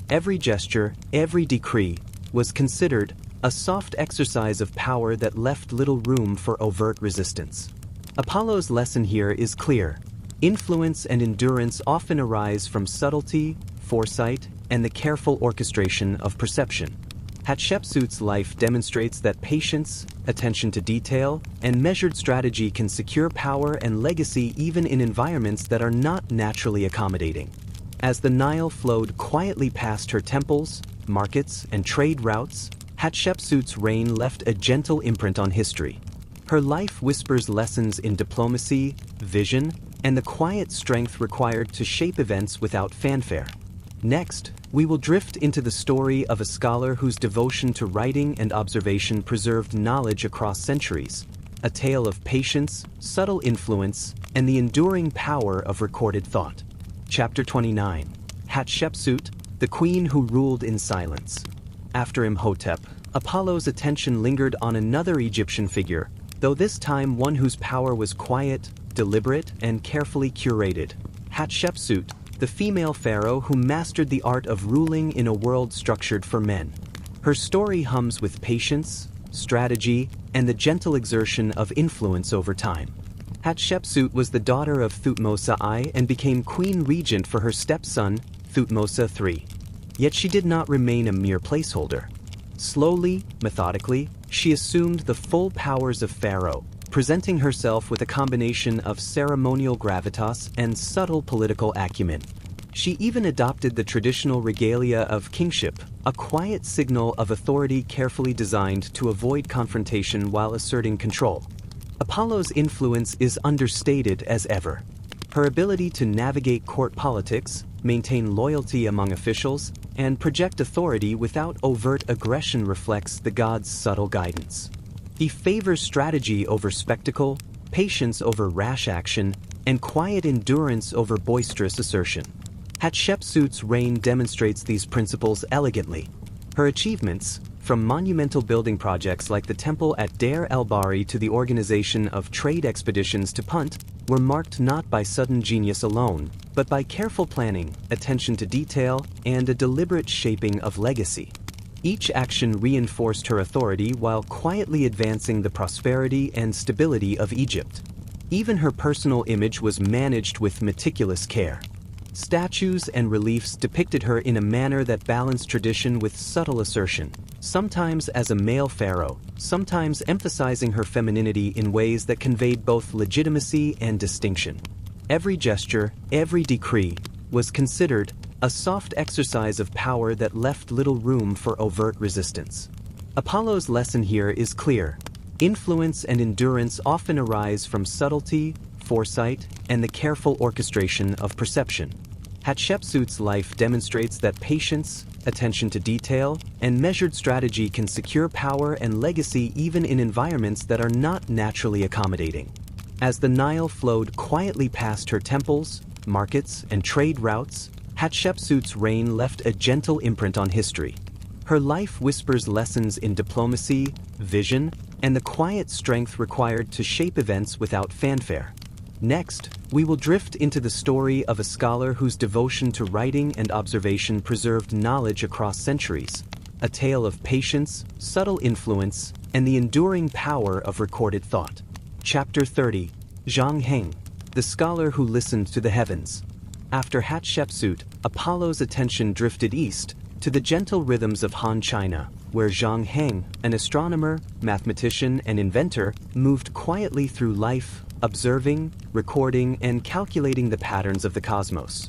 Every gesture, every decree, was considered a soft exercise of power that left little room for overt resistance. Apollo's lesson here is clear. Influence and endurance often arise from subtlety, foresight, and the careful orchestration of perception. Hatshepsut's life demonstrates that patience, attention to detail, and measured strategy can secure power and legacy even in environments that are not naturally accommodating. As the Nile flowed quietly past her temples, markets, and trade routes, Hatshepsut's reign left a gentle imprint on history. Her life whispers lessons in diplomacy, vision, and the quiet strength required to shape events without fanfare. Next, we will drift into the story of a scholar whose devotion to writing and observation preserved knowledge across centuries, a tale of patience, subtle influence, and the enduring power of recorded thought. Chapter 29. Hatshepsut, the queen who ruled in silence. After Imhotep, Apollo's attention lingered on another Egyptian figure, though this time one whose power was quiet, deliberate, and carefully curated. Hatshepsut, the female pharaoh who mastered the art of ruling in a world structured for men. Her story hums with patience, strategy, and the gentle exertion of influence over time. Hatshepsut was the daughter of Thutmose I and became queen regent for her stepson, Thutmose III. Yet she did not remain a mere placeholder. Slowly, methodically, she assumed the full powers of pharaoh, presenting herself with a combination of ceremonial gravitas and subtle political acumen. She even adopted the traditional regalia of kingship, a quiet signal of authority carefully designed to avoid confrontation while asserting control. Apollo's influence is understated as ever. Her ability to navigate court politics, maintain loyalty among officials, and project authority without overt aggression reflects the god's subtle guidance. He favors strategy over spectacle, patience over rash action, and quiet endurance over boisterous assertion. Hatshepsut's reign demonstrates these principles elegantly. Her achievements, from monumental building projects like the temple at Deir el-Bahari to the organization of trade expeditions to Punt, were marked not by sudden genius alone, but by careful planning, attention to detail, and a deliberate shaping of legacy. Each action reinforced her authority while quietly advancing the prosperity and stability of Egypt. Even her personal image was managed with meticulous care. Statues and reliefs depicted her in a manner that balanced tradition with subtle assertion, sometimes as a male pharaoh, sometimes emphasizing her femininity in ways that conveyed both legitimacy and distinction. Every gesture, every decree, was considered a soft exercise of power that left little room for overt resistance. Apollo's lesson here is clear. Influence and endurance often arise from subtlety, foresight, and the careful orchestration of perception. Hatshepsut's life demonstrates that patience, attention to detail, and measured strategy can secure power and legacy even in environments that are not naturally accommodating. As the Nile flowed quietly past her temples, markets, and trade routes, Hatshepsut's reign left a gentle imprint on history. Her life whispers lessons in diplomacy, vision, and the quiet strength required to shape events without fanfare. Next, we will drift into the story of a scholar whose devotion to writing and observation preserved knowledge across centuries, a tale of patience, subtle influence, and the enduring power of recorded thought. Chapter 30. Zhang Heng, the scholar who listened to the heavens. After Hatshepsut, Apollo's attention drifted east, to the gentle rhythms of Han China, where Zhang Heng, an astronomer, mathematician, and inventor, moved quietly through life, observing, recording, and calculating the patterns of the cosmos.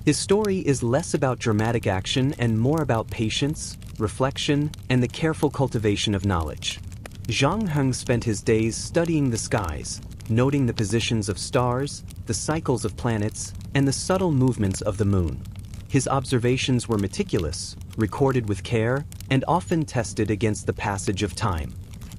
His story is less about dramatic action and more about patience, reflection, and the careful cultivation of knowledge. Zhang Heng spent his days studying the skies, noting the positions of stars, the cycles of planets, and the subtle movements of the moon. His observations were meticulous, recorded with care, and often tested against the passage of time.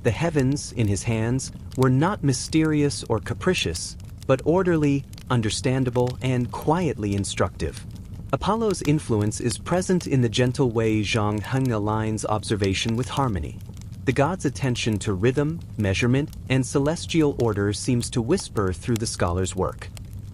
The heavens, in his hands, were not mysterious or capricious, but orderly, understandable, and quietly instructive. Apollo's influence is present in the gentle way Zhang Heng aligns observation with harmony. The god's attention to rhythm, measurement, and celestial order seems to whisper through the scholar's work.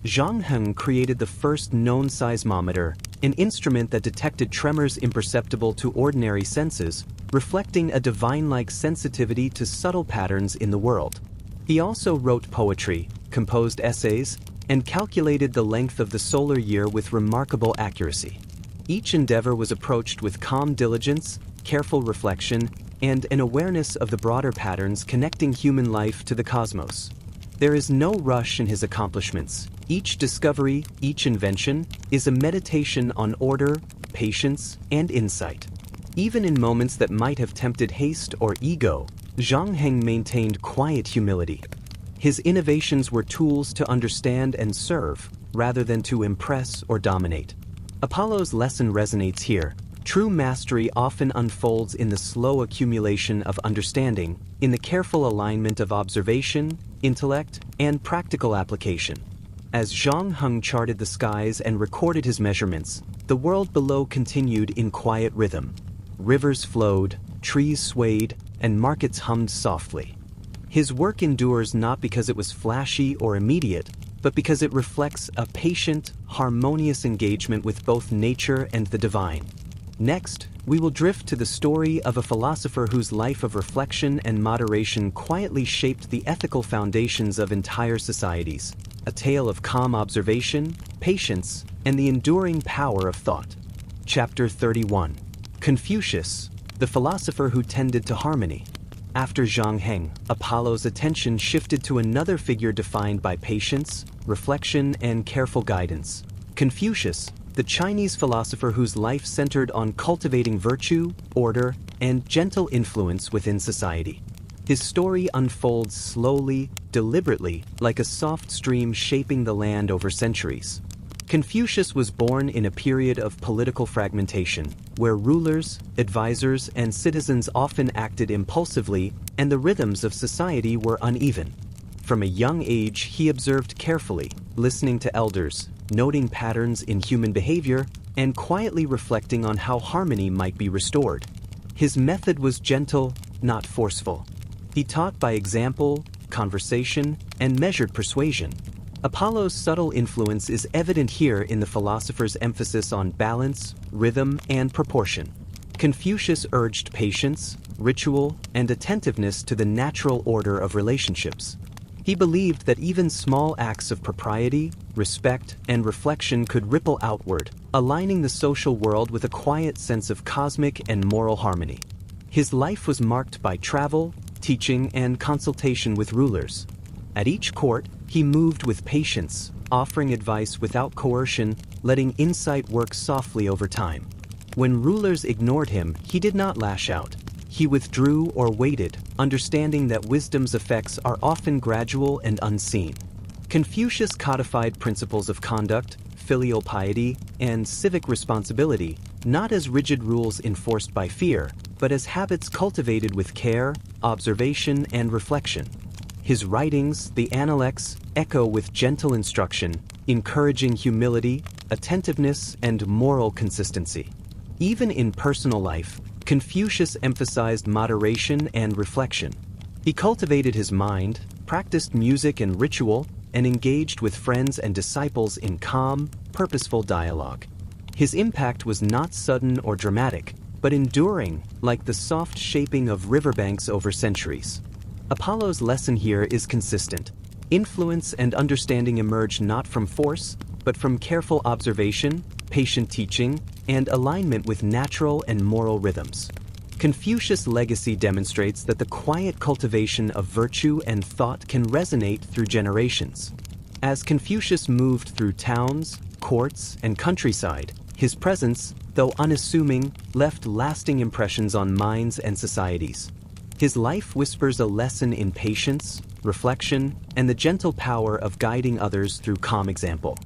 Zhang Heng created the first known seismometer, an instrument that detected tremors imperceptible to ordinary senses, reflecting a divine-like sensitivity to subtle patterns in the world. He also wrote poetry, composed essays, and calculated the length of the solar year with remarkable accuracy. Each endeavor was approached with calm diligence, careful reflection, and an awareness of the broader patterns connecting human life to the cosmos. There is no rush in his accomplishments. Each discovery, each invention, is a meditation on order, patience, and insight. Even in moments that might have tempted haste or ego, Zhang Heng maintained quiet humility. His innovations were tools to understand and serve, rather than to impress or dominate. Apollo's lesson resonates here. True mastery often unfolds in the slow accumulation of understanding, in the careful alignment of observation, intellect, and practical application. As Zhang Heng charted the skies and recorded his measurements, the world below continued in quiet rhythm. Rivers flowed, trees swayed, and markets hummed softly. His work endures not because it was flashy or immediate, but because it reflects a patient, harmonious engagement with both nature and the divine. Next, we will drift to the story of a philosopher whose life of reflection and moderation quietly shaped the ethical foundations of entire societies, a tale of calm observation, patience, and the enduring power of thought. Chapter 31. Confucius, the philosopher who tended to harmony. After Zhang Heng, Apollo's attention shifted to another figure defined by patience, reflection, and careful guidance. Confucius, the Chinese philosopher whose life centered on cultivating virtue, order, and gentle influence within society. His story unfolds slowly, deliberately, like a soft stream shaping the land over centuries. Confucius was born in a period of political fragmentation, where rulers, advisors, and citizens often acted impulsively, and the rhythms of society were uneven. From a young age, he observed carefully, listening to elders, noting patterns in human behavior, and quietly reflecting on how harmony might be restored. His method was gentle, not forceful. He taught by example, conversation, and measured persuasion. Apollo's subtle influence is evident here in the philosopher's emphasis on balance, rhythm, and proportion. Confucius urged patience, ritual, and attentiveness to the natural order of relationships. He believed that even small acts of propriety, respect, and reflection could ripple outward, aligning the social world with a quiet sense of cosmic and moral harmony. His life was marked by travel, teaching, and consultation with rulers. At each court, he moved with patience, offering advice without coercion, letting insight work softly over time. When rulers ignored him, he did not lash out. He withdrew or waited, understanding that wisdom's effects are often gradual and unseen. Confucius codified principles of conduct, filial piety and civic responsibility, not as rigid rules enforced by fear, but as habits cultivated with care, observation, and reflection. His writings, the Analects, echo with gentle instruction, encouraging humility, attentiveness, and moral consistency. Even in personal life, Confucius emphasized moderation and reflection. He cultivated his mind, practiced music and ritual, and engaged with friends and disciples in calm, purposeful dialogue. His impact was not sudden or dramatic, but enduring, like the soft shaping of riverbanks over centuries. Apollo's lesson here is consistent. Influence and understanding emerge not from force, but from careful observation, patient teaching, and alignment with natural and moral rhythms. Confucius' legacy demonstrates that the quiet cultivation of virtue and thought can resonate through generations. As Confucius moved through towns, courts, and countryside, his presence, though unassuming, left lasting impressions on minds and societies. His life whispers a lesson in patience, reflection, and the gentle power of guiding others through calm example.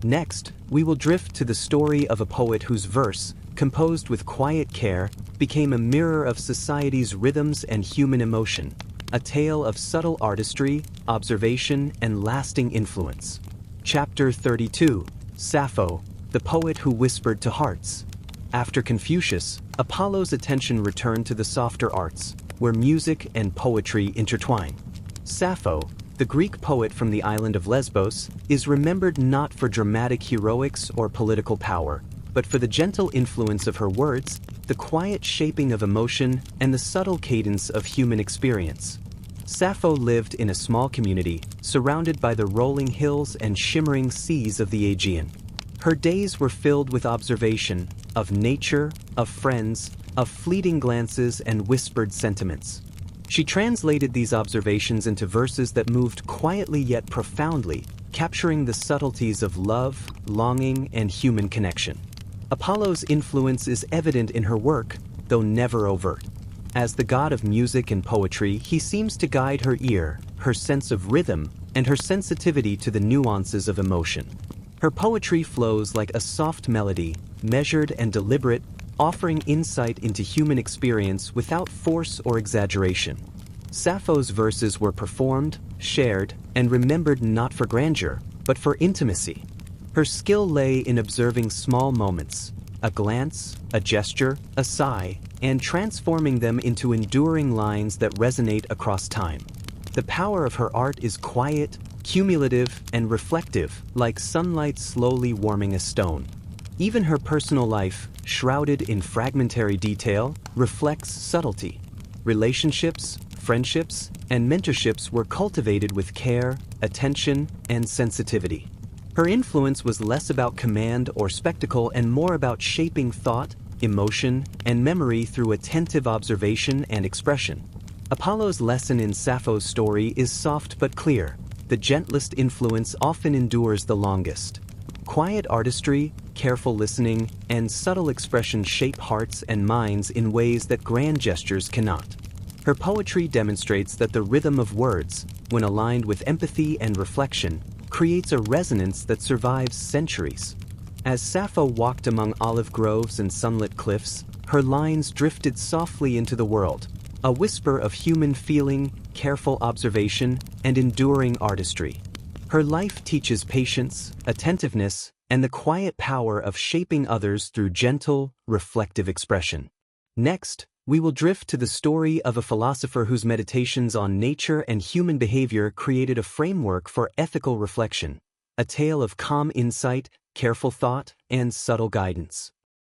Next, we will drift to the story of a poet whose verse, composed with quiet care, became a mirror of society's rhythms and human emotion, a tale of subtle artistry, observation, and lasting influence. Chapter 32, Sappho, the poet who whispered to hearts. After Confucius, Apollo's attention returned to the softer arts, where music and poetry intertwine. Sappho, the Greek poet from the island of Lesbos, is remembered not for dramatic heroics or political power, but for the gentle influence of her words, the quiet shaping of emotion, and the subtle cadence of human experience. Sappho lived in a small community, surrounded by the rolling hills and shimmering seas of the Aegean. Her days were filled with observation, of nature, of friends, of fleeting glances and whispered sentiments. She translated these observations into verses that moved quietly yet profoundly, capturing the subtleties of love, longing, and human connection. Apollo's influence is evident in her work, though never overt. As the god of music and poetry, he seems to guide her ear, her sense of rhythm, and her sensitivity to the nuances of emotion. Her poetry flows like a soft melody, measured and deliberate, offering insight into human experience without force or exaggeration. Sappho's verses were performed, shared, and remembered not for grandeur, but for intimacy. Her skill lay in observing small moments, a glance, a gesture, a sigh, and transforming them into enduring lines that resonate across time. The power of her art is quiet, cumulative, and reflective, like sunlight slowly warming a stone. Even her personal life, shrouded in fragmentary detail, reflects subtlety. Relationships, friendships, and mentorships were cultivated with care, attention, and sensitivity. Her influence was less about command or spectacle and more about shaping thought, emotion, and memory through attentive observation and expression. Apollo's lesson in Sappho's story is soft but clear. The gentlest influence often endures the longest. Quiet artistry, careful listening, and subtle expression shape hearts and minds in ways that grand gestures cannot. Her poetry demonstrates that the rhythm of words, when aligned with empathy and reflection, creates a resonance that survives centuries. As Sappho walked among olive groves and sunlit cliffs, her lines drifted softly into the world, a whisper of human feeling, careful observation, and enduring artistry. Her life teaches patience, attentiveness, and the quiet power of shaping others through gentle, reflective expression. Next, we will drift to the story of a philosopher whose meditations on nature and human behavior created a framework for ethical reflection, a tale of calm insight, careful thought, and subtle guidance.